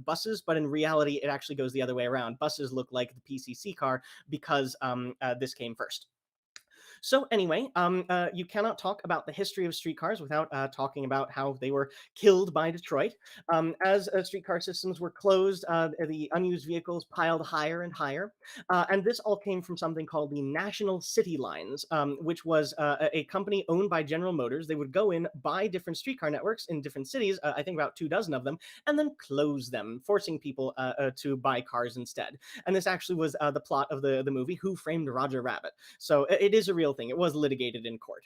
Speaker 8: buses, but in reality, it actually goes the other way around. Buses look like the PCC car because this came first. So anyway, you cannot talk about the history of streetcars without talking about how they were killed by Detroit. As streetcar systems were closed, the unused vehicles piled higher and higher. And this all came from something called the National City Lines, which was a company owned by General Motors. They would go in, buy different streetcar networks in different cities, I think about 24 of them, and then close them, forcing people to buy cars instead. And this actually was the plot of the movie Who Framed Roger Rabbit. So it is a real thing. It was litigated in court.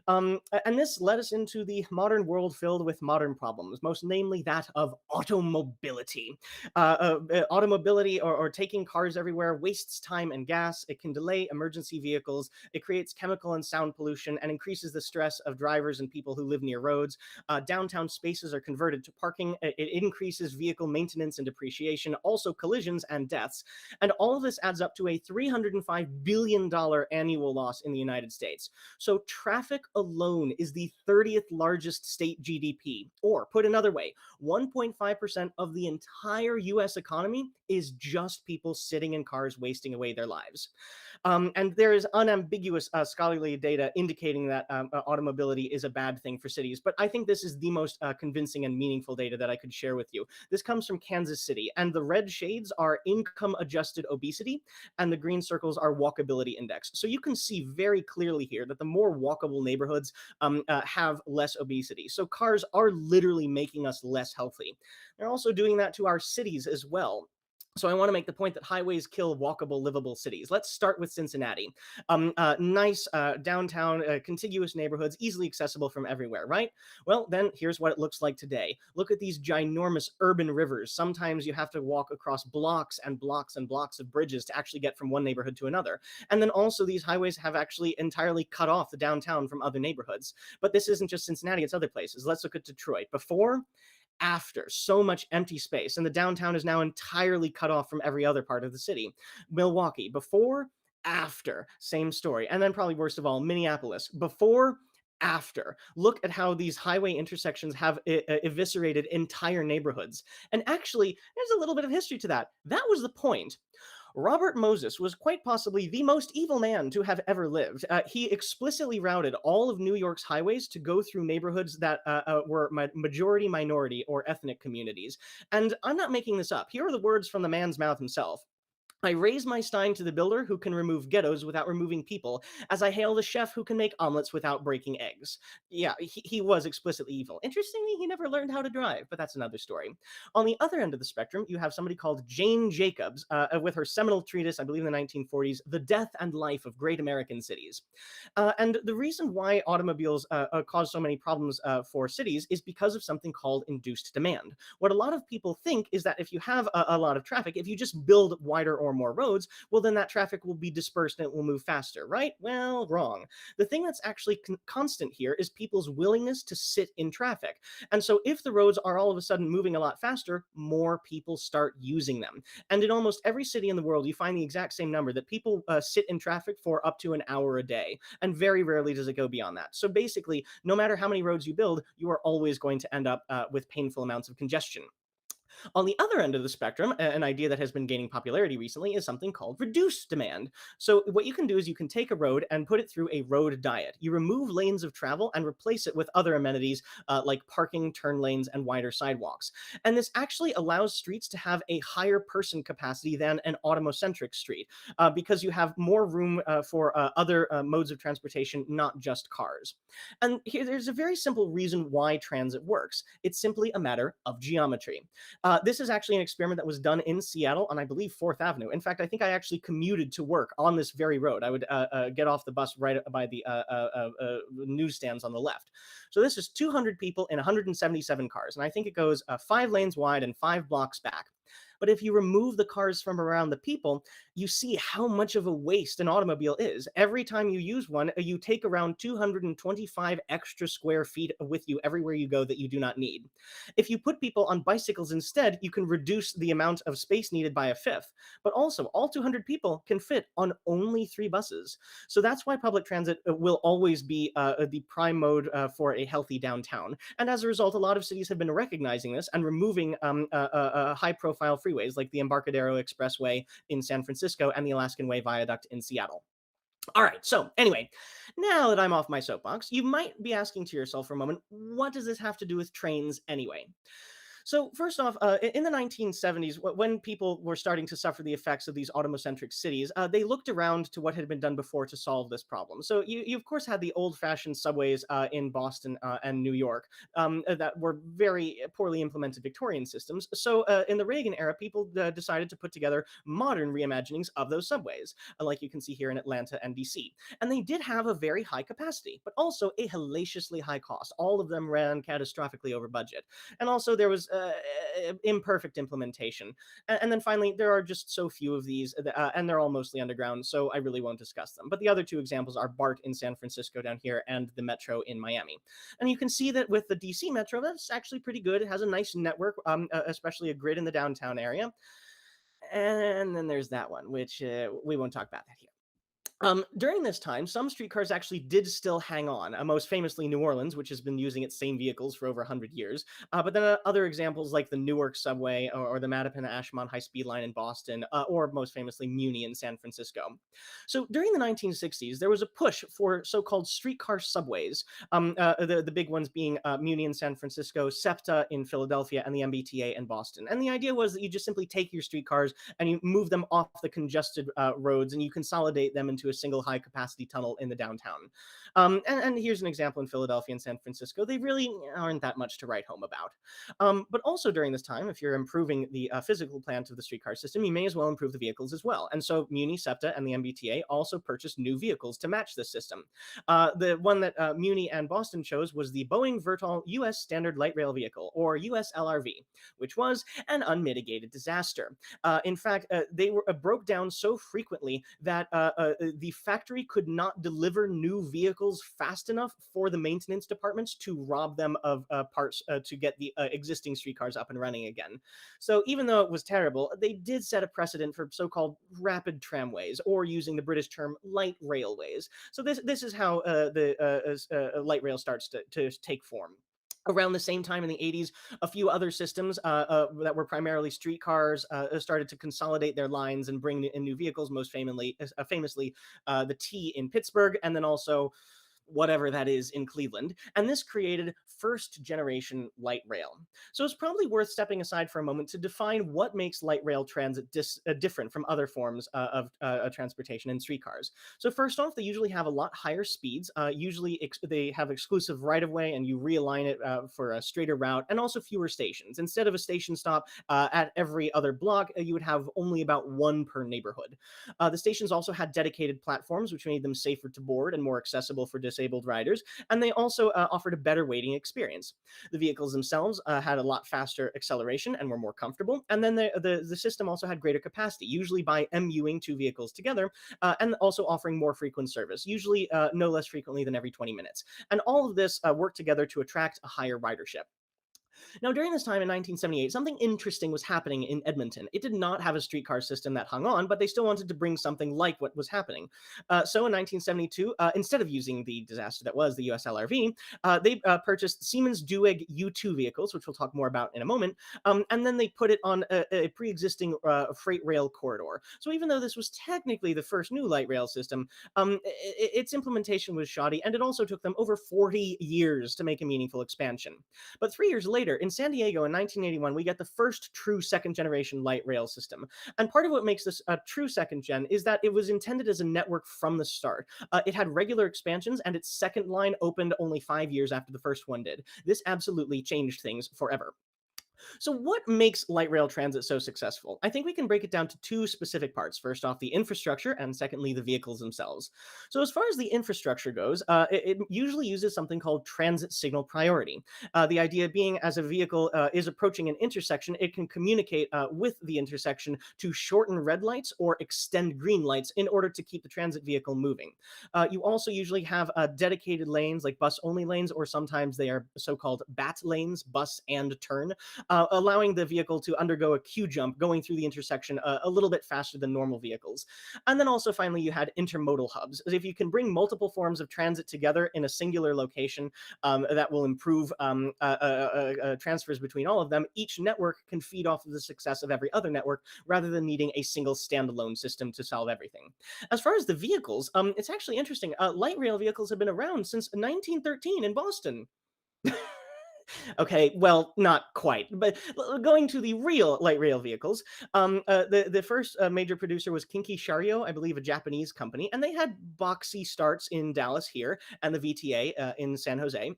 Speaker 8: And this led us into the modern world filled with modern problems, most namely that of automobility. Automobility or taking cars everywhere wastes time and gas. It can delay emergency vehicles. It creates chemical and sound pollution and increases the stress of drivers and people who live near roads. Downtown spaces are converted to parking. It increases vehicle maintenance and depreciation, also collisions and deaths. And all of this adds up to a $305 billion annual loss in the United States. So traffic alone is the 30th largest state GDP, or put another way, 1.5% of the entire US economy is just people sitting in cars wasting away their lives. And there is unambiguous scholarly data indicating that automobility is a bad thing for cities. But I think this is the most convincing and meaningful data that I could share with you. This comes from Kansas City, and the red shades are income adjusted obesity, and the green circles are walkability index. So you can see very clearly here that the more walkable neighborhoods have less obesity. So cars are literally making us less healthy. They're also doing that to our cities as well. So I want to make the point that highways kill walkable, livable cities. Let's start with Cincinnati. Nice downtown, contiguous neighborhoods, easily accessible from everywhere, right? Well, then here's what it looks like today. Look at these ginormous urban rivers. Sometimes you have to walk across blocks and blocks and blocks of bridges to actually get from one neighborhood to another. And then also these highways have actually entirely cut off the downtown from other neighborhoods. But this isn't just Cincinnati, it's other places. Let's look at Detroit. Before, after, so much empty space, and the downtown is now entirely cut off from every other part of the city. Milwaukee, before, after, same story. And then probably worst of all, Minneapolis, before, after. Look at how these highway intersections have eviscerated entire neighborhoods. And actually, there's a little bit of history to that. That was the point. Robert Moses was quite possibly the most evil man to have ever lived. He explicitly routed all of New York's highways to go through neighborhoods that were majority minority or ethnic communities. And I'm not making this up. Here are the words from the man's mouth himself. I raise my stein to the builder who can remove ghettos without removing people, as I hail the chef who can make omelets without breaking eggs. Yeah, he was explicitly evil. Interestingly, he never learned how to drive, but that's another story. On the other end of the spectrum, you have somebody called Jane Jacobs with her seminal treatise, I believe in the 1940s, The Death and Life of Great American Cities. And the reason why automobiles cause so many problems for cities is because of something called induced demand. What a lot of people think is that if you have a lot of traffic, if you just build wider or more roads, well, then that traffic will be dispersed and it will move faster, right? Well, wrong. The thing that's actually constant here is people's willingness to sit in traffic. And so if the roads are all of a sudden moving a lot faster, more people start using them. And in almost every city in the world, you find the exact same number that people sit in traffic for up to an hour a day. And very rarely does it go beyond that. So basically, no matter how many roads you build, you are always going to end up with painful amounts of congestion. On the other end of the spectrum, an idea that has been gaining popularity recently is something called reduced demand. So what you can do is you can take a road and put it through a road diet. You remove lanes of travel and replace it with other amenities like parking, turn lanes, and wider sidewalks. And this actually allows streets to have a higher person capacity than an automocentric street because you have more room for other modes of transportation, not just cars. And here, there's a very simple reason why transit works. It's simply a matter of geometry. This is actually an experiment that was done in Seattle on, I believe, 4th Avenue. In fact, I think I actually commuted to work on this very road. I would get off the bus right by the newsstands on the left. So this is 200 people in 177 cars. And I think it goes 5 lanes wide and 5 blocks back. But if you remove the cars from around the people, you see how much of a waste an automobile is. Every time you use one, you take around 225 extra square feet with you everywhere you go that you do not need. If you put people on bicycles instead, you can reduce the amount of space needed by a fifth. But also, all 200 people can fit on only 3 buses. So that's why public transit will always be the prime mode for a healthy downtown. And as a result, a lot of cities have been recognizing this and removing high-profile freeways like the Embarcadero Expressway in San Francisco and the Alaskan Way Viaduct in Seattle. All right. So, anyway, now that I'm off my soapbox, you might be asking to yourself for a moment, what does this have to do with trains anyway? So, first off, in the 1970s, when people were starting to suffer the effects of these automocentric cities, they looked around to what had been done before to solve this problem. So, you of course, had the old fashioned subways in Boston and New York that were very poorly implemented Victorian systems. So, in the Reagan era, people decided to put together modern reimaginings of those subways, like you can see here in Atlanta and DC. And they did have a very high capacity, but also a hellaciously high cost. All of them ran catastrophically over budget. And also, there was imperfect implementation. And then finally, there are just so few of these, and they're all mostly underground, so I really won't discuss them. But the other two examples are BART in San Francisco down here and the Metro in Miami. And you can see that with the DC Metro, that's actually pretty good. It has a nice network, especially a grid in the downtown area. And then there's that one, which we won't talk about that here. During this time, some streetcars actually did still hang on, most famously New Orleans, which has been using its same vehicles for over 100 years. But then other examples like the Newark subway or the Mattapan-Ashmont high-speed line in Boston, or most famously Muni in San Francisco. So during the 1960s, there was a push for so-called streetcar subways, the big ones being Muni in San Francisco, SEPTA in Philadelphia, and the MBTA in Boston. And the idea was that you just simply take your streetcars and you move them off the congested roads and you consolidate them into a single high capacity tunnel in the downtown. And here's an example in Philadelphia and San Francisco. They really aren't that much to write home about. But also during this time, if you're improving the physical plant of the streetcar system, you may as well improve the vehicles as well. And so Muni, SEPTA, and the MBTA also purchased new vehicles to match this system. The one that Muni and Boston chose was the Boeing Vertol US Standard Light Rail Vehicle, or USLRV, which was an unmitigated disaster. In fact, they were broke down so frequently that the factory could not deliver new vehicles fast enough for the maintenance departments to rob them of parts to get the existing streetcars up and running again. So even though it was terrible, they did set a precedent for so-called rapid tramways, or using the British term light railways. So this is how the light rail starts to take form. Around the same time in the 80s, a few other systems that were primarily streetcars started to consolidate their lines and bring in new vehicles, most famously the T in Pittsburgh, and then also whatever that is in Cleveland. And this created first generation light rail. So it's probably worth stepping aside for a moment to define what makes light rail transit different from other forms of transportation in streetcars. So first off, they usually have a lot higher speeds. Usually they have exclusive right of way and you realign it for a straighter route, and also fewer stations. Instead of a station stop at every other block, you would have only about one per neighborhood. The stations also had dedicated platforms, which made them safer to board and more accessible for disabled riders, and they also offered a better waiting experience. The vehicles themselves had a lot faster acceleration and were more comfortable, and then the system also had greater capacity, usually by MUing two vehicles together, and also offering more frequent service, usually no less frequently than every 20 minutes. And all of this worked together to attract a higher ridership. Now, during this time in 1978, something interesting was happening in Edmonton. It did not have a streetcar system that hung on, but they still wanted to bring something like what was happening. So in 1972, instead of using the disaster that was the USLRV, they purchased Siemens Dueg U2 vehicles, which we'll talk more about in a moment, and then they put it on a pre-existing freight rail corridor. So even though this was technically the first new light rail system, its implementation was shoddy, and it also took them over 40 years to make a meaningful expansion. But 3 years later, in San Diego in 1981, we get the first true second generation light rail system. And part of what makes this a true second gen is that it was intended as a network from the start. It had regular expansions, and its second line opened only 5 years after the first one did. This absolutely changed things forever. So, what makes light rail transit so successful? I think we can break it down to two specific parts. First off, the infrastructure, and secondly, the vehicles themselves. So, as far as the infrastructure goes, it usually uses something called transit signal priority. The idea being, as a vehicle is approaching an intersection, it can communicate with the intersection to shorten red lights or extend green lights in order to keep the transit vehicle moving. You also usually have dedicated lanes, like bus only lanes, or sometimes they are so called BAT lanes, bus and turn. allowing the vehicle to undergo a Q jump going through the intersection a little bit faster than normal vehicles. And then also finally, you had intermodal hubs. If you can bring multiple forms of transit together in a singular location, that will improve transfers between all of them. Each network can feed off of the success of every other network rather than needing a single standalone system to solve everything. As far as the vehicles, it's actually interesting. Light rail vehicles have been around since 1913 in Boston. Okay, well, not quite, but going to the real light rail vehicles, the first major producer was Kinki Shario, I believe a Japanese company, and they had boxy starts in Dallas here and the VTA in San Jose.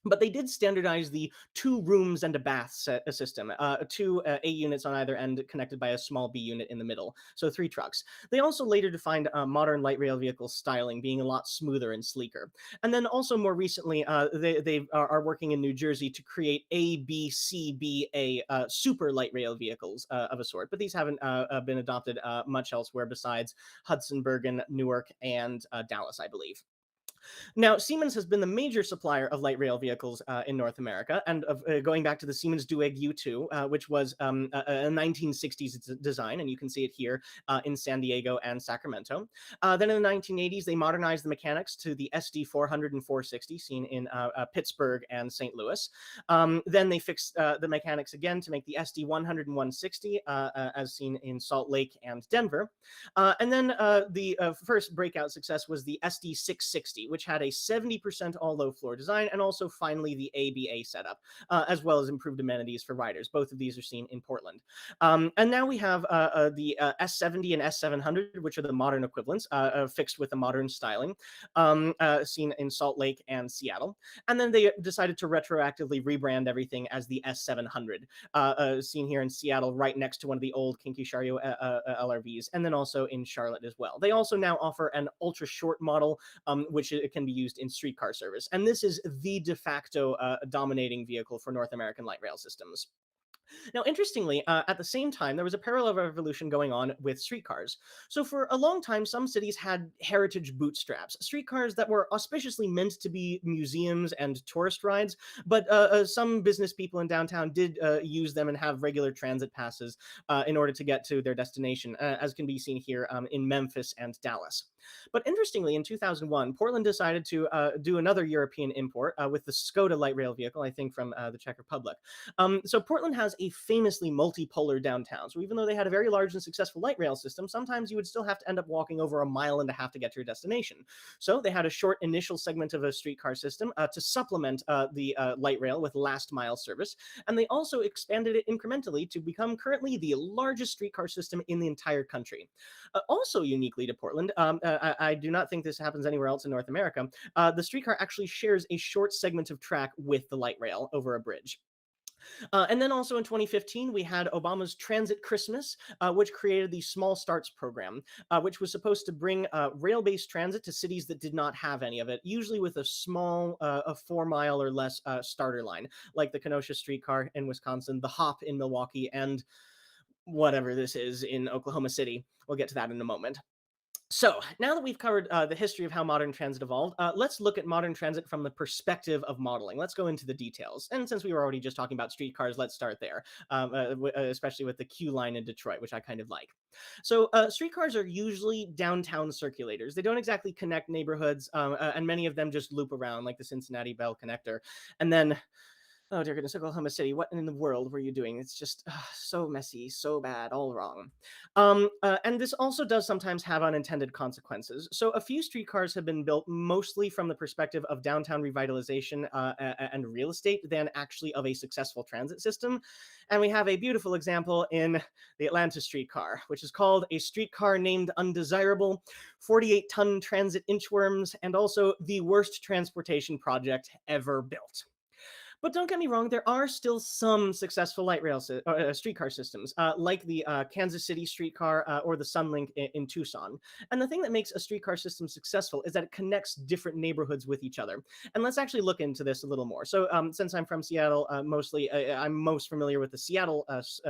Speaker 8: But they did standardize the 2 rooms and a bath system, 2 A units on either end connected by a small B unit in the middle, so 3 trucks. They also later defined modern light rail vehicle styling being a lot smoother and sleeker. And then also more recently, they are working in New Jersey to create ABCBA super light rail vehicles of a sort, but these haven't been adopted much elsewhere besides Hudson, Bergen, Newark, and Dallas, I believe. Now, Siemens has been the major supplier of light rail vehicles in North America, and going back to the Siemens Dueg U2, which was a 1960s design, and you can see it here in San Diego and Sacramento. Then in the 1980s, they modernized the mechanics to the SD 400 and 460, seen in Pittsburgh and St. Louis. Then they fixed the mechanics again to make the SD 100 and 160, as seen in Salt Lake and Denver. And then the first breakout success was the SD 660, which had a 70% all low floor design, and also finally the ABA setup, as well as improved amenities for riders. Both of these are seen in Portland. And now we have the S70 and S700, which are the modern equivalents, fixed with a modern styling, seen in Salt Lake and Seattle. And then they decided to retroactively rebrand everything as the S700, seen here in Seattle, right next to one of the old Kinki Shario LRVs, and then also in Charlotte as well. They also now offer an ultra short model, which can be used in streetcar service. And this is the de facto dominating vehicle for North American light rail systems. Now, interestingly, at the same time, there was a parallel revolution going on with streetcars. So for a long time, some cities had heritage bootstraps, streetcars that were auspiciously meant to be museums and tourist rides, but some business people in downtown did use them and have regular transit passes in order to get to their destination, as can be seen here in Memphis and Dallas. But interestingly, in 2001, Portland decided to do another European import with the Skoda light rail vehicle, I think from the Czech Republic. So Portland has a famously multipolar downtown. So even though they had a very large and successful light rail system, sometimes you would still have to end up walking over 1.5 miles to get to your destination. So they had a short initial segment of a streetcar system to supplement the light rail with last mile service. And they also expanded it incrementally to become currently the largest streetcar system in the entire country. Also uniquely to Portland, I do not think this happens anywhere else in North America, the streetcar actually shares a short segment of track with the light rail over a bridge. And then also in 2015, we had Obama's Transit Christmas, which created the Small Starts program, which was supposed to bring rail-based transit to cities that did not have any of it, usually with a small, a 4-mile or less starter line, like the Kenosha streetcar in Wisconsin, the Hop in Milwaukee, and whatever this is in Oklahoma City. We'll get to that in a moment. So now that we've covered the history of how modern transit evolved, let's look at modern transit from the perspective of modeling. Let's go into the details. And since we were already just talking about streetcars, let's start there, especially with the Q line in Detroit, which I kind of like. So streetcars are usually downtown circulators. They don't exactly connect neighborhoods, and many of them just loop around like the Cincinnati Bell connector. And then oh dear goodness, Oklahoma City, what in the world were you doing? It's just so messy, so bad, all wrong. And this also does sometimes have unintended consequences. So a few streetcars have been built mostly from the perspective of downtown revitalization and real estate than actually of a successful transit system. And we have a beautiful example in the Atlanta streetcar, which is called a streetcar named Undesirable, 48-ton transit inchworms, and also the worst transportation project ever built. But don't get me wrong, there are still some successful light rail streetcar systems, like the Kansas City streetcar or the Sunlink in Tucson. And the thing that makes a streetcar system successful is that it connects different neighborhoods with each other. And let's actually look into this a little more. So since I'm from Seattle, mostly I'm most familiar with the Seattle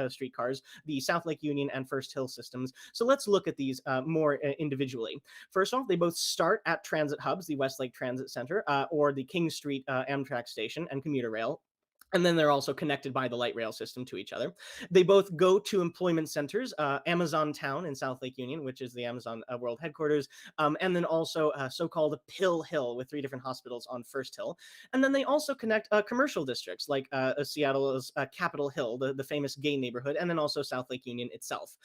Speaker 8: streetcars, the South Lake Union and First Hill systems. So let's look at these more individually. First off, they both start at transit hubs, the Westlake Transit Center or the King Street Amtrak station and commuter rail. And then they're also connected by the light rail system to each other. They both go to employment centers, Amazon Town in South Lake Union, which is the Amazon World Headquarters, and then also so-called Pill Hill with 3 different hospitals on First Hill. And then they also connect commercial districts like Seattle's Capitol Hill, the famous gay neighborhood, and then also South Lake Union itself.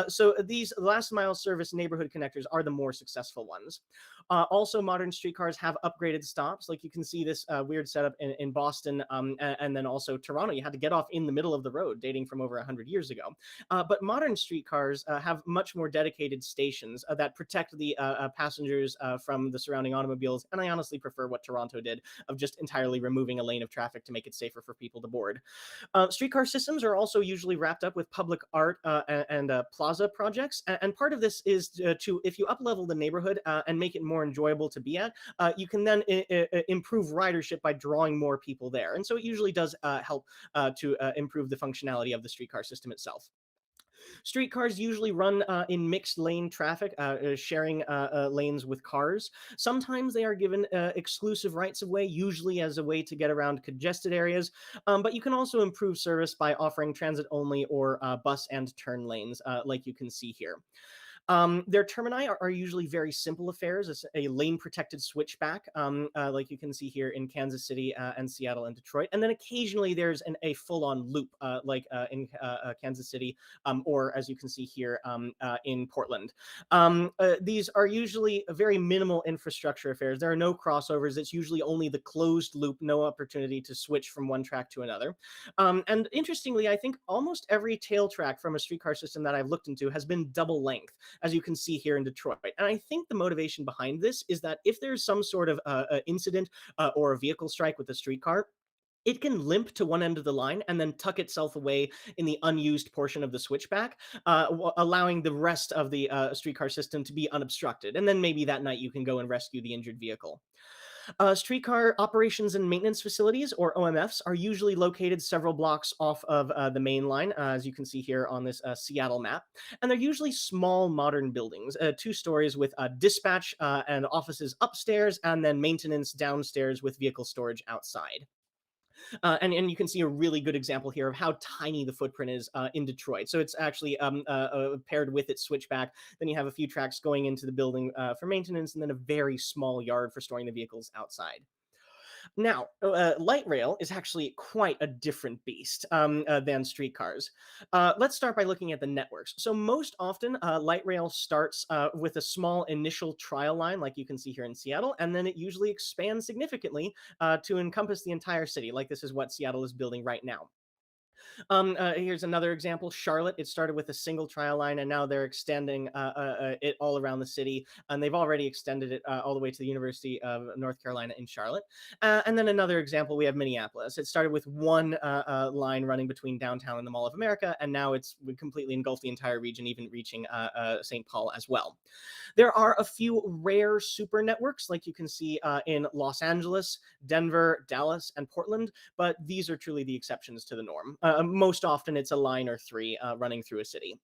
Speaker 8: So these last mile service neighborhood connectors are the more successful ones. Also, modern streetcars have upgraded stops. Like you can see this weird setup in Boston, and then also Toronto. You had to get off in the middle of the road, dating from over 100 years ago. But modern streetcars have much more dedicated stations that protect the passengers from the surrounding automobiles. And I honestly prefer what Toronto did of just entirely removing a lane of traffic to make it safer for people to board. Streetcar systems are also usually wrapped up with public art and plaza projects. And part of this is to, if you up-level the neighborhood and make it more enjoyable to be at, you can then improve ridership by drawing more people there. And so it usually does help to improve the functionality of the streetcar system itself. Streetcars usually run in mixed lane traffic, sharing lanes with cars. Sometimes they are given exclusive rights of way, usually as a way to get around congested areas. But you can also improve service by offering transit only or bus and turn lanes, like you can see here. Their termini are usually very simple affairs. It's a lane protected switchback, like you can see here in Kansas City and Seattle and Detroit. And then occasionally there's a full on loop, like in Kansas City, or as you can see here in Portland. These are usually very minimal infrastructure affairs. There are no crossovers. It's usually only the closed loop, no opportunity to switch from one track to another. And interestingly, I think almost every tail track from a streetcar system that I've looked into has been double length, as you can see here in Detroit. And I think the motivation behind this is that if there's some sort of incident or a vehicle strike with a streetcar, it can limp to one end of the line and then tuck itself away in the unused portion of the switchback, allowing the rest of the streetcar system to be unobstructed. And then maybe that night you can go and rescue the injured vehicle. Streetcar operations and maintenance facilities, or OMFs, are usually located several blocks off of the main line, as you can see here on this Seattle map. And they're usually small modern buildings, 2 stories with dispatch and offices upstairs, and then maintenance downstairs with vehicle storage outside. And you can see a really good example here of how tiny the footprint is in Detroit. So it's actually paired with its switchback. Then you have a few tracks going into the building for maintenance, and then a very small yard for storing the vehicles outside. Now, light rail is actually quite a different beast than streetcars. Let's start by looking at the networks. So most often, light rail starts with a small initial trial line, like you can see here in Seattle, and then it usually expands significantly to encompass the entire city, like this is what Seattle is building right now. Here's another example. Charlotte, it started with a single trial line, and now they're extending it all around the city. And they've already extended it all the way to the University of North Carolina in Charlotte. And then another example, we have Minneapolis. It started with one line running between downtown and the Mall of America, and now it's completely engulfed the entire region, even reaching St. Paul as well. There are a few rare super networks, like you can see in Los Angeles, Denver, Dallas, and Portland, but these are truly the exceptions to the norm. Most often it's a line or 3 running through a city.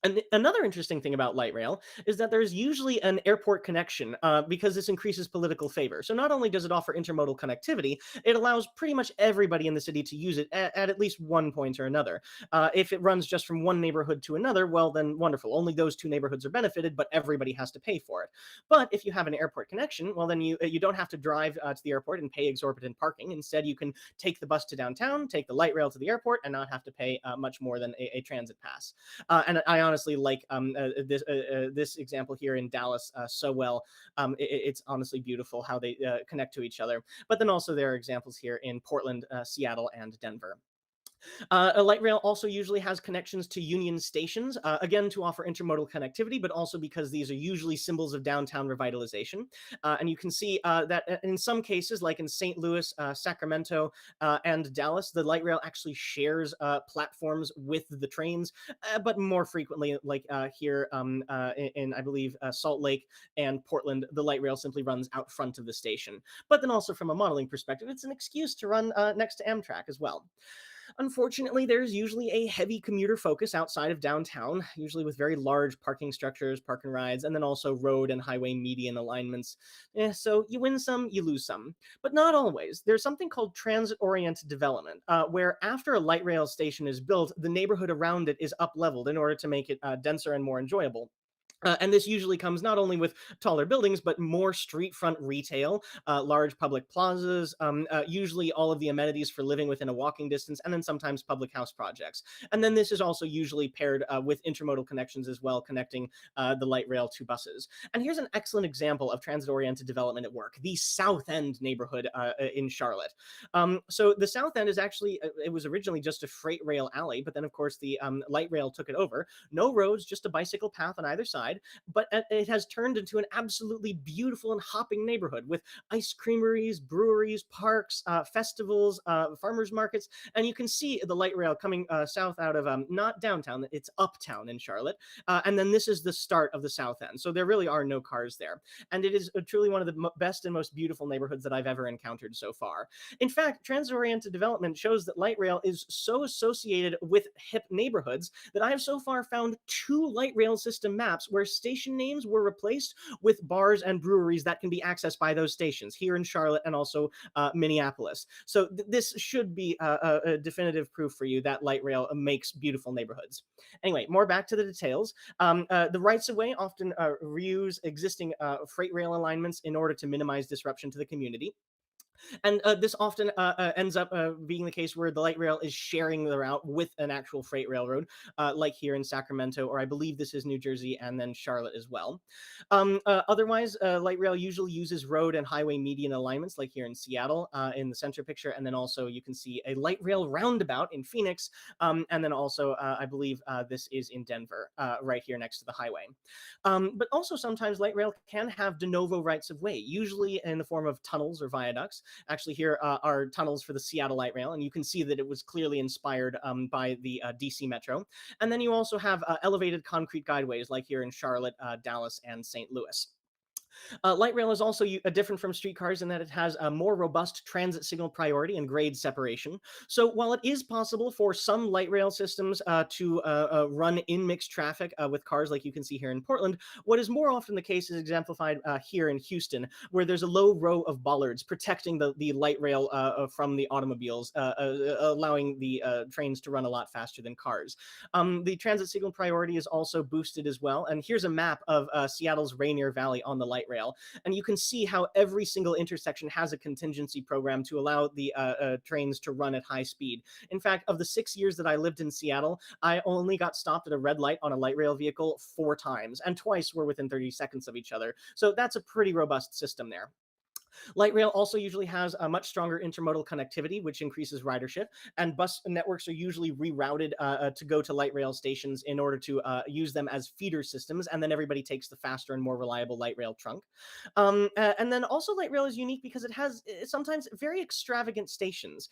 Speaker 8: And another interesting thing about light rail is that there's usually an airport connection because this increases political favor. So not only does it offer intermodal connectivity, it allows pretty much everybody in the city to use it at least one point or another. If it runs just from one neighborhood to another, well, then wonderful. Only those 2 neighborhoods are benefited, but everybody has to pay for it. But if you have an airport connection, well, then you don't have to drive to the airport and pay exorbitant parking. Instead, you can take the bus to downtown, take the light rail to the airport, and not have to pay much more than a transit pass. And I honestly like this example here in Dallas so well. It's honestly beautiful how they connect to each other. But then also there are examples here in Portland, Seattle, and Denver. A light rail also usually has connections to Union stations, again, to offer intermodal connectivity, but also because these are usually symbols of downtown revitalization. And you can see that in some cases, like in St. Louis, Sacramento, and Dallas, the light rail actually shares platforms with the trains, but more frequently, like here in, I believe, Salt Lake and Portland, the light rail simply runs out front of the station. But then also from a modeling perspective, it's an excuse to run next to Amtrak as well. Unfortunately, there's usually a heavy commuter focus outside of downtown, usually with very large parking structures, park and rides, and then also road and highway median alignments. So you win some, you lose some, but not always. There's something called transit-oriented development, where after a light rail station is built, the neighborhood around it is up-leveled in order to make it denser and more enjoyable. And this usually comes not only with taller buildings, but more street front retail, large public plazas, usually all of the amenities for living within a walking distance, and then sometimes public house projects. And then this is also usually paired with intermodal connections as well, connecting the light rail to buses. And here's an excellent example of transit-oriented development at work, the South End neighborhood in Charlotte. So the South End is actually, it was originally just a freight rail alley, but then of course the light rail took it over. No roads, just a bicycle path on either side. But it has turned into an absolutely beautiful and hopping neighborhood with ice creameries, breweries, parks, festivals, farmers markets. And you can see the light rail coming south out of not downtown, it's uptown in Charlotte. And then this is the start of the South End. So there really are no cars there. And it is truly one of the best and most beautiful neighborhoods that I've ever encountered so far. In fact, transit-oriented development shows that light rail is so associated with hip neighborhoods that I have so far found 2 light rail system maps where station names were replaced with bars and breweries that can be accessed by those stations here in Charlotte and also Minneapolis. So this should be a definitive proof for you that light rail makes beautiful neighborhoods. Anyway, more back to the details. The rights of way often reuse existing freight rail alignments in order to minimize disruption to the community. And this often ends up being the case where the light rail is sharing the route with an actual freight railroad, like here in Sacramento, or I believe this is New Jersey and then Charlotte as well. Otherwise, light rail usually uses road and highway median alignments, like here in Seattle in the center picture. And then also you can see a light rail roundabout in Phoenix. And then also, I believe this is in Denver, right here next to the highway. But also sometimes light rail can have de novo rights of way, usually in the form of tunnels or viaducts. Actually, here are tunnels for the Seattle Light Rail, and you can see that it was clearly inspired by the DC Metro. And then you also have elevated concrete guideways, like here in Charlotte, Dallas, and St. Louis. Light rail is also different from streetcars in that it has a more robust transit signal priority and grade separation. So while it is possible for some light rail systems to run in mixed traffic with cars like you can see here in Portland, what is more often the case is exemplified here in Houston, where there's a low row of bollards protecting the light rail from the automobiles, allowing the trains to run a lot faster than cars. The transit signal priority is also boosted as well. And here's a map of Seattle's Rainier Valley on the light rail. And you can see how every single intersection has a contingency program to allow the trains to run at high speed. In fact, of the 6 years that I lived in Seattle, I only got stopped at a red light on a light rail vehicle 4 times, and twice were within 30 seconds of each other. So that's a pretty robust system there. Light rail also usually has a much stronger intermodal connectivity, which increases ridership, and bus networks are usually rerouted to go to light rail stations in order to use them as feeder systems, and then everybody takes the faster and more reliable light rail trunk. And then also light rail is unique because it has sometimes very extravagant stations.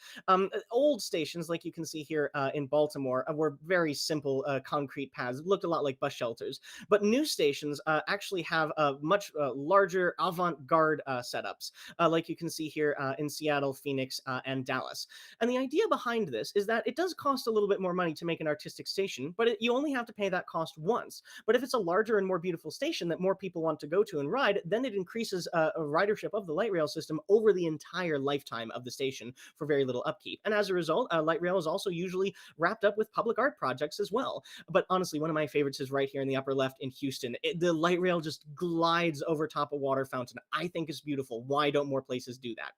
Speaker 8: Old stations, like you can see here in Baltimore, were very simple concrete paths. It looked a lot like bus shelters. But new stations actually have much larger avant-garde setups. Like you can see here in Seattle, Phoenix, and Dallas. And the idea behind this is that it does cost a little bit more money to make an artistic station, but you only have to pay that cost once. But if it's a larger and more beautiful station that more people want to go to and ride, then it increases a ridership of the light rail system over the entire lifetime of the station for very little upkeep. And as a result, light rail is also usually wrapped up with public art projects as well. But honestly, one of my favorites is right here in the upper left in Houston. The light rail just glides over top a water fountain. I think it's beautiful. Why don't more places do that?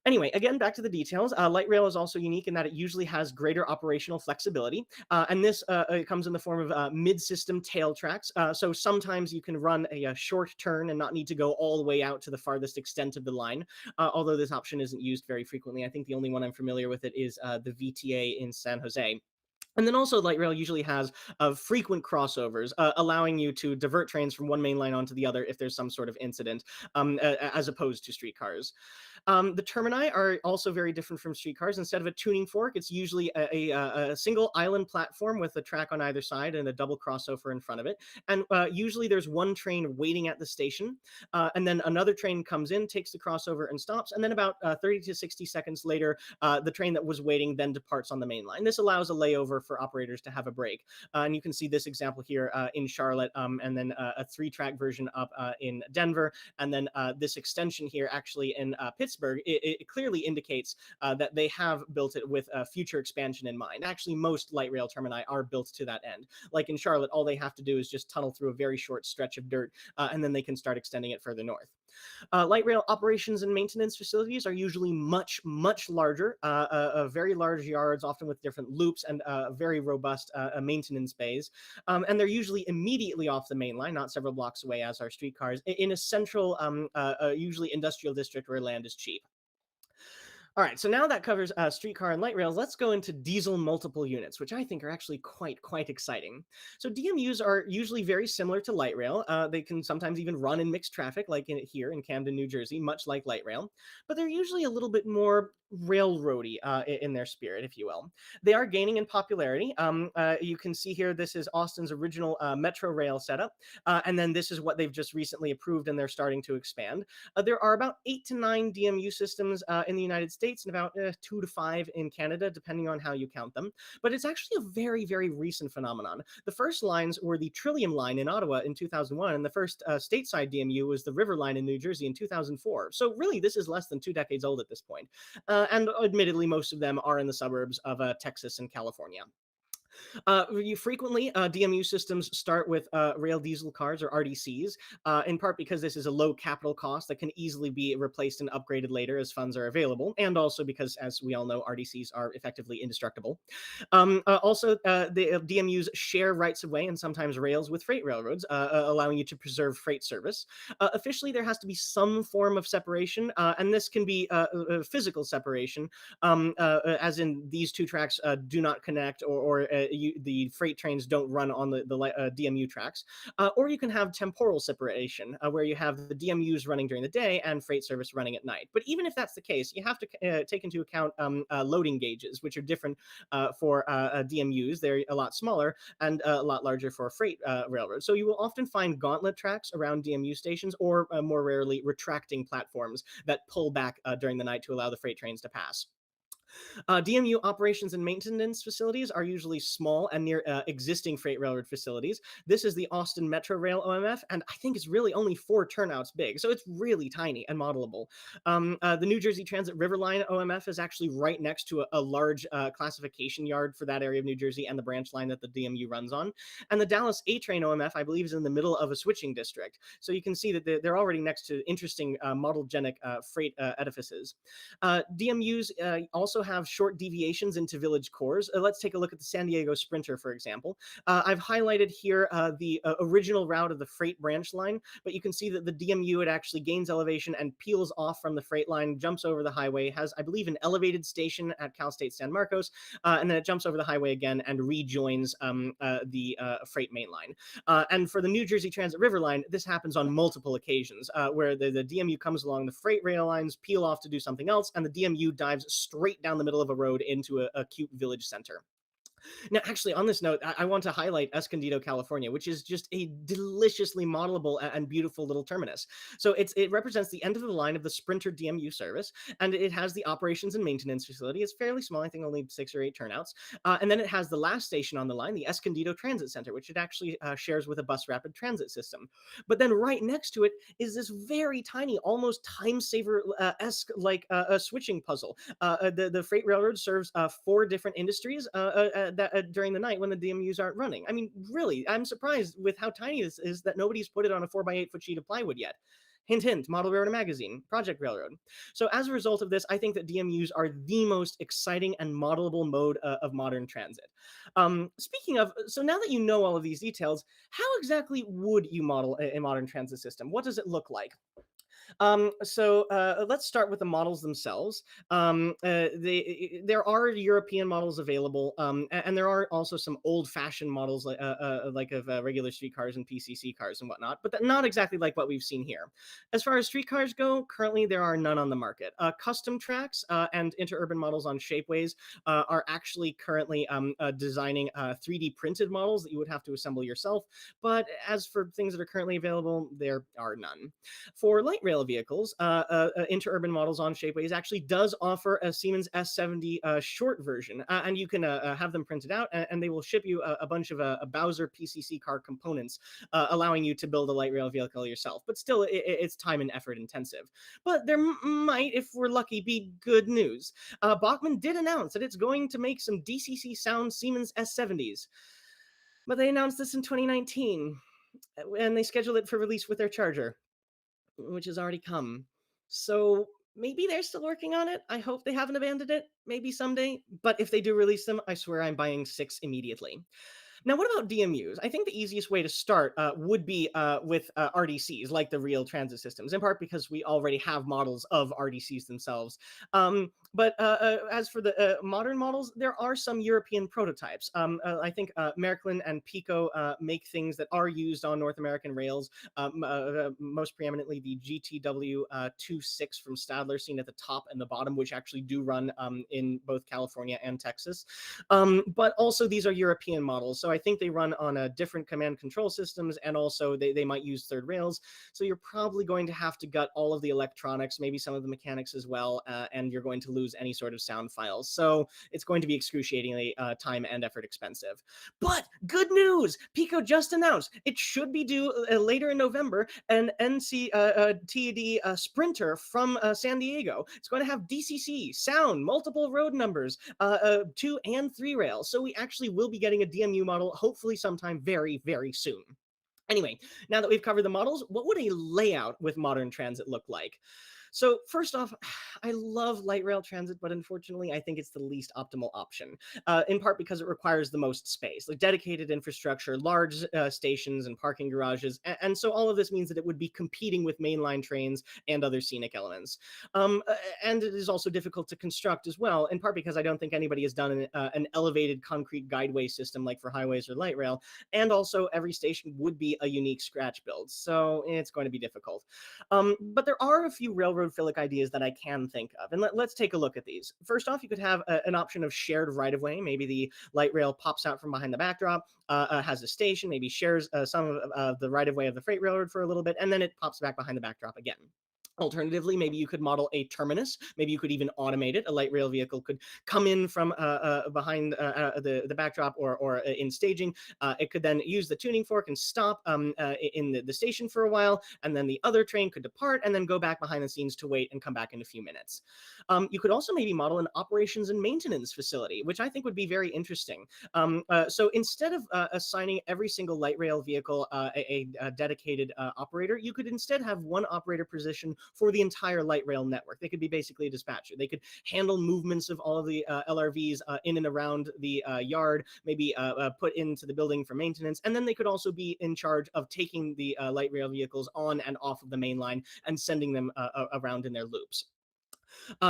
Speaker 8: Anyway, again, back to the details. Light rail is also unique in that it usually has greater operational flexibility. And this comes in the form of mid-system tail tracks. So sometimes you can run a short turn and not need to go all the way out to the farthest extent of the line, although this option isn't used very frequently. I think the only one I'm familiar with it is the VTA in San Jose. And then also light rail usually has frequent crossovers, allowing you to divert trains from one main line onto the other if there's some sort of incident, as opposed to streetcars. The termini are also very different from streetcars. Instead of a tuning fork, it's usually a single island platform with a track on either side and a double crossover in front of it. And usually there's one train waiting at the station, and then another train comes in, takes the crossover and stops. And then about 30 to 60 seconds later, the train that was waiting then departs on the main line. This allows a layover for operators to have a break. And you can see this example here in Charlotte, and then a 3-track version up in Denver. And then this extension here actually in Pittsburgh, it clearly indicates that they have built it with future expansion in mind. Actually, most light rail termini are built to that end. Like in Charlotte, all they have to do is just tunnel through a very short stretch of dirt, and then they can start extending it further north. Light rail operations and maintenance facilities are usually much, much larger, very large yards, often with different loops and very robust maintenance bays. And they're usually immediately off the main line, not several blocks away as are streetcars, in a central, usually industrial district where land is cheap. All right, so now that covers streetcar and light rails, let's go into diesel multiple units, which I think are actually quite exciting. So DMUs are usually very similar to light rail. They can sometimes even run in mixed traffic, like here in Camden, New Jersey, much like light rail, but they're usually a little bit more railroady in their spirit, if you will. They are gaining in popularity. You can see here, this is Austin's original Metro rail setup, and then this is what they've just recently approved, and they're starting to expand. There are about 8 to 9 DMU systems in the United States, and about 2 to 5 in Canada, depending on how you count them. But it's actually a very, very recent phenomenon. The first lines were the Trillium line in Ottawa in 2001, and the first stateside DMU was the River line in New Jersey in 2004. So really, this is less than 2 decades old at this point. And admittedly, most of them are in the suburbs of Texas and California. You frequently, DMU systems start with rail diesel cars or RDCs, in part because this is a low capital cost that can easily be replaced and upgraded later as funds are available, and also because, as we all know, RDCs are effectively indestructible. Also, the DMUs share rights of way and sometimes rails with freight railroads, allowing you to preserve freight service. Officially, there has to be some form of separation, and this can be physical separation, as in these 2 tracks do not connect, or the freight trains don't run on the DMU tracks, or you can have temporal separation, where you have the DMUs running during the day and freight service running at night. But even if that's the case, you have to take into account loading gauges, which are different for DMUs. They're a lot smaller and a lot larger for freight railroads. So you will often find gauntlet tracks around DMU stations, or more rarely, retracting platforms that pull back during the night to allow the freight trains to pass. DMU operations and maintenance facilities are usually small and near existing freight railroad facilities. This is the Austin Metro Rail OMF, and I think it's really only 4 turnouts big, so it's really tiny and modelable. The New Jersey Transit River Line OMF is actually right next to a large classification yard for that area of New Jersey and the branch line that the DMU runs on. And the Dallas A-Train OMF, I believe, is in the middle of a switching district. So you can see that they're already next to interesting model-genic freight edifices. DMUs also have short deviations into village cores. Let's take a look at the San Diego Sprinter, for example. I've highlighted here the original route of the freight branch line, but you can see that the DMU, it actually gains elevation and peels off from the freight line, jumps over the highway, has, I believe, an elevated station at Cal State San Marcos, and then it jumps over the highway again and rejoins the freight main line. And for the New Jersey Transit River Line, this happens on multiple occasions, where the DMU comes along the freight rail lines, peel off to do something else, and the DMU dives straight down the middle of a road into a cute village center. Now, actually, on this note, I want to highlight Escondido, California, which is just a deliciously modelable and beautiful little terminus. So it represents the end of the line of the Sprinter DMU service, and it has the operations and maintenance facility. It's fairly small, I think only 6 or 8 turnouts. And then it has the last station on the line, the Escondido Transit Center, which it actually shares with a bus rapid transit system. But then right next to it is this very tiny, almost time saver-esque like a switching puzzle. The freight railroad serves 4 different industries during the night when the DMUs aren't running. I mean, really, I'm surprised with how tiny this is that nobody's put it on a 4x8 foot sheet of plywood yet. Hint, hint, Model Railroad Magazine, Project Railroad. So as a result of this, I think that DMUs are the most exciting and modelable mode of modern transit. Speaking of, so now that you know all of these details, how exactly would you model a modern transit system? What does it look like? Let's start with the models themselves. There are European models available, and there are also some old-fashioned models like of regular streetcars and PCC cars and whatnot, but not exactly like what we've seen here. As far as streetcars go, currently there are none on the market. Custom tracks and interurban models on Shapeways are actually currently designing 3D printed models that you would have to assemble yourself. But as for things that are currently available, there are none. For light rail vehicles, interurban models on Shapeways actually does offer a Siemens S70 short version, and you can have them printed out, and they will ship you a bunch of Bowser PCC car components, allowing you to build a light rail vehicle yourself. But still, it's time and effort intensive. But there might, if we're lucky, be good news. Bachmann did announce that it's going to make some DCC sound Siemens S70s. But they announced this in 2019, and they scheduled it for release with their charger, which has already come. So maybe they're still working on it. I hope they haven't abandoned it. Maybe someday. But if they do release them, I swear I'm buying 6 immediately. Now, what about DMUs? I think the easiest way to start would be with RDCs, like the real transit systems, in part because we already have models of RDCs themselves. But as for the modern models, there are some European prototypes. I think Märklin and Pico make things that are used on North American rails, most preeminently the GTW 26 from Stadler, seen at the top and the bottom, which actually do run in both California and Texas. But also these are European models, so I think they run on different command control systems, and also they might use third rails. So you're probably going to have to gut all of the electronics, maybe some of the mechanics as well, and you're going to lose any sort of sound files. So it's going to be excruciatingly time and effort expensive. But good news! Pico just announced it should be due later in November, an NCTD Sprinter from San Diego. It's going to have DCC, sound, multiple road numbers, 2 and 3 rails. So we actually will be getting a DMU model, hopefully sometime very, very soon. Anyway, now that we've covered the models, what would a layout with modern transit look like? So first off, I love light rail transit, but unfortunately, I think it's the least optimal option, in part because it requires the most space, like dedicated infrastructure, large stations and parking garages. And so all of this means that it would be competing with mainline trains and other scenic elements. And it is also difficult to construct as well, in part because I don't think anybody has done an elevated concrete guideway system like for highways or light rail. And also every station would be a unique scratch build. So it's going to be difficult. But there are a few railroad-philic ideas that I can think of. And let's take a look at these. First off, you could have an option of shared right-of-way. Maybe the light rail pops out from behind the backdrop, has a station, maybe shares some of the right-of-way of the freight railroad for a little bit, and then it pops back behind the backdrop again. Alternatively, maybe you could model a terminus. Maybe you could even automate it. A light rail vehicle could come in from behind the backdrop or in staging. It could then use the tuning fork and stop in the station for a while, and then the other train could depart and then go back behind the scenes to wait and come back in a few minutes. You could also maybe model an operations and maintenance facility, which I think would be very interesting. So instead of assigning every single light rail vehicle a dedicated operator, you could instead have one operator position for the entire light rail network. They could be basically a dispatcher. They could handle movements of all of the LRVs in and around the yard, maybe put into the building for maintenance, and then they could also be in charge of taking the light rail vehicles on and off of the main line and sending them around in their loops.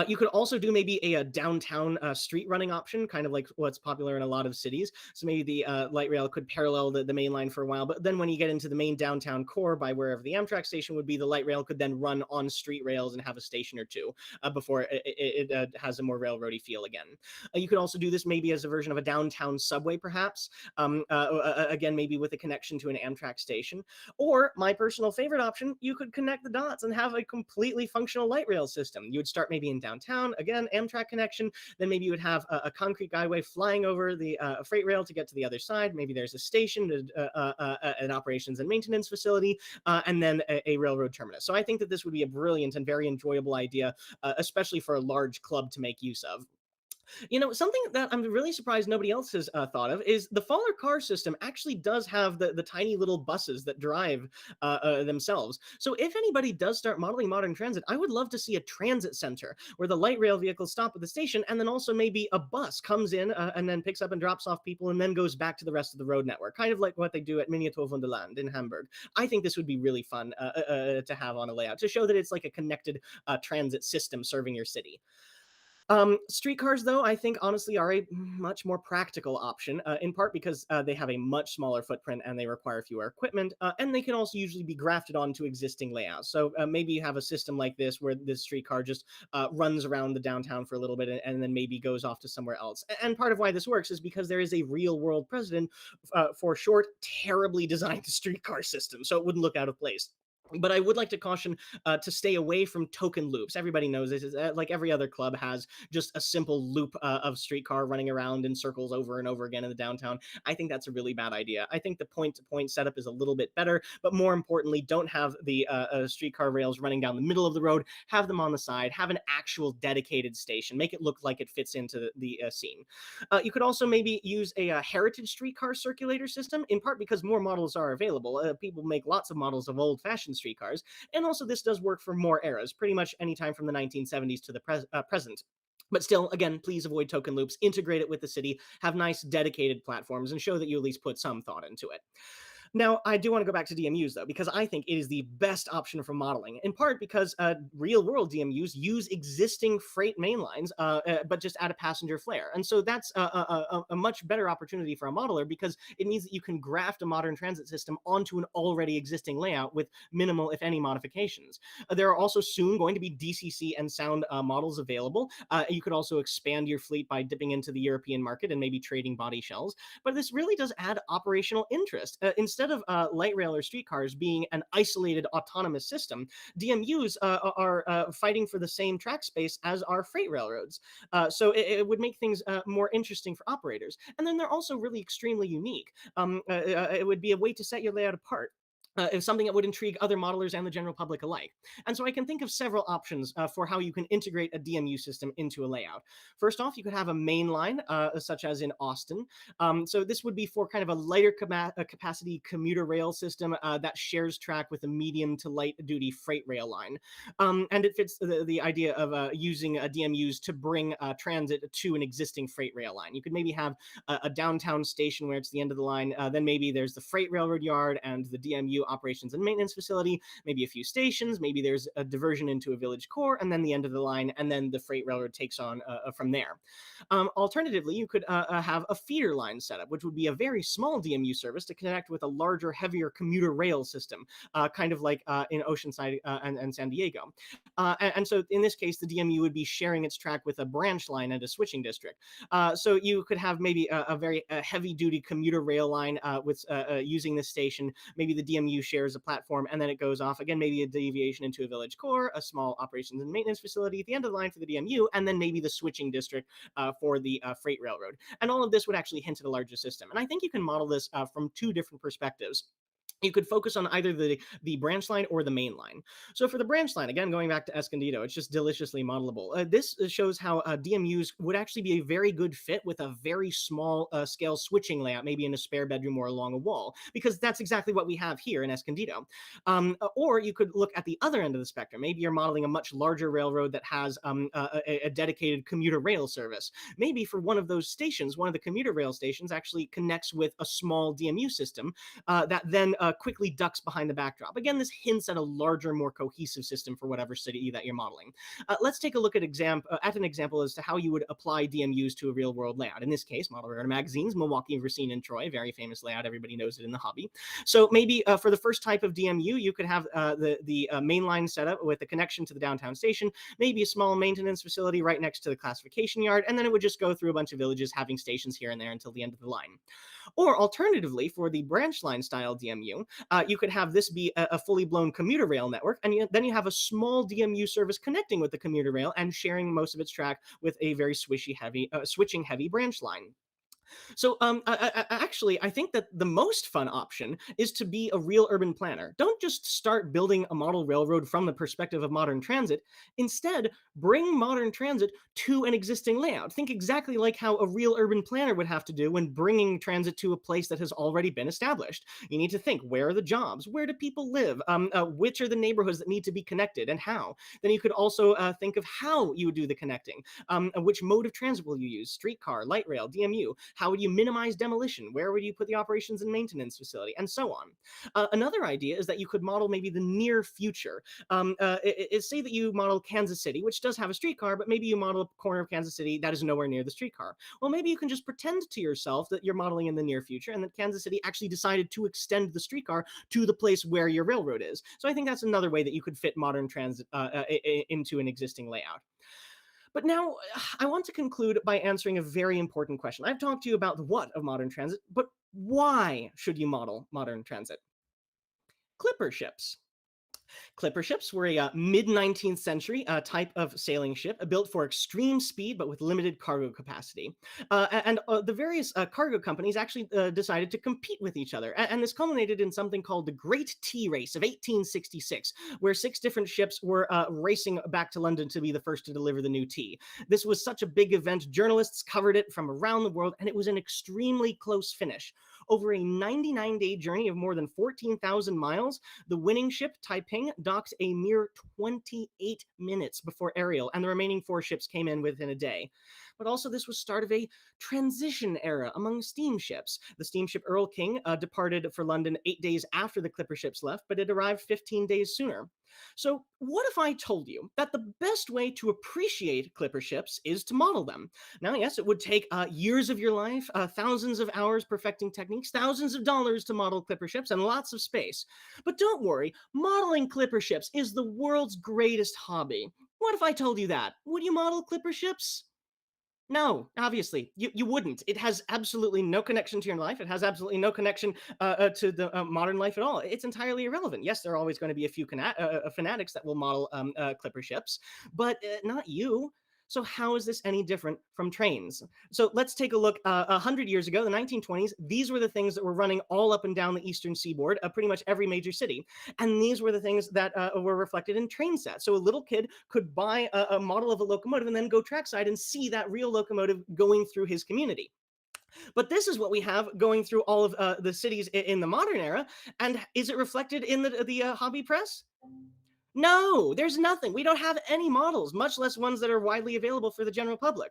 Speaker 8: You could also do maybe a downtown street running option, kind of like what's popular in a lot of cities. So maybe the light rail could parallel the main line for a while, but then when you get into the main downtown core by wherever the Amtrak station would be, the light rail could then run on street rails and have a station or two before it has a more railroady feel again. You could also do this maybe as a version of a downtown subway, perhaps, again, maybe with a connection to an Amtrak station. Or my personal favorite option, you could connect the dots and have a completely functional light rail system. You would start maybe in downtown, again, Amtrak connection, then maybe you would have a concrete guideway flying over the freight rail to get to the other side. Maybe there's a station, an operations and maintenance facility, and then a railroad terminus. So I think that this would be a brilliant and very enjoyable idea, especially for a large club to make use of. Something that I'm really surprised nobody else has thought of is the Faller car system actually does have the tiny little buses that drive themselves. So if anybody does start modeling modern transit, I would love to see a transit center where the light rail vehicles stop at the station, and then also maybe a bus comes in and then picks up and drops off people and then goes back to the rest of the road network, kind of like what they do at Miniatur Wunderland in Hamburg. I think this would be really fun to have on a layout to show that it's like a connected transit system serving your city. Streetcars, though, I think honestly are a much more practical option, in part because they have a much smaller footprint and they require fewer equipment, and they can also usually be grafted onto existing layouts. So maybe you have a system like this where this streetcar just runs around the downtown for a little bit and then maybe goes off to somewhere else. And part of why this works is because there is a real world precedent for short, terribly designed streetcar systems, so it wouldn't look out of place. But I would like to caution to stay away from token loops. Everybody knows this. Like every other club has just a simple loop of streetcar running around in circles over and over again in the downtown. I think that's a really bad idea. I think the point-to-point setup is a little bit better, but more importantly, don't have the streetcar rails running down the middle of the road. Have them on the side. Have an actual dedicated station. Make it look like it fits into the scene. You could also maybe use a heritage streetcar circulator system, in part because more models are available. People make lots of models of old-fashioned streetcars, and also this does work for more eras, pretty much anytime from the 1970s to the present. But still, again, please avoid token loops, integrate it with the city, have nice dedicated platforms, and show that you at least put some thought into it. Now, I do want to go back to DMUs, though, because I think it is the best option for modeling, in part because real-world DMUs use existing freight mainlines, but just add a passenger flare. And so that's a much better opportunity for a modeler because it means that you can graft a modern transit system onto an already existing layout with minimal, if any, modifications. There are also soon going to be DCC and sound models available. You could also expand your fleet by dipping into the European market and maybe trading body shells. But this really does add operational interest. Instead of light rail or streetcars being an isolated autonomous system, DMUs are fighting for the same track space as our freight railroads. So it would make things more interesting for operators. And then they're also really extremely unique. It would be a way to set your layout apart. Is something that would intrigue other modelers and the general public alike. And so I can think of several options for how you can integrate a DMU system into a layout. First off, you could have a main line, such as in Austin. So this would be for kind of a lighter capacity commuter rail system that shares track with a medium to light duty freight rail line. And it fits the idea of using DMUs to bring transit to an existing freight rail line. You could maybe have a downtown station where it's the end of the line. Then maybe there's the freight railroad yard and the DMU operations and maintenance facility, maybe a few stations, maybe there's a diversion into a village core, and then the end of the line, and then the freight railroad takes on from there. Alternatively, you could have a feeder line setup, which would be a very small DMU service to connect with a larger, heavier commuter rail system, kind of like in Oceanside and San Diego. And so in this case, the DMU would be sharing its track with a branch line and a switching district. So you could have maybe a very heavy-duty commuter rail line with using this station. Maybe the DMU shares a platform, and then it goes off again, maybe a deviation into a village core, a small operations and maintenance facility at the end of the line for the DMU, and then maybe the switching district for the freight railroad. And all of this would actually hint at a larger system. And I think you can model this from two different perspectives. You could focus on either the branch line or the main line. So for the branch line, again, going back to Escondido, it's just deliciously modelable. This shows how DMUs would actually be a very good fit with a very small scale switching layout, maybe in a spare bedroom or along a wall, because that's exactly what we have here in Escondido. Or you could look at the other end of the spectrum. Maybe you're modeling a much larger railroad that has a dedicated commuter rail service. Maybe for one of those stations, one of the commuter rail stations actually connects with a small DMU system that then quickly ducks behind the backdrop. Again, this hints at a larger, more cohesive system for whatever city that you're modeling. Let's take a look at an example as to how you would apply DMUs to a real-world layout. In this case, Model Railroad Magazine's Milwaukee, Racine, and Troy, very famous layout. Everybody knows it in the hobby. So maybe for the first type of DMU, you could have the mainline setup with a connection to the downtown station, maybe a small maintenance facility right next to the classification yard, and then it would just go through a bunch of villages having stations here and there until the end of the line. Or alternatively, for the branch line style DMU, you could have this be a fully blown commuter rail network, and then you have a small DMU service connecting with the commuter rail and sharing most of its track with a very switching heavy branch line. So, actually, I think that the most fun option is to be a real urban planner. Don't just start building a model railroad from the perspective of modern transit. Instead, bring modern transit to an existing layout. Think exactly like how a real urban planner would have to do when bringing transit to a place that has already been established. You need to think, where are the jobs? Where do people live? Which are the neighborhoods that need to be connected and how? Then you could also think of how you would do the connecting. Which mode of transit will you use? Streetcar, light rail, DMU? How would you minimize demolition? Where would you put the operations and maintenance facility? And so on. Another idea is that you could model maybe the near future. Say that you model Kansas City, which does have a streetcar, but maybe you model a corner of Kansas City that is nowhere near the streetcar. Well, maybe you can just pretend to yourself that you're modeling in the near future and that Kansas City actually decided to extend the streetcar to the place where your railroad is. So I think that's another way that you could fit modern transit into an existing layout. But now I want to conclude by answering a very important question. I've talked to you about the what of modern transit, but why should you model modern transit? Clipper ships. Clipper ships were a mid-19th century type of sailing ship built for extreme speed but with limited cargo capacity. The various cargo companies actually decided to compete with each other. And this culminated in something called the Great Tea Race of 1866, where 6 different ships were racing back to London to be the first to deliver the new tea. This was such a big event. Journalists covered it from around the world, and it was an extremely close finish. Over a 99-day journey of more than 14,000 miles, the winning ship, Taiping, docked a mere 28 minutes before Ariel, and the remaining 4 ships came in within a day. But also, this was start of a transition era among steamships. The steamship Earl King departed for London 8 days after the Clipper ships left, but it arrived 15 days sooner. So, what if I told you that the best way to appreciate Clipper ships is to model them? Now, yes, it would take years of your life, thousands of hours perfecting techniques, thousands of dollars to model Clipper ships, and lots of space. But don't worry, modeling Clipper ships is the world's greatest hobby. What if I told you that? Would you model Clipper ships? No, obviously, you wouldn't. It has absolutely no connection to your life. It has absolutely no connection to the modern life at all. It's entirely irrelevant. Yes, there are always going to be a few fanatics that will model Clipper ships, but not you. So how is this any different from trains? So let's take a look 100 years ago, the 1920s. These were the things that were running all up and down the eastern seaboard, pretty much every major city. And these were the things that were reflected in train sets. So a little kid could buy a model of a locomotive and then go trackside and see that real locomotive going through his community. But this is what we have going through all of the cities in the modern era. And is it reflected in the hobby press? No, there's nothing. We don't have any models, much less ones that are widely available for the general public.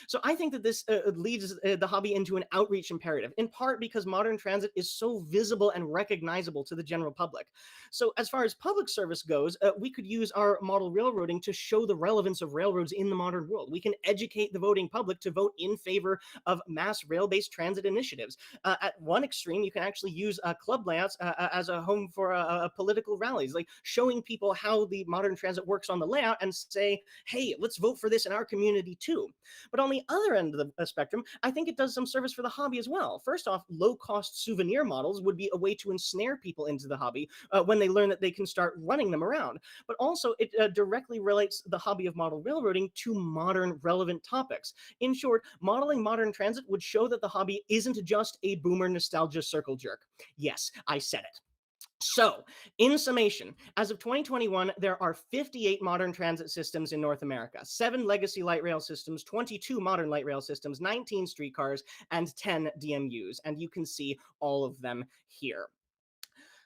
Speaker 8: So I think that this leads the hobby into an outreach imperative, in part because modern transit is so visible and recognizable to the general public. So as far as public service goes, we could use our model railroading to show the relevance of railroads in the modern world. We can educate the voting public to vote in favor of mass rail-based transit initiatives. At one extreme, you can actually use club layouts as a home for political rallies, like showing people how the modern transit works on the layout and say, hey, let's vote for this in our community too. But on the other end of the spectrum, I think it does some service for the hobby as well. First off, low-cost souvenir models would be a way to ensnare people into the hobby when they learn that they can start running them around. But also, it directly relates the hobby of model railroading to modern relevant topics. In short, modeling modern transit would show that the hobby isn't just a boomer nostalgia circle jerk. Yes, I said it. So, in summation, as of 2021, there are 58 modern transit systems in North America, 7 legacy light rail systems, 22 modern light rail systems, 19 streetcars, and 10 DMUs. And you can see all of them here.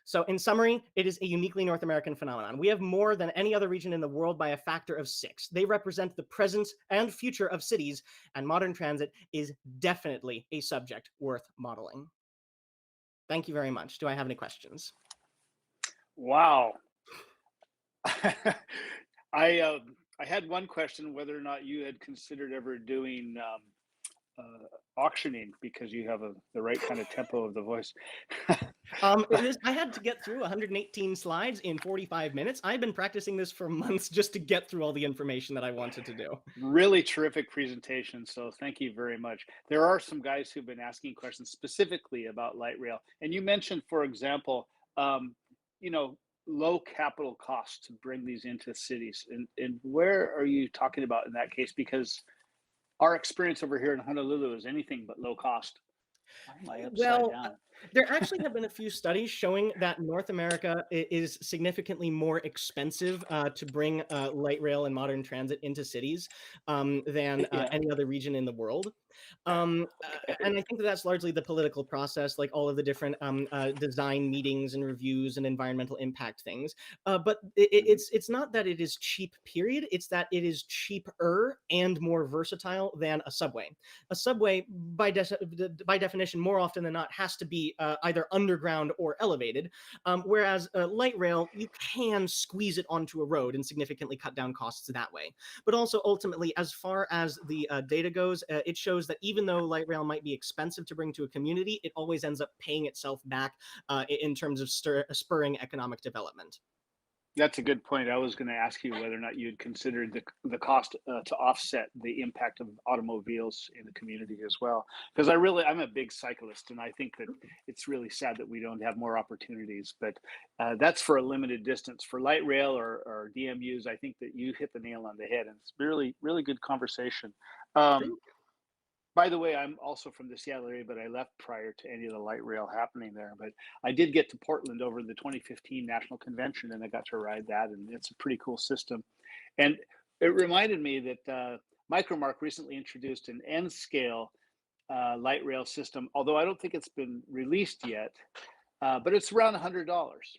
Speaker 8: So in summary, it is a uniquely North American phenomenon. We have more than any other region in the world by a factor of 6. They represent the present and future of cities, and modern transit is definitely a subject worth modeling. Thank you very much. Do I have any questions?
Speaker 7: Wow. I had one question, whether or not you had considered ever doing auctioning, because you have the right kind of tempo of the voice.
Speaker 8: I had to get through 118 slides in 45 minutes. I've been practicing this for months just to get through all the information that I wanted to do.
Speaker 7: Really terrific presentation. So thank you very much. There are some guys who've been asking questions specifically about light rail. And you mentioned, for example, low capital costs to bring these into cities. And where are you talking about in that case? Because our experience over here in Honolulu is anything but low cost. Why am I upside
Speaker 8: Well,
Speaker 7: down?
Speaker 8: there actually have been a few studies showing that North America is significantly more expensive to bring light rail and modern transit into cities than
Speaker 7: Yeah.
Speaker 8: any other region in the world. And I think that that's largely the political process, like all of the different design meetings and reviews and environmental impact things. But it's not that it is cheap, period. It's that it is cheaper and more versatile than a subway. A subway, by definition, more often than not, has to be either underground or elevated, whereas light rail, you can squeeze it onto a road and significantly cut down costs that way. But also, ultimately, as far as the data goes, it shows that even though light rail might be expensive to bring to a community, it always ends up paying itself back in terms of spurring economic development.
Speaker 7: That's a good point. I was going to ask you whether or not you'd considered the cost to offset the impact of automobiles in the community as well. Because I'm a big cyclist, and I think that it's really sad that we don't have more opportunities. But that's for a limited distance. For light rail or DMUs, I think that you hit the nail on the head, and it's really, really good conversation. By the way, I'm also from the Seattle area, but I left prior to any of the light rail happening there. But I did get to Portland over the 2015 National Convention, and I got to ride that, and it's a pretty cool system. And it reminded me that Micromark recently introduced an N-scale light rail system, although I don't think it's been released yet, but it's around $100,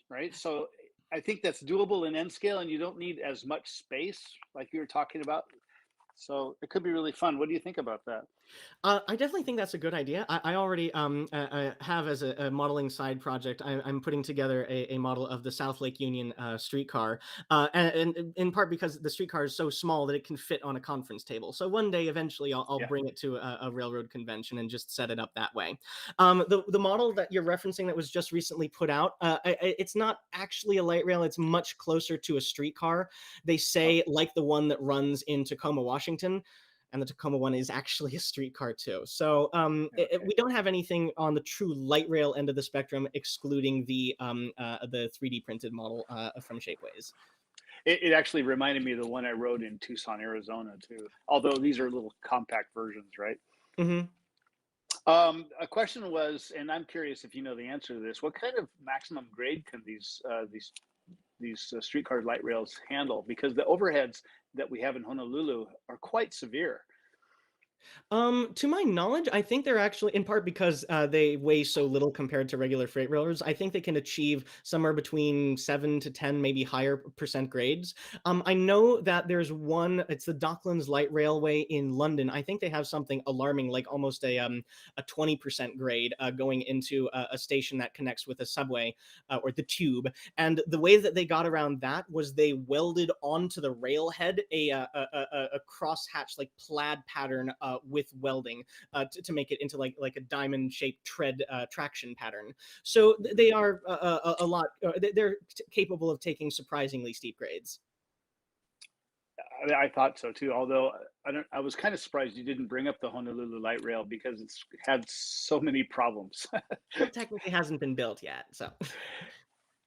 Speaker 7: right? So I think that's doable in N-scale, and you don't need as much space like you were talking about. So it could be really fun. What do you think about that?
Speaker 8: I definitely think that's a good idea. I already have as a modeling side project, I'm putting together a model of the South Lake Union streetcar, and in part because the streetcar is so small that it can fit on a conference table. So one day, eventually, I'll
Speaker 7: Yeah.
Speaker 8: bring it to a railroad convention and just set it up that way. The model that you're referencing that was just recently put out, it's not actually a light rail. It's much closer to a streetcar. They say like the one that runs in Tacoma, Washington. And the Tacoma one is actually a streetcar too. So we don't have anything on the true light rail end of the spectrum, excluding the 3D printed model from Shapeways.
Speaker 7: It actually reminded me of the one I rode in Tucson, Arizona, too. Although these are little compact versions, right?
Speaker 8: Mm-hmm.
Speaker 7: A question was, and I'm curious if you know the answer to this: what kind of maximum grade can these streetcar light rails handle? Because the overheads that we have in Honolulu are quite severe.
Speaker 8: To my knowledge, I think they're actually, in part because they weigh so little compared to regular freight railroads, I think they can achieve somewhere between 7 to 10, maybe higher percent grades. I know that there's one, it's the Docklands Light Railway in London. I think they have something alarming, like almost a 20% grade going into a station that connects with a subway or the tube. And the way that they got around that was they welded onto the railhead a crosshatch, like plaid pattern with welding to make it into like a diamond shaped tread traction pattern. So they are a lot, they're capable of taking surprisingly steep grades.
Speaker 7: I thought so too. Although I was kind of surprised you didn't bring up the Honolulu light rail because it's had so many problems.
Speaker 8: It technically hasn't been built yet, so.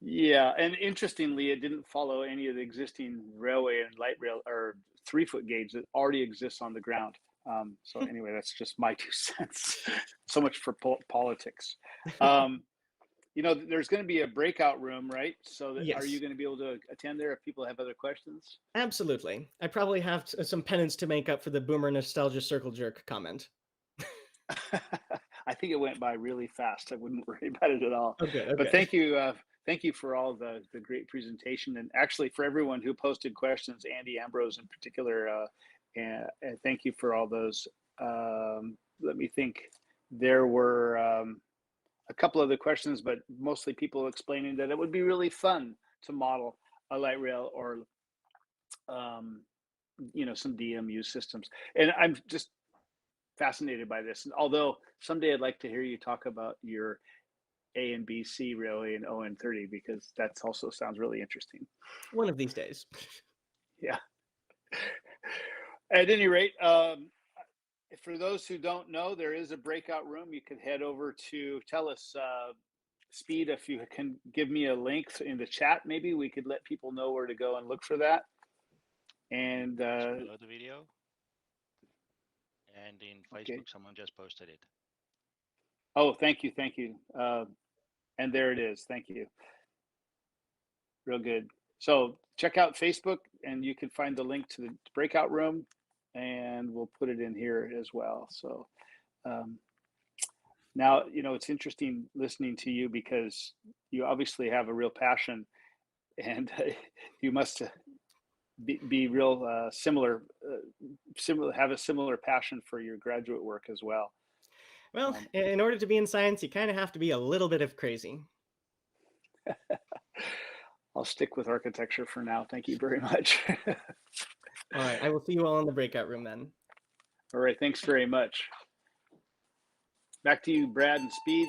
Speaker 7: Yeah, and interestingly, it didn't follow any of the existing railway and light rail or 3-foot gauge that already exists on the ground. So anyway, that's just my 2 cents. So much for politics. There's going to be a breakout room, right? So
Speaker 8: Yes.
Speaker 7: Are you going to be able to attend there if people have other questions?
Speaker 8: Absolutely. I probably have some penance to make up for the boomer nostalgia circle jerk comment.
Speaker 7: I think it went by really fast. I wouldn't worry about it at all.
Speaker 8: Oh, good. Okay.
Speaker 7: But thank you. Thank you for all the great presentation. And actually for everyone who posted questions, Andy Ambrose in particular, and thank you for all those. Let me think. There were a couple other questions, but mostly people explaining that it would be really fun to model a light rail or some DMU systems. And I'm just fascinated by this. And although someday I'd like to hear you talk about your A and B C railway and ON30, because that also sounds really interesting.
Speaker 8: One of these days.
Speaker 7: Yeah. At any rate, for those who don't know, there is a breakout room. You can head over to, tell us, Speed, if you can give me a link in the chat, maybe we could let people know where to go and look for that. And
Speaker 2: below the video. And in Facebook,
Speaker 7: Okay.
Speaker 2: someone just posted it.
Speaker 7: Oh, thank you. And there it is. Thank you. Real good. So check out Facebook, and you can find the link to the breakout room, and we'll put it in here as well. So now, it's interesting listening to you, because you obviously have a real passion, and you must be real similar, have a similar passion for your graduate work as well.
Speaker 8: Well, in order to be in science, you kind of have to be a little bit of crazy.
Speaker 7: I'll stick with architecture for now. Thank you very much.
Speaker 8: All right, I will see you all in the breakout room then.
Speaker 7: All right, thanks very much. Back to you, Brad and Speed.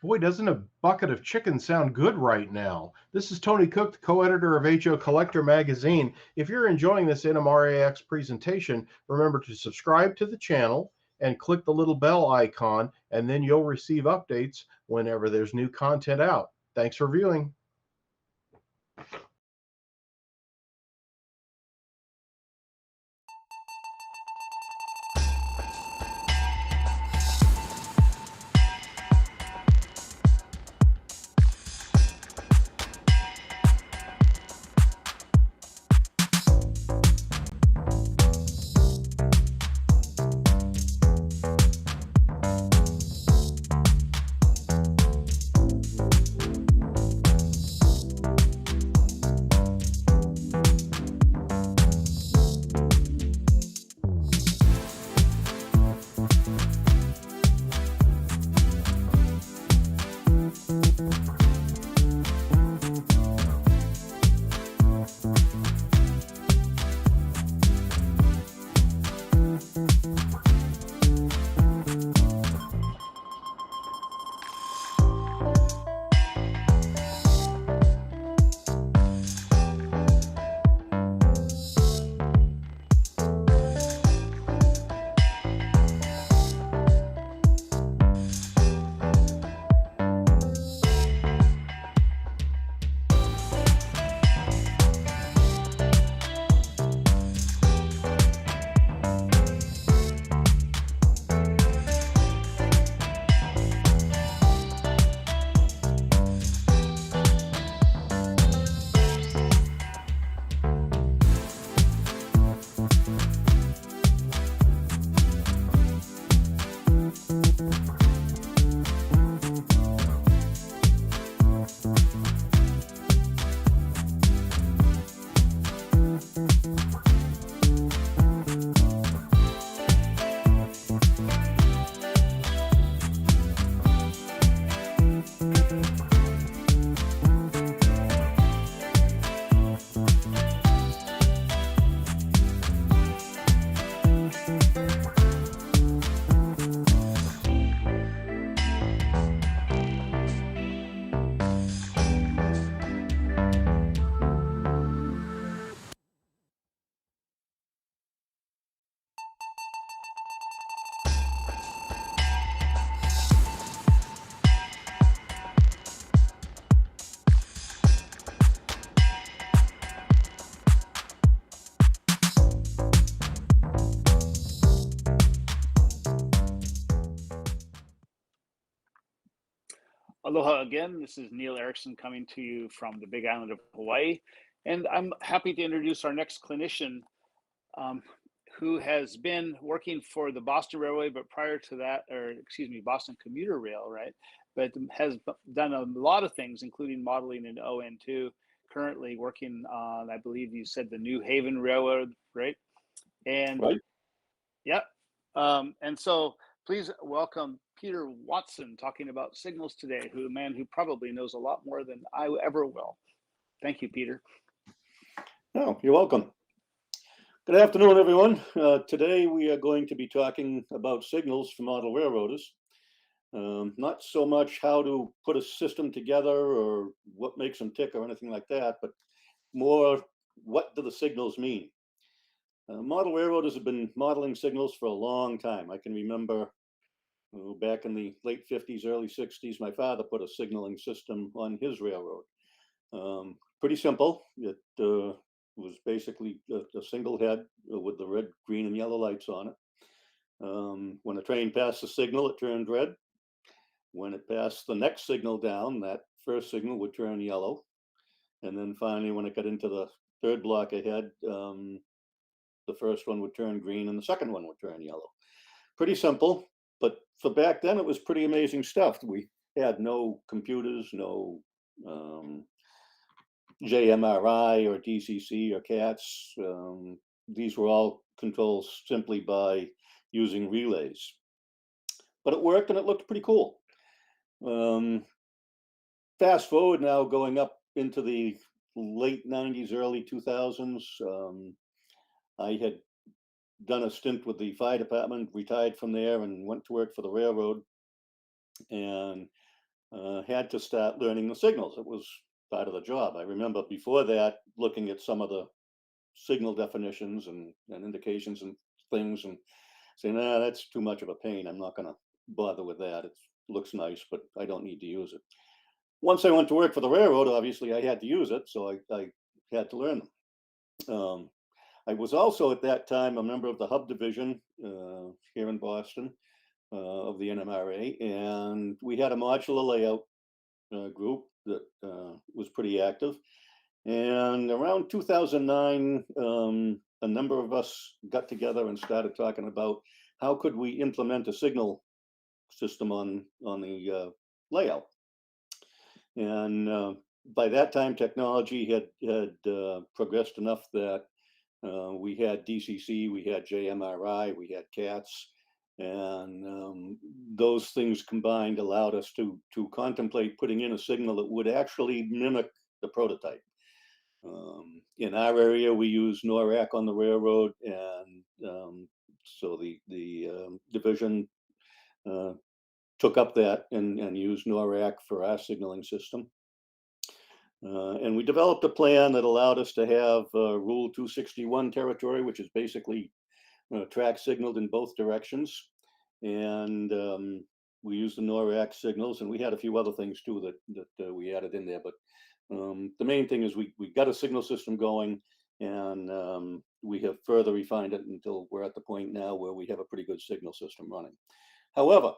Speaker 9: Boy, doesn't a bucket of chicken sound good right now? This is Tony Cook, the co-editor of HO Collector Magazine. If you're enjoying this NMRAx presentation, remember to subscribe to the channel and click the little bell icon, and then you'll receive updates whenever there's new content out. Thanks for viewing.
Speaker 7: Aloha again. This is Neil Erickson coming to you from the Big Island of Hawaii. And I'm happy to introduce our next clinician, who has been working for the Boston Railway, but prior to that, Boston Commuter Rail, right? But has done a lot of things, including modeling in ON2, currently working on, I believe you said, the New Haven Railroad, right? And
Speaker 10: right.
Speaker 7: Yeah. And so please welcome Peter Watson, talking about signals today, a man who probably knows a lot more than I ever will. Thank you, Peter.
Speaker 10: Oh, you're welcome. Good afternoon, everyone. Today we are going to be talking about signals for model railroaders. Not so much how to put a system together or what makes them tick or anything like that, but more what do the signals mean? Model railroaders have been modeling signals for a long time. I can remember back in the late 50s, early 60s, my father put a signaling system on his railroad. Pretty simple. It was basically a single head with the red, green, and yellow lights on it. When a train passed the signal, it turned red. When it passed the next signal down, that first signal would turn yellow. And then finally, when it got into the third block ahead, the first one would turn green and the second one would turn yellow. Pretty simple, but for back then, it was pretty amazing stuff. We had no computers, no JMRI or DCC or CATS. These were all controlled simply by using relays. But it worked and it looked pretty cool. Fast forward now, going up into the late 90s, early 2000s, I had done a stint with the fire department, retired from there, and went to work for the railroad, and had to start learning the signals. It was part of the job. I remember before that looking at some of the signal definitions and indications and things and saying, nah, that's too much of a pain. I'm not going to bother with that. It looks nice, but I don't need to use it. Once I went to work for the railroad, obviously I had to use it, so I had to learn them. I was also at that time a member of the hub division here in Boston of the NMRA, and we had a modular layout group that was pretty active. And around 2009, a number of us got together and started talking about how could we implement a signal system on the layout. And by that time, technology had progressed enough that we had DCC, we had JMRI, we had CATS, and those things combined allowed us to contemplate putting in a signal that would actually mimic the prototype. In our area, we use NMRAx on the railroad, and so the division took up that and used NMRAx for our signaling system. And we developed a plan that allowed us to have Rule 261 territory, which is basically track signaled in both directions. And we used the NMRAx signals, and we had a few other things too that we added in there. But the main thing is we got a signal system going, and we have further refined it until we're at the point now where we have a pretty good signal system running. However,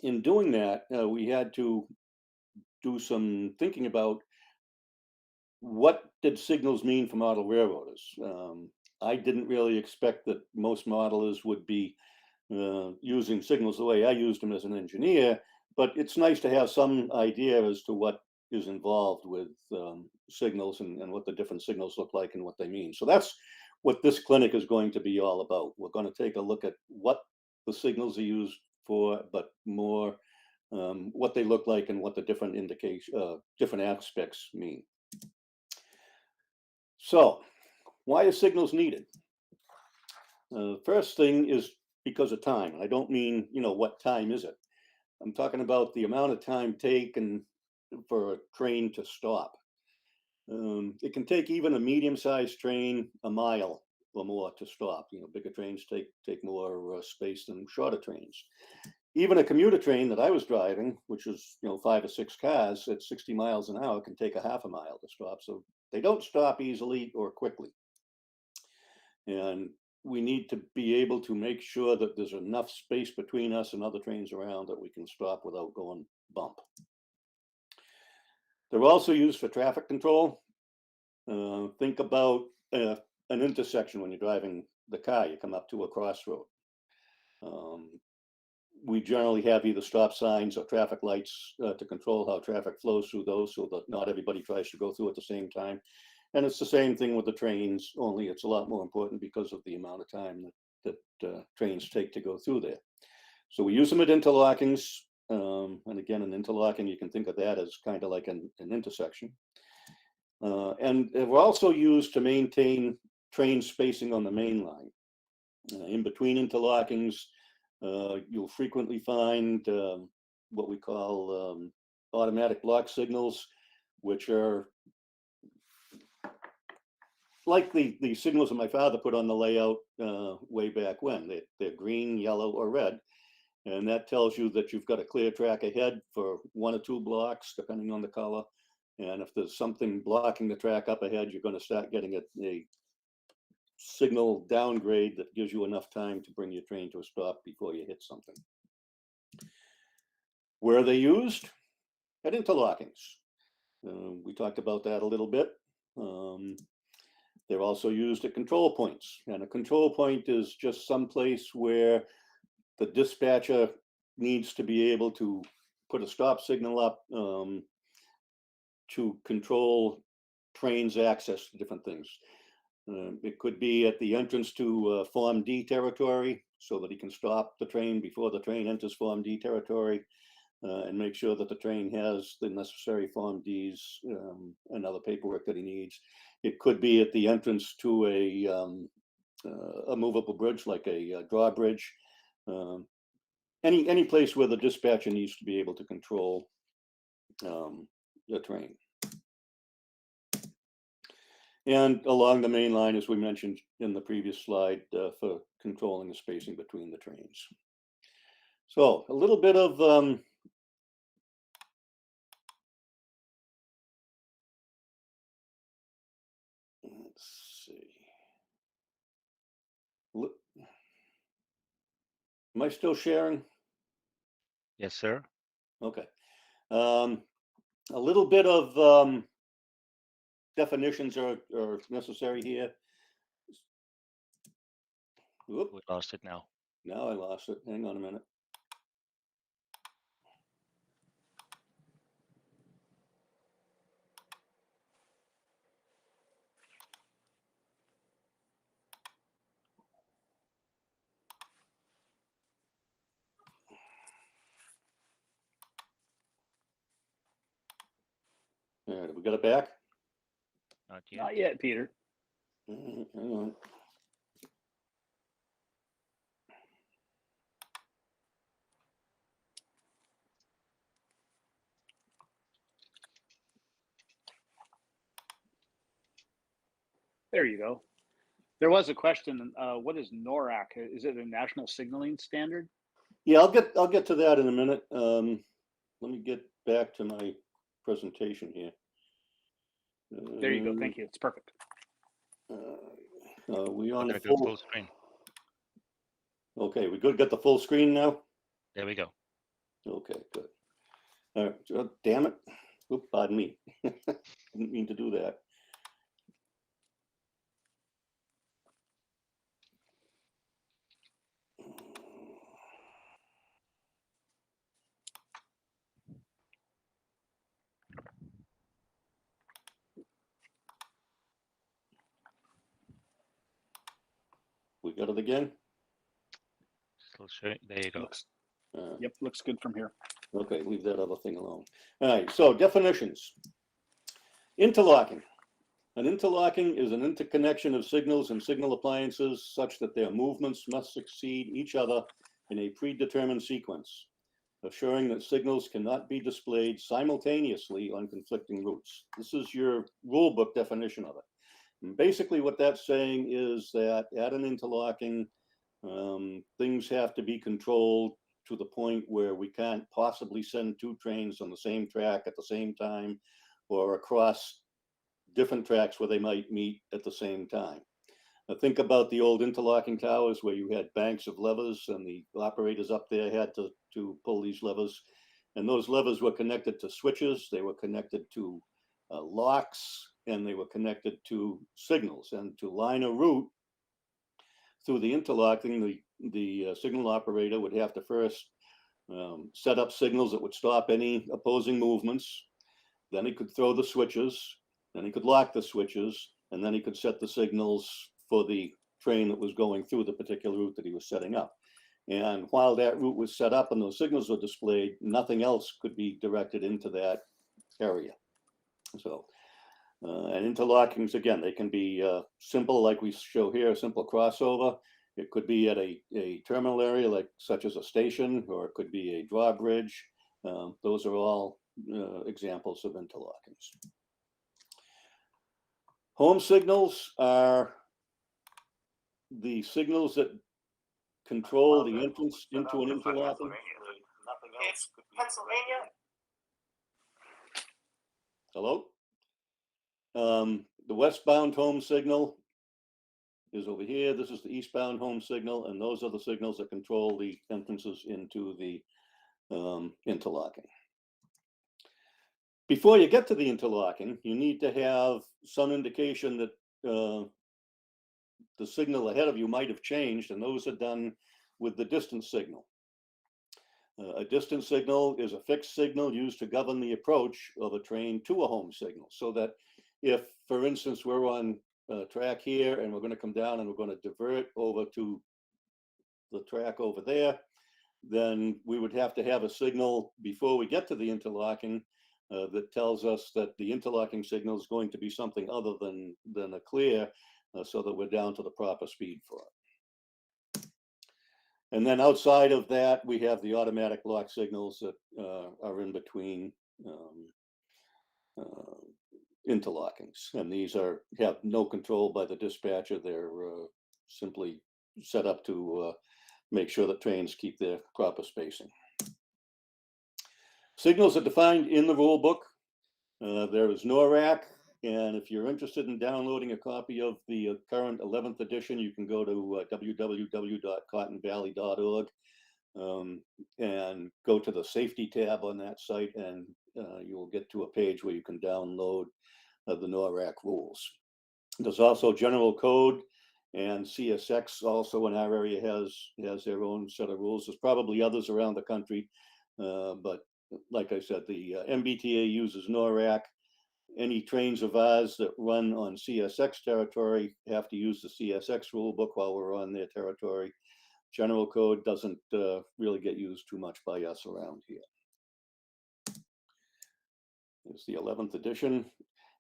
Speaker 10: in doing that, we had to do some thinking about what did signals mean for model railroaders. I didn't really expect that most modelers would be using signals the way I used them as an engineer, but it's nice to have some idea as to what is involved with signals and what the different signals look like and what they mean. So that's what this clinic is going to be all about. We're going to take a look at what the signals are used for, but more what they look like and what the different different aspects mean. So why are signals needed? First thing is because of time. I don't mean, what time is it? I'm talking about the amount of time taken for a train to stop. It can take even a medium-sized train a mile or more to stop. Bigger trains take more space than shorter trains. Even a commuter train that I was driving, which is 5 or 6 cars at 60 miles an hour, can take a half a mile to stop. So they don't stop easily or quickly. And we need to be able to make sure that there's enough space between us and other trains around that we can stop without going bump. They're also used for traffic control. Think about an intersection when you're driving the car. You come up to a crossroad. We generally have either stop signs or traffic lights to control how traffic flows through those so that not everybody tries to go through at the same time. And it's the same thing with the trains, only it's a lot more important because of the amount of time that trains take to go through there. So we use them at interlockings. And again, an interlocking, you can think of that as kind of like an intersection. And we're also used to maintain train spacing on the main line. In between interlockings, you'll frequently find what we call automatic block signals, which are like the signals that my father put on the layout way back when. They're green, yellow, or red. And that tells you that you've got a clear track ahead for 1 or 2 blocks, depending on the color. And if there's something blocking the track up ahead, you're going to start getting a signal downgrade that gives you enough time to bring your train to a stop before you hit something. Where are they used? At interlockings. We talked about that a little bit. They're also used at control points. And a control point is just some place where the dispatcher needs to be able to put a stop signal up to control trains' access to different things. It could be at the entrance to Form D territory so that he can stop the train before the train enters Form D territory and make sure that the train has the necessary Form Ds and other paperwork that he needs. It could be at the entrance to a movable bridge like a drawbridge. Any place where the dispatcher needs to be able to control the train. And along the main line, as we mentioned in the previous slide, for controlling the spacing between the trains. So a little bit of let's see. Am I still sharing?
Speaker 2: Yes, sir.
Speaker 10: Okay. A little bit of definitions are necessary here. Whoop.
Speaker 2: We lost it now.
Speaker 10: Now I lost it. Hang on a minute. All right, we got it back?
Speaker 2: Not yet.
Speaker 7: Not yet, Peter.
Speaker 10: Hang on.
Speaker 7: There you go. There was a question. What is NORAC? Is it a national signaling standard?
Speaker 10: Yeah, I'll get to that in a minute. Let me get back to my presentation here.
Speaker 7: There you go. Thank you. It's perfect.
Speaker 10: We on
Speaker 2: We're
Speaker 10: the
Speaker 2: gonna go
Speaker 10: full
Speaker 2: full screen.
Speaker 10: Okay, we good? Got the full screen now?
Speaker 2: There we go.
Speaker 10: Okay, good. All right. Oh, damn it. Oop, pardon me. Didn't mean to do that. We got it again?
Speaker 2: Still showing. There you go.
Speaker 7: Looks, yep, looks good from here.
Speaker 10: Okay, leave that other thing alone. All right, so definitions. Interlocking. An interlocking is an interconnection of signals and signal appliances such that their movements must succeed each other in a predetermined sequence, assuring that signals cannot be displayed simultaneously on conflicting routes. This is your rule book definition of it. And basically what that's saying is that at an interlocking, things have to be controlled to the point where we can't possibly send 2 trains on the same track at the same time or across different tracks where they might meet at the same time. Now think about the old interlocking towers where you had banks of levers and the operators up there had to pull these levers. And those levers were connected to switches, they were connected to locks, and they were connected to signals. And to line a route through the interlocking, the signal operator would have to first set up signals that would stop any opposing movements. Then he could throw the switches, then he could lock the switches, and then he could set the signals for the train that was going through the particular route that he was setting up. And while that route was set up and those signals were displayed, nothing else could be directed into that area. So, and interlockings, again, they can be simple, like we show here, a simple crossover. It could be at a terminal area, like such as a station, or it could be a drawbridge. Those are all examples of interlockings. Home signals are the signals that control the entrance into an interlocking.
Speaker 11: It's Pennsylvania.
Speaker 10: Hello? The westbound home signal is over here. This is the eastbound home signal, and those are the signals that control the entrances into the interlocking. Before you get to the interlocking, you need to have some indication that the signal ahead of you might have changed, and those are done with the distance signal. A distance signal is a fixed signal used to govern the approach of a train to a home signal, so that if, for instance, we're on a track here and we're going to come down and we're going to divert over to the track over there, then we would have to have a signal before we get to the interlocking that tells us that the interlocking signal is going to be something other than a clear, so that we're down to the proper speed for it. And then outside of that, we have the automatic lock signals that are in between interlockings. And these have no control by the dispatcher. They're simply set up to make sure that trains keep their proper spacing. Signals are defined in the rule book. There is NMRAx, and if you're interested in downloading a copy of the current 11th edition, you can go to www.cottonvalley.org and go to the safety tab on that site, and you will get to a page where you can download the NMRAx rules. There's also general code, and CSX also in our area has their own set of rules. There's probably others around the country, but like I said, the MBTA uses NMRAx. Any trains of ours that run on CSX territory have to use the CSX rule book while we're on their territory. General code doesn't really get used too much by us around here. It's the 11th edition.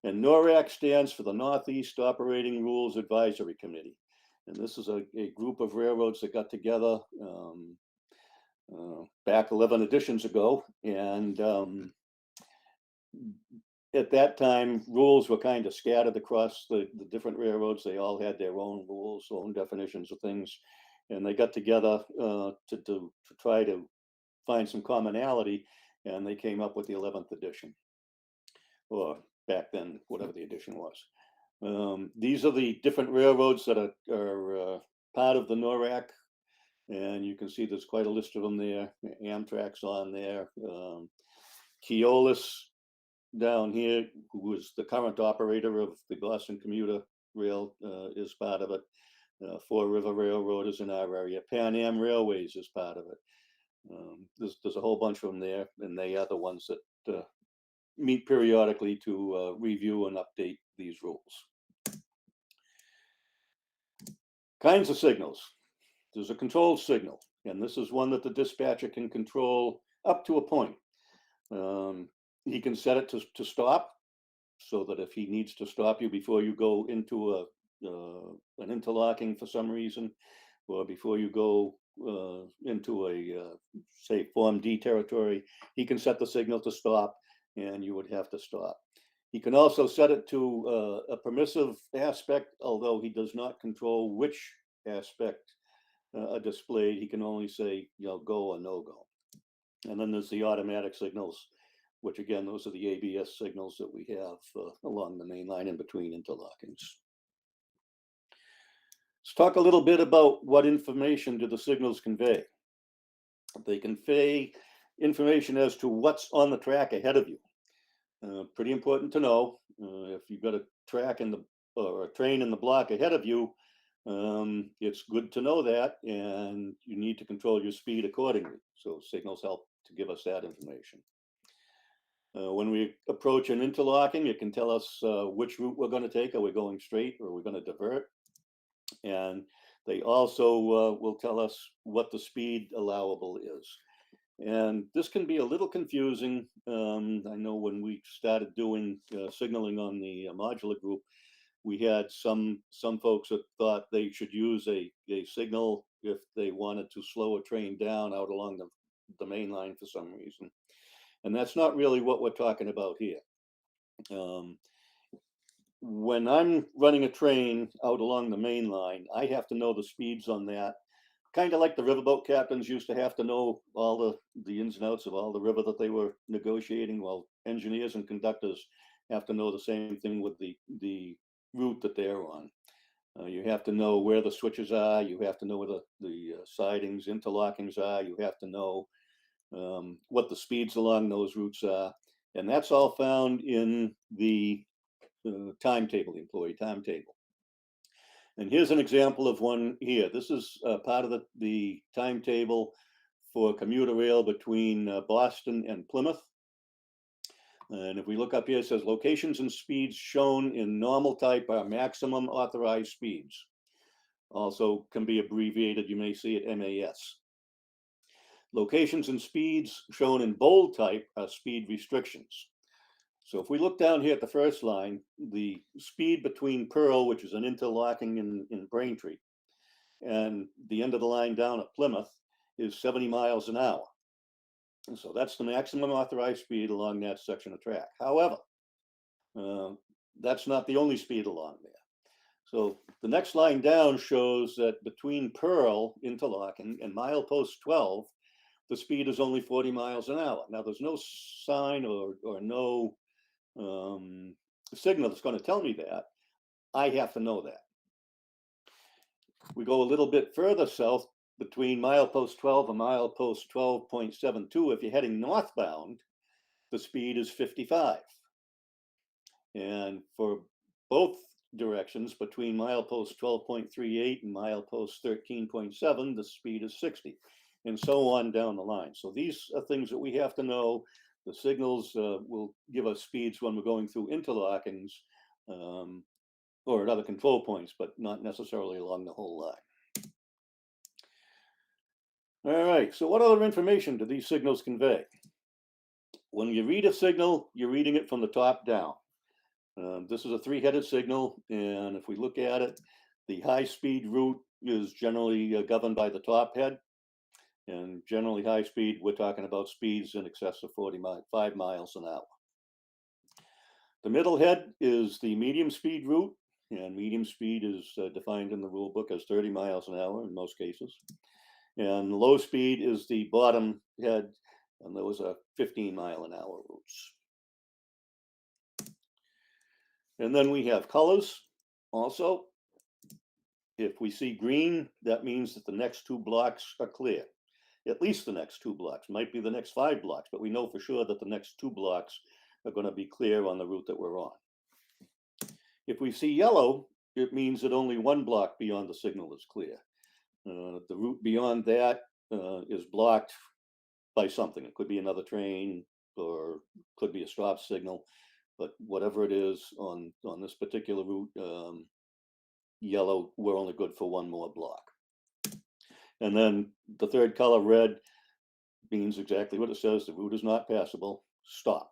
Speaker 10: And NMRAx stands for the Northeast Operating Rules Advisory Committee. And this is a group of railroads that got together back 11 editions ago. And at that time, rules were kind of scattered across the different railroads. They all had their own rules, own definitions of things. And they got together to try to find some commonality. And they came up with the 11th edition. Or back then, whatever the edition was. These are the different railroads that are part of the NMRAx, and you can see there's quite a list of them there. Amtrak's on there. Keolis down here, who is the current operator of the Boston Commuter Rail, is part of it. Four River Railroad is in our area. Pan Am Railways is part of it. There's a whole bunch of them there, and they are the ones that meet periodically to review and update these rules. Kinds of signals. There's a control signal, and this is one that the dispatcher can control up to a point. He can set it to stop, so that if he needs to stop you before you go into an interlocking for some reason, or before you go into a, say, Form D territory, he can set the signal to stop, and you would have to stop. He can also set it to a permissive aspect, although he does not control which aspect are displayed. He can only say, go or no go. And then there's the automatic signals, which again, those are the ABS signals that we have along the main line in between interlockings. Let's talk a little bit about what information do the signals convey. They convey information as to what's on the track ahead of you. Pretty important to know. If you've got a track or a train in the block ahead of you, it's good to know that, and you need to control your speed accordingly. So signals help to give us that information. When we approach an interlocking, it can tell us which route we're going to take. Are we going straight, or are we going to divert? And they also will tell us what the speed allowable is. And this can be a little confusing. I know when we started doing signaling on the modular group, we had some folks that thought they should use a signal if they wanted to slow a train down out along the main line for some reason. And that's not really what we're talking about here. when I'm running a train out along the main line, I have to know the speeds on that. Kind of like the riverboat captains used to have to know all the ins and outs of all the river that they were negotiating. Well, engineers and conductors have to know the same thing with the route that they're on. You have to know where the switches are. You have to know where the sidings, interlockings are. You have to know what the speeds along those routes are. And that's all found in the timetable, the employee timetable. And here's an example of one here. This is part of the timetable for commuter rail between Boston and Plymouth. And if we look up here, it says locations and speeds shown in normal type are maximum authorized speeds. Also can be abbreviated, you may see it MAS. Locations and speeds shown in bold type are speed restrictions. So if we look down here at the first line, the speed between Pearl, which is an interlocking in Braintree, and the end of the line down at Plymouth is 70 miles an hour. And so that's the maximum authorized speed along that section of track. However, that's not the only speed along there. So the next line down shows that between Pearl interlocking and milepost 12, the speed is only 40 miles an hour. Now there's no sign or no signal that's going to tell me that. I have to know that. We go a little bit further south between milepost 12 and milepost 12.72. If you're heading northbound, the speed is 55. And for both directions, between milepost 12.38 and milepost 13.7, the speed is 60, and so on down the line. So these are things that we have to know. The signals will give us speeds when we're going through interlockings or at other control points, but not necessarily along the whole line. All right, so what other information do these signals convey? When you read a signal, you're reading it from the top down. This is a three-headed signal, and if we look at it, the high-speed route is generally governed by the top head. And generally high speed, we're talking about speeds in excess of 45 miles an hour. The middle head is the medium speed route, and medium speed is defined in the rule book as 30 miles an hour in most cases. And low speed is the bottom head, and those are 15 mile an hour routes. And then we have colors also. If we see green, that means that the next two blocks are clear. At least the next two blocks, might be the next 5 blocks, but we know for sure that the next 2 blocks are going to be clear on the route that we're on. If we see yellow, it means that only 1 block beyond the signal is clear. The route beyond that is blocked by something. It could be another train or could be a stop signal, but whatever it is on this particular route, yellow, we're only good for 1 more block. And then the third color, red, means exactly what it says. The route is not passable. Stop.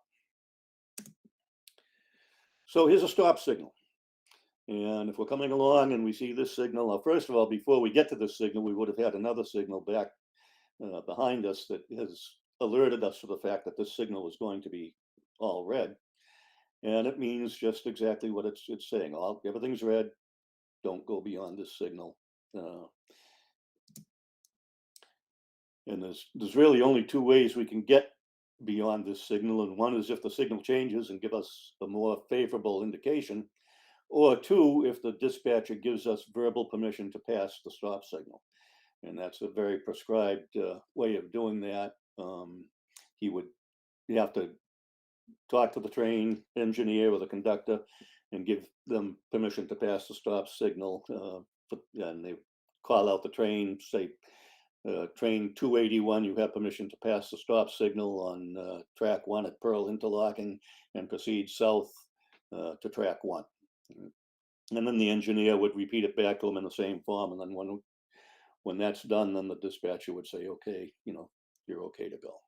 Speaker 10: So here's a stop signal. And if we're coming along and we see this signal, now first of all, before we get to this signal, we would have had another signal back behind us that has alerted us to the fact that this signal is going to be all red. And it means just exactly what it's saying. Everything's red. Don't go beyond this signal. And there's really only 2 ways we can get beyond this signal. And one is if the signal changes and give us a more favorable indication, or 2, if the dispatcher gives us verbal permission to pass the stop signal. And that's a very prescribed way of doing that. You have to talk to the train engineer or the conductor and give them permission to pass the stop signal. And they call out the train, say, train 281, you have permission to pass the stop signal on track 1 at Pearl interlocking and proceed south to track 1. And then the engineer would repeat it back to them in the same form. And then when that's done, then the dispatcher would say, okay, you're okay to go.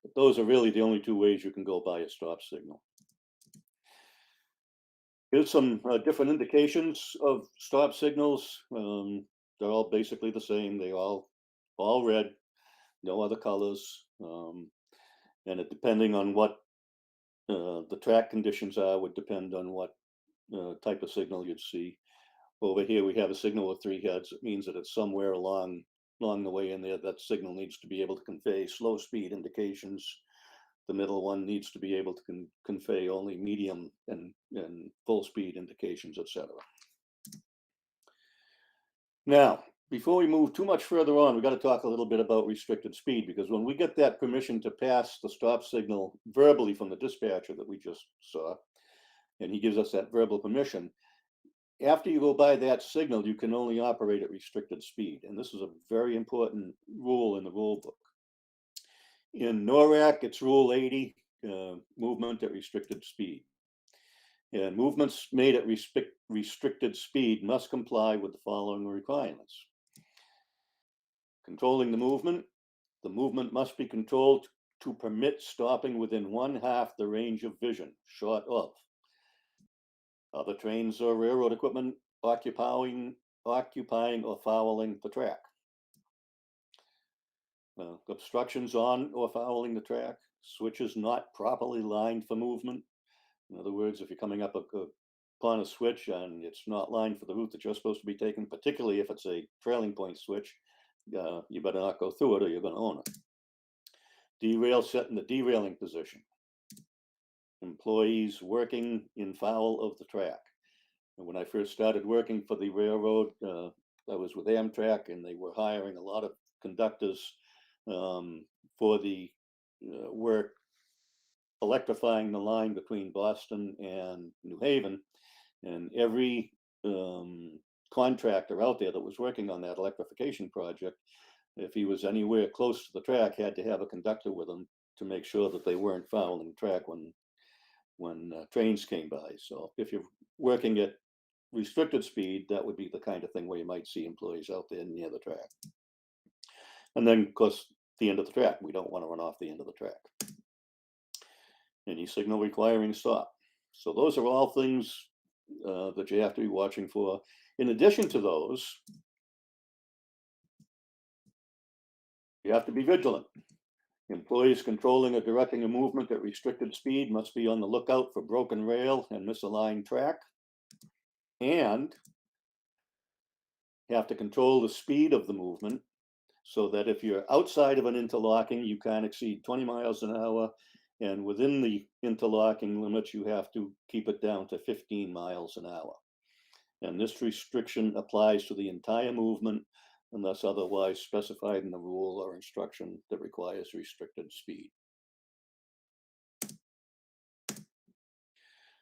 Speaker 10: But those are really the only 2 ways you can go by a stop signal. Here's some different indications of stop signals. They're all basically the same. They all red, no other colors. And depending on what the track conditions are would depend on what type of signal you'd see. Over here, we have a signal with 3 heads. It means that it's somewhere along the way in there. That signal needs to be able to convey slow speed indications. The middle one needs to be able to convey only medium and full speed indications, etc. Now, before we move too much further on, we've got to talk a little bit about restricted speed, because when we get that permission to pass the stop signal verbally from the dispatcher that we just saw, and he gives us that verbal permission, after you go by that signal, you can only operate at restricted speed. And this is a very important rule in the rule book. In NORAC, it's Rule 80, movement at restricted speed. And movements made at restricted speed must comply with the following requirements. Controlling the movement must be controlled to permit stopping within 1/2 the range of vision, short of other trains or railroad equipment occupying or fouling the track. Obstructions on or fouling the track, switches not properly lined for movement. In other words, if you're coming up upon a switch and it's not lined for the route that you're supposed to be taking, particularly if it's a trailing point switch, you better not go through it or you're going to own it. Derail set in the derailing position. Employees working in foul of the track. And when I first started working for the railroad, I was with Amtrak, and they were hiring a lot of conductors for the work electrifying the line between Boston and New Haven. And every contractor out there that was working on that electrification project, if he was anywhere close to the track, had to have a conductor with him to make sure that they weren't fouling the track when trains came by. So if you're working at restricted speed, that would be the kind of thing where you might see employees out there near the track. And then, of course, the end of the track. We don't want to run off the end of the track. Any signal requiring stop. So those are all things that you have to be watching for. In addition to those, you have to be vigilant. Employees controlling or directing a movement at restricted speed must be on the lookout for broken rail and misaligned track, and have to control the speed of the movement so that if you're outside of an interlocking, you can't exceed 20 miles an hour, and within the interlocking limits, you have to keep it down to 15 miles an hour. And this restriction applies to the entire movement unless otherwise specified in the rule or instruction that requires restricted speed.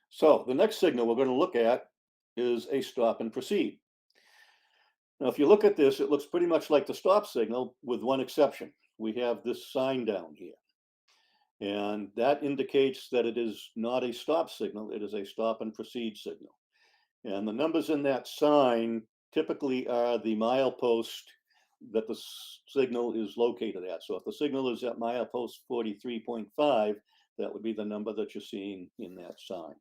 Speaker 10: So the next signal we're going to look at is a stop and proceed. Now, if you look at this, it looks pretty much like the stop signal with one exception. We have this sign down here. And that indicates that it is not a stop signal, it is a stop and proceed signal. And the numbers in that sign typically are the milepost that the signal is located at. So if the signal is at milepost 43.5, that would be the number that you're seeing in that sign.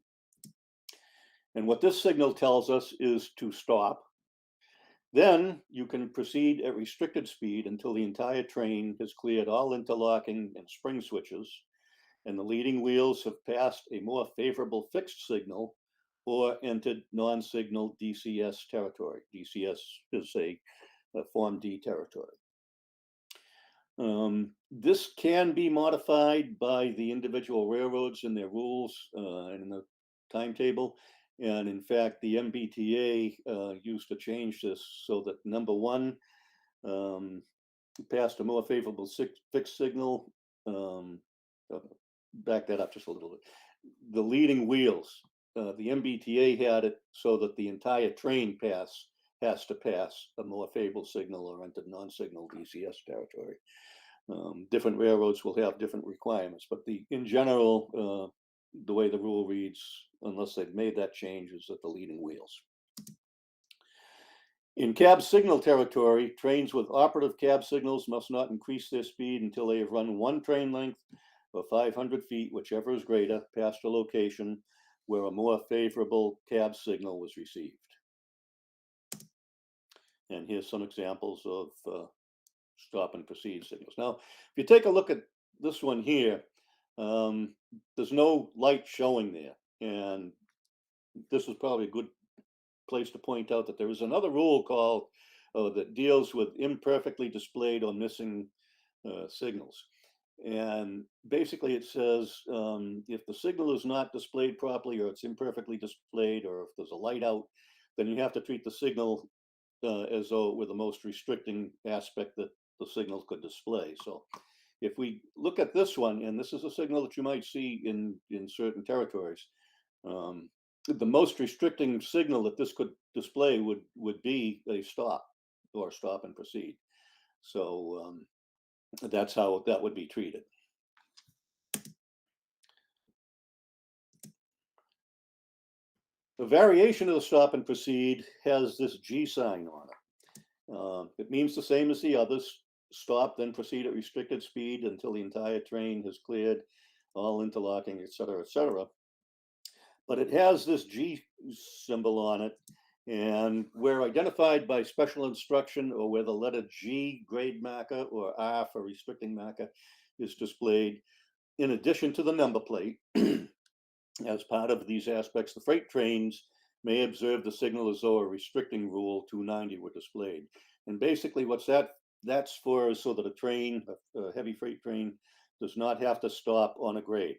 Speaker 10: And what this signal tells us is to stop. Then you can proceed at restricted speed until the entire train has cleared all interlocking and spring switches, and the leading wheels have passed a more favorable fixed signal or entered non-signal DCS territory. DCS is a Form D territory. This can be modified by the individual railroads in their rules and in the timetable. And in fact, the MBTA used to change this so that number one passed a more favorable fixed signal. Back that up just a little bit. The leading wheels, the MBTA had it so that the entire train has to pass a more favorable signal or enter non-signal DCS territory. Different railroads will have different requirements, but in general, the way the rule reads, unless they've made that change, is that the leading wheels. In cab signal territory, trains with operative cab signals must not increase their speed until they have run one train length or 500 feet, whichever is greater, past a location where a more favorable cab signal was received. And here's some examples of stop and proceed signals. Now, if you take a look at this one here, there's no light showing there. And this is probably a good place to point out that there is another rule called that deals with imperfectly displayed or missing signals. And basically it says if the signal is not displayed properly, or it's imperfectly displayed, or if there's a light out, then you have to treat the signal as though it were the most restricting aspect that the signal could display. So if we look at this one, and this is a signal that you might see in certain territories, the most restricting signal that this could display would be a stop, or stop and proceed. So that's how that would be treated. The variation of the stop and proceed has this G sign on it. It means the same as the others: stop, then proceed at restricted speed until the entire train has cleared all interlocking, etc., etc. But it has this G symbol on it, and we're identified by special instruction, or where the letter G, grade marker, or R for restricting marker, is displayed in addition to the number plate. As part of these aspects, the freight trains may observe the signal as though a restricting rule 290 were displayed. And basically what's that's for is so that a train, a heavy freight train, does not have to stop on a grade.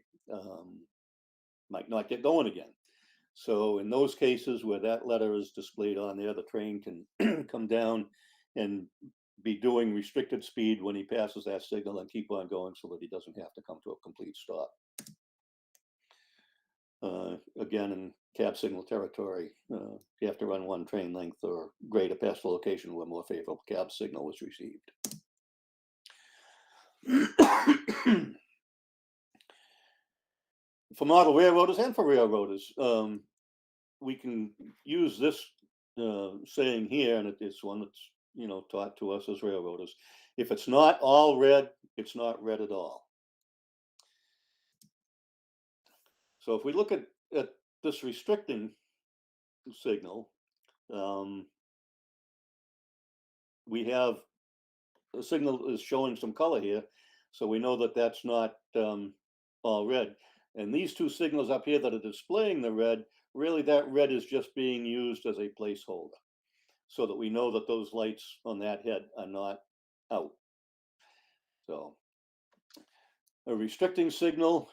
Speaker 10: Might not get going again. So in those cases where that letter is displayed on there, the train can come down and be doing restricted speed when he passes that signal and keep on going so that he doesn't have to come to a complete stop. Again, in cab signal territory, you have to run one train length or grade past the location where more favorable cab signal was received. For model railroaders and for railroaders, we can use this saying here, and it's one that's taught to us as railroaders. If it's not all red, it's not red at all. So if we look at this restricting signal, we have the signal is showing some color here, so we know that that's not all red. And these two signals up here that are displaying the red, really that red is just being used as a placeholder, so that we know that those lights on that head are not out. So a restricting signal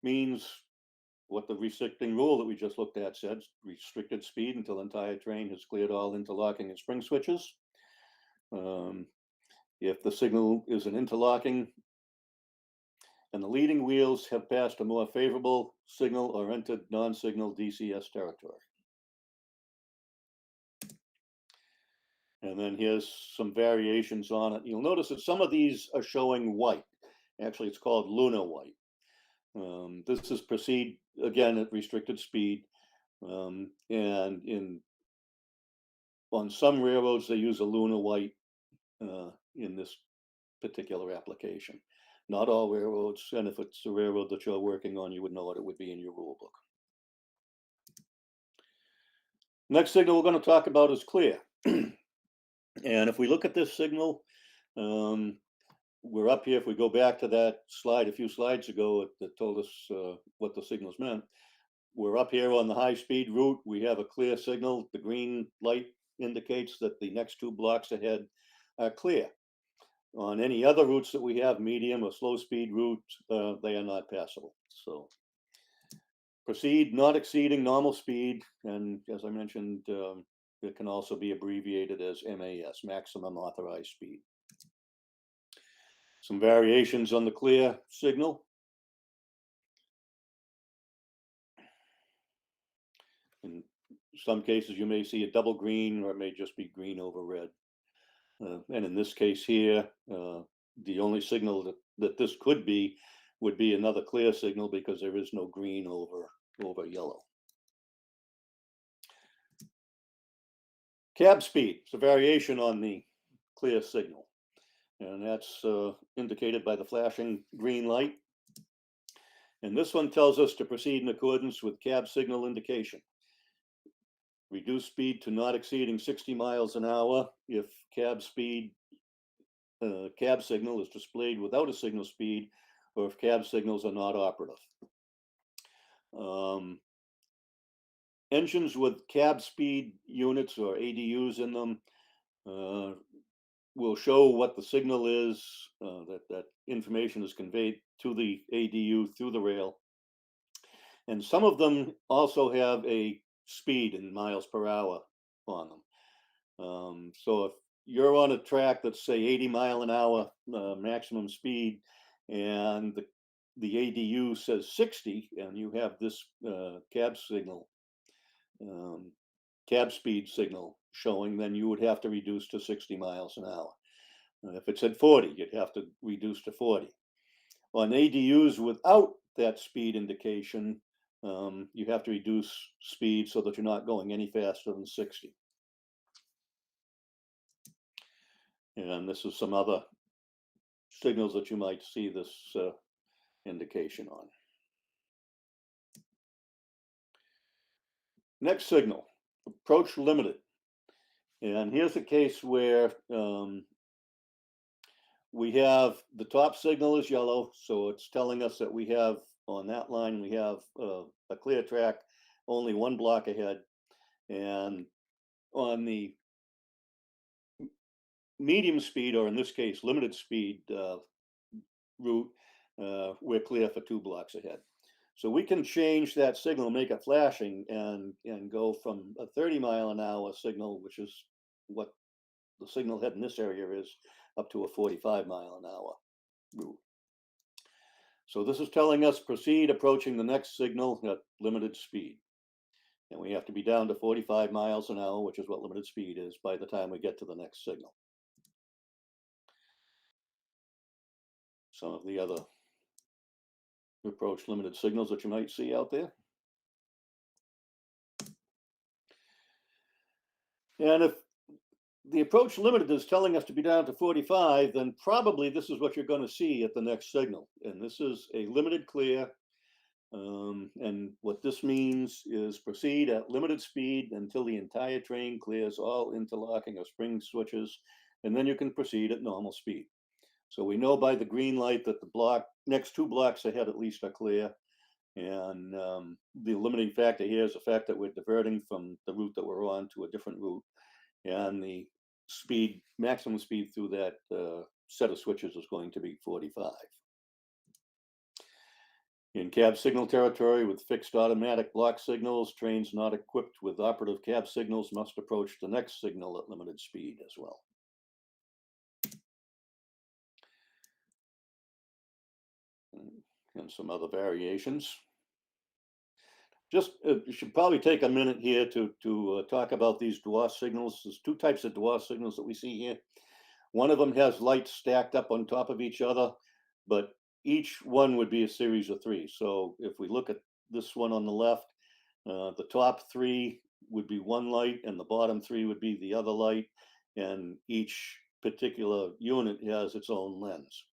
Speaker 10: means what the restricting rule that we just looked at said: restricted speed until the entire train has cleared all interlocking and spring switches. If the signal is an interlocking and the leading wheels have passed a more favorable signal or entered non-signal DCS territory. And then here's some variations on it. You'll notice that some of these are showing white. Actually, it's called lunar white. This is proceed, again, at restricted speed. And on some railroads, they use a lunar white in this particular application. Not all railroads, and if it's a railroad that you're working on, you would know what it would be in your rule book. Next signal we're going to talk about is clear. And if we look at this signal, we're up here. If we go back to that slide a few slides ago that told us what the signals meant, we're up here on the high-speed route. We have a clear signal. The green light indicates that the next two blocks ahead are clear. On any other routes that we have, medium or slow speed routes, they are not passable. So proceed not exceeding normal speed, and as I mentioned, it can also be abbreviated as MAS, maximum authorized speed. Some variations on the clear signal. In some cases, you may see a double green, or it may just be green over red. And in this case here, the only signal that this could be would be another clear signal, because there is no green over yellow. Cab speed is a variation on the clear signal, and that's indicated by the flashing green light. And this one tells us to proceed in accordance with cab signal indication. Reduce speed to not exceeding 60 miles an hour if cab signal is displayed without a signal speed, or if cab signals are not operative. Engines with cab speed units or ADUs in them will show what the signal is, that information is conveyed to the ADU through the rail. And some of them also have a speed in miles per hour on them. So if you're on a track that's say 80 mile an hour maximum speed, and the ADU says 60, and you have this cab signal, cab speed signal showing, then you would have to reduce to 60 miles an hour. If it's at 40, you'd have to reduce to 40. On ADUs without that speed indication, you have to reduce speed so that you're not going any faster than 60. And this is some other signals that you might see this indication on. Next signal, approach limited. And here's a case where we have the top signal is yellow, so it's telling us that we have on that line, we have a clear track, only one block ahead. And on the medium speed, or in this case, limited speed route, we're clear for 2 blocks ahead. So we can change that signal, make it flashing, and go from a 30 mile an hour signal, which is what the signal head in this area is, up to a 45 mile an hour route. So this is telling us proceed approaching the next signal at limited speed. And we have to be down to 45 miles an hour, which is what limited speed is, by the time we get to the next signal. Some of the other approach limited signals that you might see out there. And if the approach limited is telling us to be down to 45, then probably this is what you're going to see at the next signal. And this is a limited clear. And what this means is proceed at limited speed until the entire train clears all interlocking or spring switches, and then you can proceed at normal speed. So we know by the green light that the next 2 blocks ahead at least are clear. And the limiting factor here is the fact that we're diverting from the route that we're on to a different route. And the speed, maximum speed through that set of switches is going to be 45. In cab signal territory with fixed automatic block signals, trains not equipped with operative cab signals must approach the next signal at limited speed as well. And some other variations. Just you should probably take a minute here to talk about these dwarf signals. There's 2 types of dwarf signals that we see here. One of them has lights stacked up on top of each other, but each one would be a series of 3. So if we look at this one on the left, the top 3 would be one light and the bottom 3 would be the other light, and each particular unit has its own lens.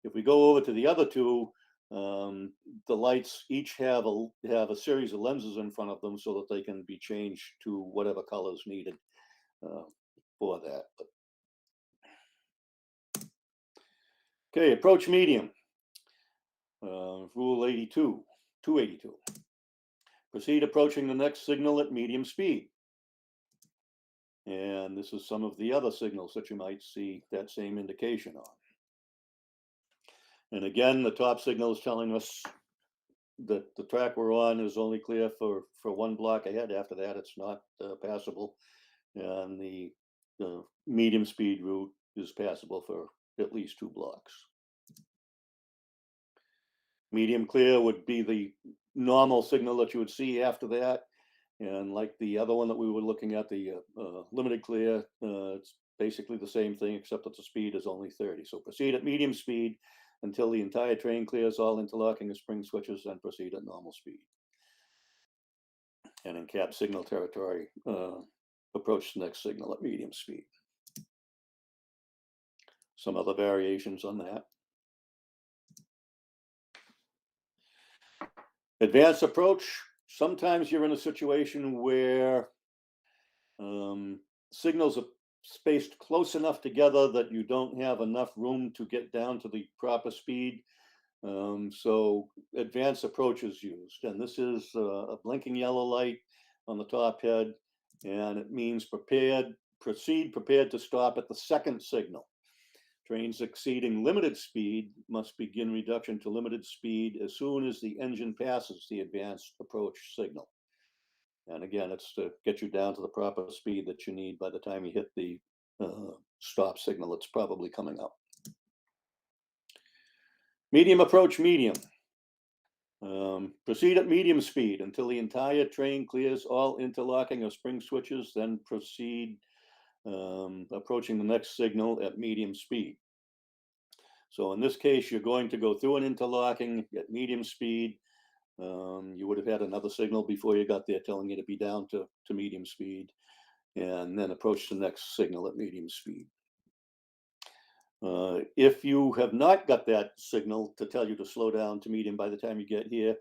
Speaker 10: If we go over to the other 2, the lights each have a series of lenses in front of them so that they can be changed to whatever color is needed for that. Okay, approach medium. Rule 82, 282. Proceed approaching the next signal at medium speed. And this is some of the other signals that you might see that same indication on. And again, the top signal is telling us that the track we're on is only clear for 1 block ahead. After that, it's not passable. And the medium speed route is passable for at least 2 blocks. Medium clear would be the normal signal that you would see after that. And like the other one that we were looking at, the limited clear, it's basically the same thing, except that the speed is only 30. So proceed at medium speed until the entire train clears all interlocking and spring switches, and proceed at normal speed. And in cab signal territory, approach the next signal at medium speed. Some other variations on that. Advanced approach, sometimes you're in a situation where signals are spaced close enough together that you don't have enough room to get down to the proper speed. So advanced approach is used, and this is a blinking yellow light on the top head, and it means proceed prepared to stop at the second signal. Trains exceeding limited speed must begin reduction to limited speed as soon as the engine passes the advanced approach signal. And again, it's to get you down to the proper speed that you need by the time you hit the stop signal that's probably coming up. Medium approach, medium. Proceed at medium speed until the entire train clears all interlocking or spring switches, then proceed approaching the next signal at medium speed. So in this case, you're going to go through an interlocking at medium speed. You would have had another signal before you got there telling you to be down to medium speed, and then approach the next signal at medium speed. If you have not got that signal to tell you to slow down to medium by the time you get here,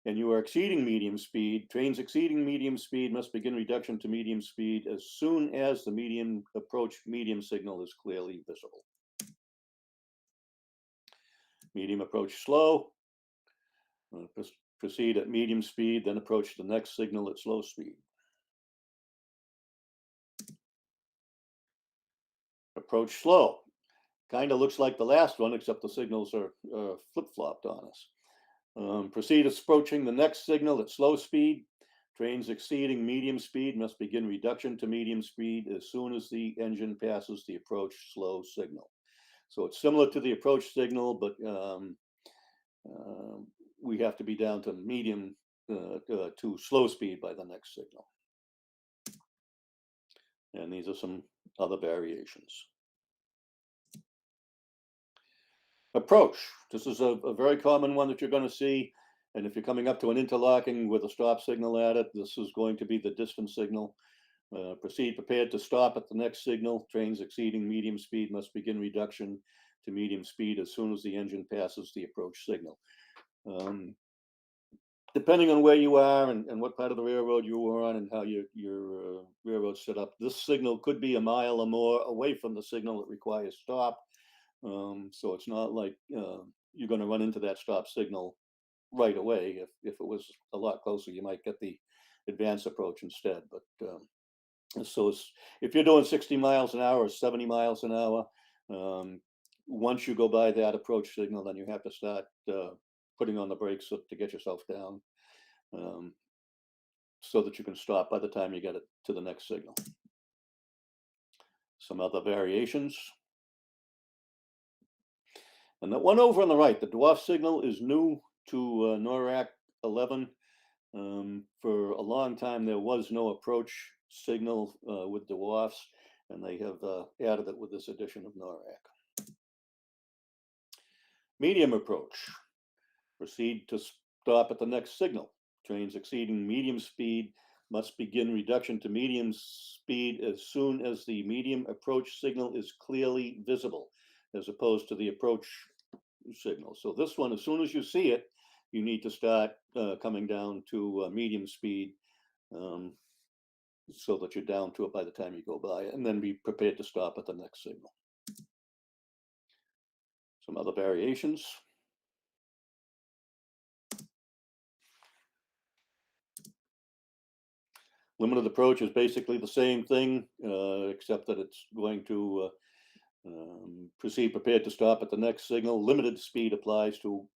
Speaker 10: and you are exceeding medium speed, trains exceeding medium speed must begin reduction to medium speed as soon as the medium approach medium signal is clearly visible. Medium approach slow. Proceed at medium speed, then approach the next signal at slow speed. Approach slow. Kind of looks like the last one, except the signals are flip-flopped on us. Proceed approaching the next signal at slow speed. Trains exceeding medium speed must begin reduction to medium speed as soon as the engine passes the approach slow signal. So it's similar to the approach signal, but we have to be down to medium to slow speed by the next signal. And these are some other variations. Approach. This is a very common one that you're going to see. And if you're coming up to an interlocking with a stop signal at it, this is going to be the distance signal. Proceed prepared to stop at the next signal. Trains exceeding medium speed must begin reduction to medium speed as soon as the engine passes the approach signal. Depending on where you are and what part of the railroad you are on and how your railroad's set up, this signal could be a mile or more away from the signal that requires stop. So it's not like you're going to run into that stop signal right away. If it was a lot closer, you might get the advanced approach instead. But so if you're doing 60 miles an hour or 70 miles an hour, once you go by that approach signal, then you have to start putting on the brakes to get yourself down so that you can stop by the time you get it to the next signal. Some other variations. And that one over on the right, the dwarf signal, is new to NMRAx 11. For a long time, there was no approach signal with dwarfs, and they have added it with this edition of NMRAx. Medium approach. Proceed to stop at the next signal. Trains exceeding medium speed must begin reduction to medium speed as soon as the medium approach signal is clearly visible, as opposed to the approach signal. So this one, as soon as you see it, you need to start coming down to medium speed so that you're down to it by the time you go by, and then be prepared to stop at the next signal. Some other variations. Limited approach is basically the same thing, except that it's going to proceed prepared to stop at the next signal. Limited speed applies to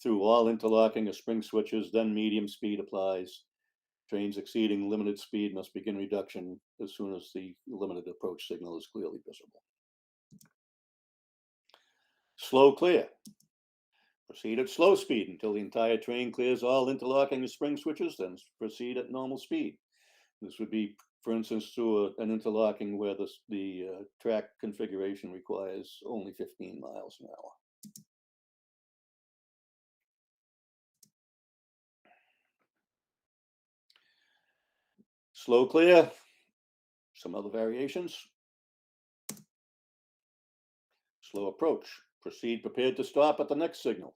Speaker 10: through all interlocking or spring switches, then medium speed applies. Trains exceeding limited speed must begin reduction as soon as the limited approach signal is clearly visible. Slow clear. Proceed at slow speed until the entire train clears all interlocking and spring switches, then proceed at normal speed. This would be, for instance, through an interlocking where the track configuration requires only 15 miles an hour. Slow clear. Some other variations. Slow approach. Proceed prepared to stop at the next signal.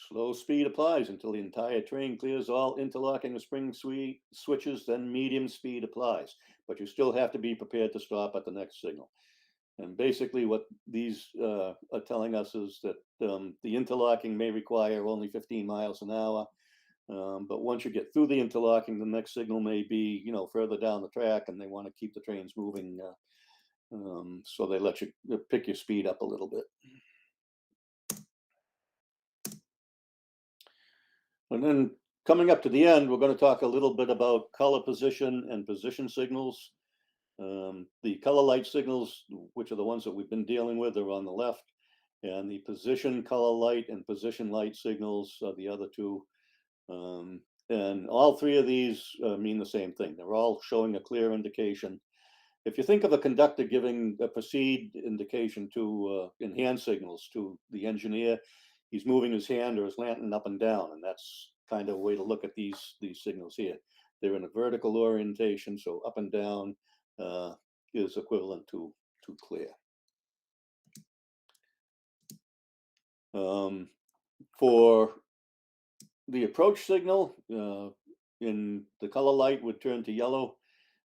Speaker 10: Slow speed applies until the entire train clears all interlocking and spring switches, then medium speed applies. But you still have to be prepared to stop at the next signal. And basically what these are telling us is that the interlocking may require only 15 miles an hour. But once you get through the interlocking, the next signal may be, further down the track, and they want to keep the trains moving. So they let you pick your speed up a little bit. And then coming up to the end, we're going to talk a little bit about color position and position signals. The color light signals, which are the ones that we've been dealing with, are on the left, and the position color light and position light signals are the other two. And all three of these mean the same thing. They're all showing a clear indication. If you think of a conductor giving a proceed indication to in hand signals to the engineer, he's moving his hand or his lantern up and down, and that's kind of a way to look at these signals here. They're in a vertical orientation, so up and down is equivalent to clear. For the approach signal, in the color light would turn to yellow.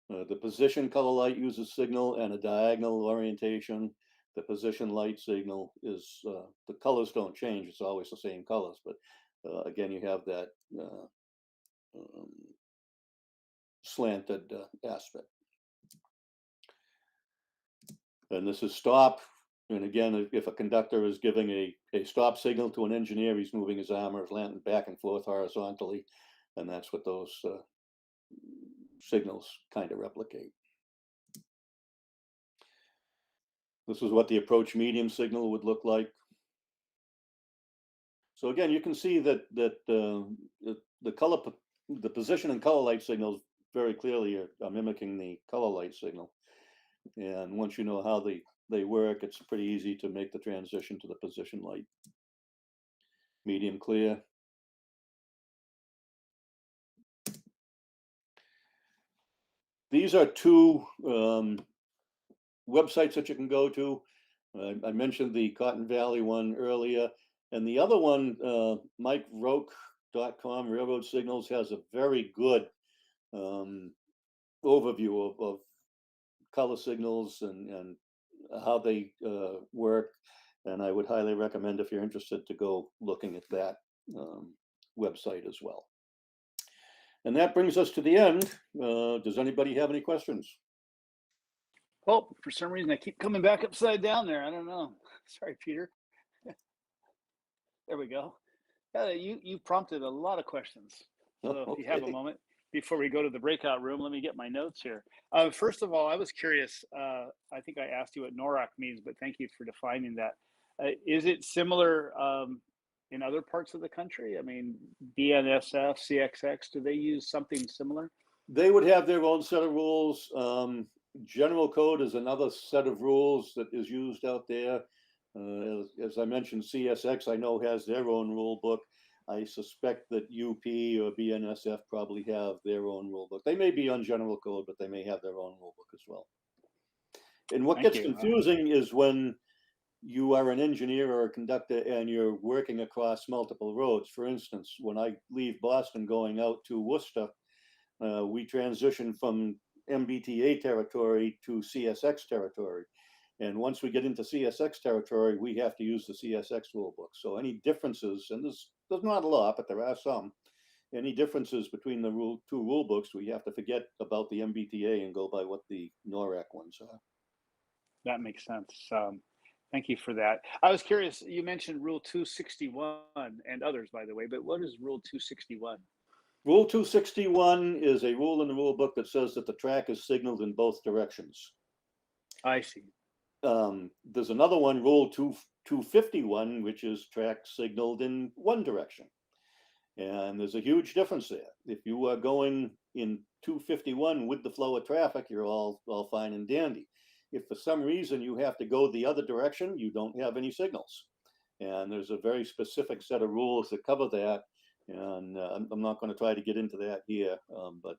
Speaker 10: The position color light uses signal and a diagonal orientation. The position light signal is, the colors don't change, it's always the same colors, but again, you have that slanted aspect. And this is stop. And again, if a conductor is giving a stop signal to an engineer, he's moving his arm or his lantern back and forth horizontally. And that's what those signals kind of replicate. This is what the approach medium signal would look like. So again, you can see that the position and color light signals very clearly are mimicking the color light signal. And once you know how they work, it's pretty easy to make the transition to the position light. Medium clear. These are two websites that you can go to. I mentioned the Cotton Valley one earlier, and the other one, MikeRoke.com, Railroad Signals, has a very good overview of color signals and how they work. And I would highly recommend, if you're interested, to go looking at that website as well. And that brings us to the end. Does anybody have any questions?
Speaker 7: Oh, for some reason, I keep coming back upside down there. I don't know. Sorry, Peter. There we go. You prompted a lot of questions. So if you have a moment before we go to the breakout room, let me get my notes here. First of all, I was curious. I think I asked you what NORAC means, but thank you for defining that. Is it similar in other parts of the country? I mean, BNSF, CXX, do they use something similar?
Speaker 10: They would have their own set of rules. General code is another set of rules that is used out there. As I mentioned, CSX, I know, has their own rule book. I suspect that UP or BNSF probably have their own rule book. They may be on general code, but they may have their own rule book as well. And what gets confusing is when you are an engineer or a conductor and you're working across multiple roads. For instance, when I leave Boston going out to Worcester, we transition from MBTA territory to CSX territory. And once we get into CSX territory, we have to use the CSX rule book. So any differences, and there's not a lot, but there are some, any differences between the two rule books, we have to forget about the MBTA and go by what the NORAC ones are.
Speaker 7: That makes sense. Thank you for that. I was curious, you mentioned Rule 261 and others, by the way, but what is Rule 261?
Speaker 10: Rule 261 is a rule in the rule book that says that the track is signaled in both directions.
Speaker 7: I see.
Speaker 10: There's another one, Rule 251, which is track signaled in one direction. And there's a huge difference there. If you are going in 251 with the flow of traffic, you're all fine and dandy. If for some reason you have to go the other direction, you don't have any signals. And there's a very specific set of rules that cover that. And I'm not going to try to get into that here, but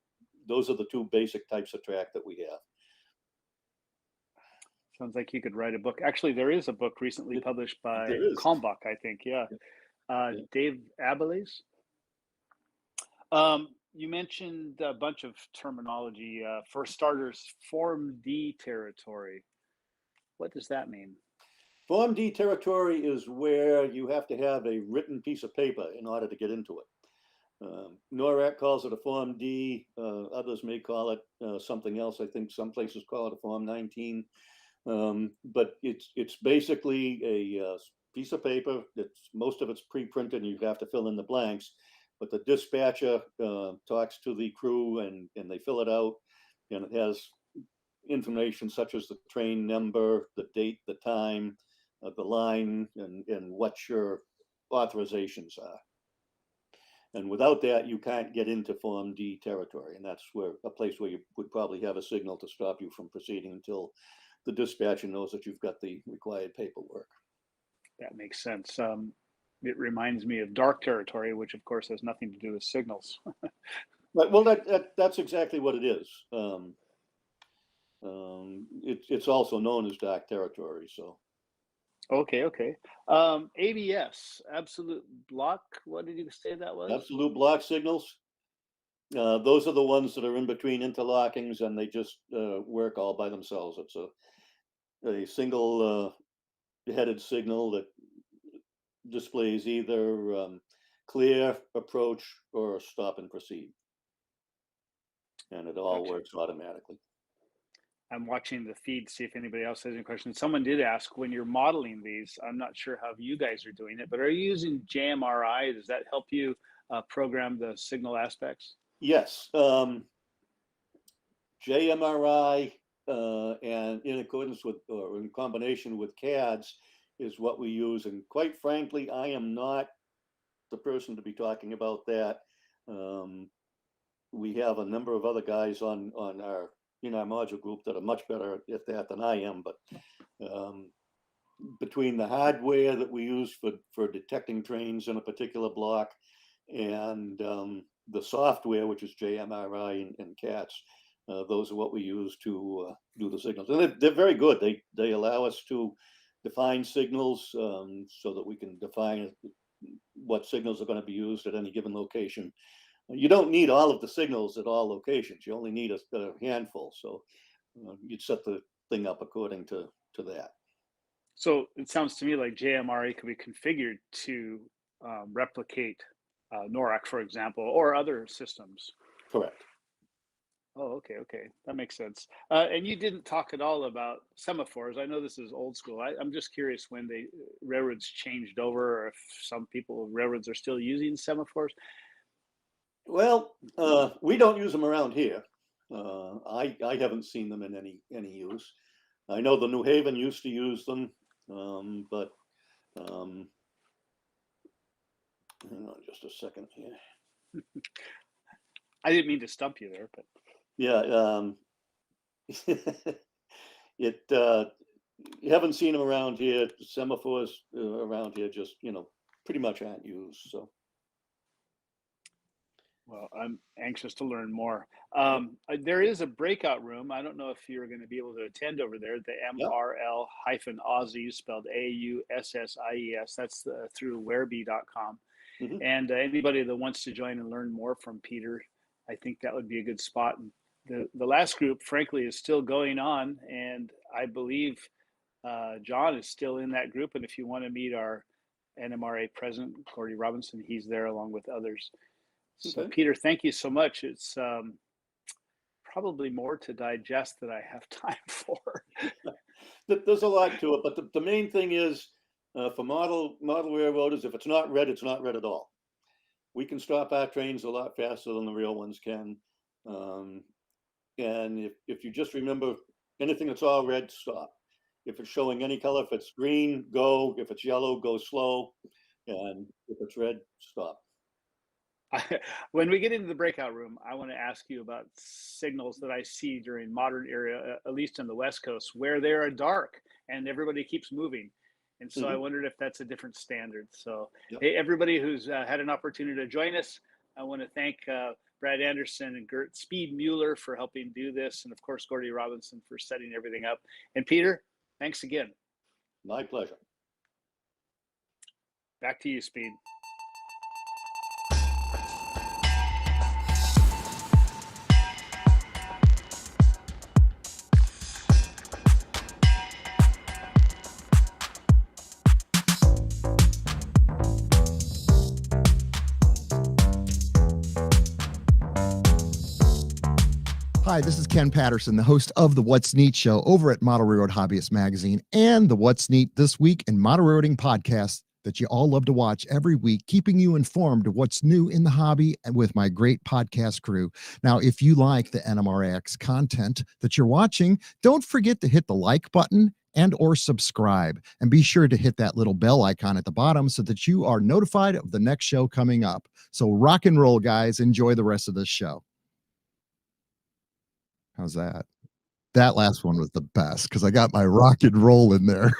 Speaker 10: those are the two basic types of track that we have.
Speaker 7: Sounds like you could write a book. Actually, there is a book recently published by Kalmbach, I think. Yeah. Dave Abeles. You mentioned a bunch of terminology. For starters, Form D territory. What does that mean?
Speaker 10: Form D territory is where you have to have a written piece of paper in order to get into it. NORAC calls it a Form D. Others may call it something else. I think some places call it a Form 19. But it's basically a piece of paper. Most of it's pre-printed, and you have to fill in the blanks. But the dispatcher talks to the crew, and they fill it out, and it has information such as the train number, the date, the time, the line, and what your authorizations are. And without that, you can't get into Form D territory, and that's where a place where you would probably have a signal to stop you from proceeding until the dispatcher knows that you've got the required paperwork.
Speaker 7: That makes sense. It reminds me of dark territory, which of course has nothing to do with signals.
Speaker 10: Right. Well, that's exactly what it is. It's also known as dark territory. So.
Speaker 7: Okay. ABS, absolute block. What did you say that was?
Speaker 10: Absolute block signals. Those are the ones that are in between interlockings, and they just work all by themselves. It's a single headed signal that displays either clear, approach, or stop and proceed. And it all works automatically.
Speaker 7: I'm watching the feed to see if anybody else has any questions. Someone did ask, when you're modeling these, I'm not sure how you guys are doing it, but are you using JMRI? Does that help you program the signal aspects?
Speaker 10: Yes. JMRI and in accordance with, or in combination with CADs, is what we use. And quite frankly, I am not the person to be talking about that. We have a number of other guys in our module group that are much better at that than I am. But between the hardware that we use for detecting trains in a particular block and the software, which is JMRI and CATS, those are what we use to do the signals. And they're very good. They allow us to define signals so that we can define what signals are going to be used at any given location. You don't need all of the signals at all locations. You only need a handful. So you'd set the thing up according to that.
Speaker 7: So it sounds to me like JMRE could be configured to replicate NORAC, for example, or other systems.
Speaker 10: Correct.
Speaker 7: Oh, okay. That makes sense. And you didn't talk at all about semaphores. I know this is old school. I'm just curious when the railroads changed over, or if some railroads are still using semaphores.
Speaker 10: Well, we don't use them around here. I haven't seen them in any use. I know the New Haven used to use them, but hang on just a second here.
Speaker 7: I didn't mean to stump you there, but
Speaker 10: yeah, you haven't seen them around here. Semaphores around here just pretty much aren't used. So.
Speaker 7: Well, I'm anxious to learn more. There is a breakout room. I don't know if you're going to be able to attend over there. The MRL-Aussies, spelled AUSSIES. That's through wereby.com. Mm-hmm. And anybody that wants to join and learn more from Peter, I think that would be a good spot. And the last group, frankly, is still going on. And I believe John is still in that group. And if you want to meet our NMRA president, Cordy Robinson, he's there along with others. So, okay. Peter, thank you so much. It's probably more to digest than I have time for.
Speaker 10: There's a lot to it, but the main thing is for model railroaders, if it's not red, it's not red at all. We can stop our trains a lot faster than the real ones can. And if you just remember, anything that's all red, stop. If it's showing any color, if it's green, go. If it's yellow, go slow. And if it's red, stop.
Speaker 7: When we get into the breakout room, I want to ask you about signals that I see during modern era, at least on the West Coast, where they are dark and everybody keeps moving. And so I wondered if that's a different standard. So hey, everybody who's had an opportunity to join us, I want to thank Brad Anderson and Gert Speed Mueller for helping do this. And of course, Gordy Robinson for setting everything up. And Peter, thanks again.
Speaker 10: My pleasure.
Speaker 7: Back to you, Speed.
Speaker 1: Hi, this is Ken Patterson, the host of the What's Neat show over at Model Railroad Hobbyist Magazine and the What's Neat This Week in Model Railroading podcast that you all love to watch every week, keeping you informed of what's new in the hobby and with my great podcast crew. Now, if you like the NMRAx content that you're watching, don't forget to hit the like button and or subscribe, and be sure to hit that little bell icon at the bottom so that you are notified of the next show coming up. So rock and roll, guys. Enjoy the rest of this show. How's that? That last one was the best because I got my rock and roll in there.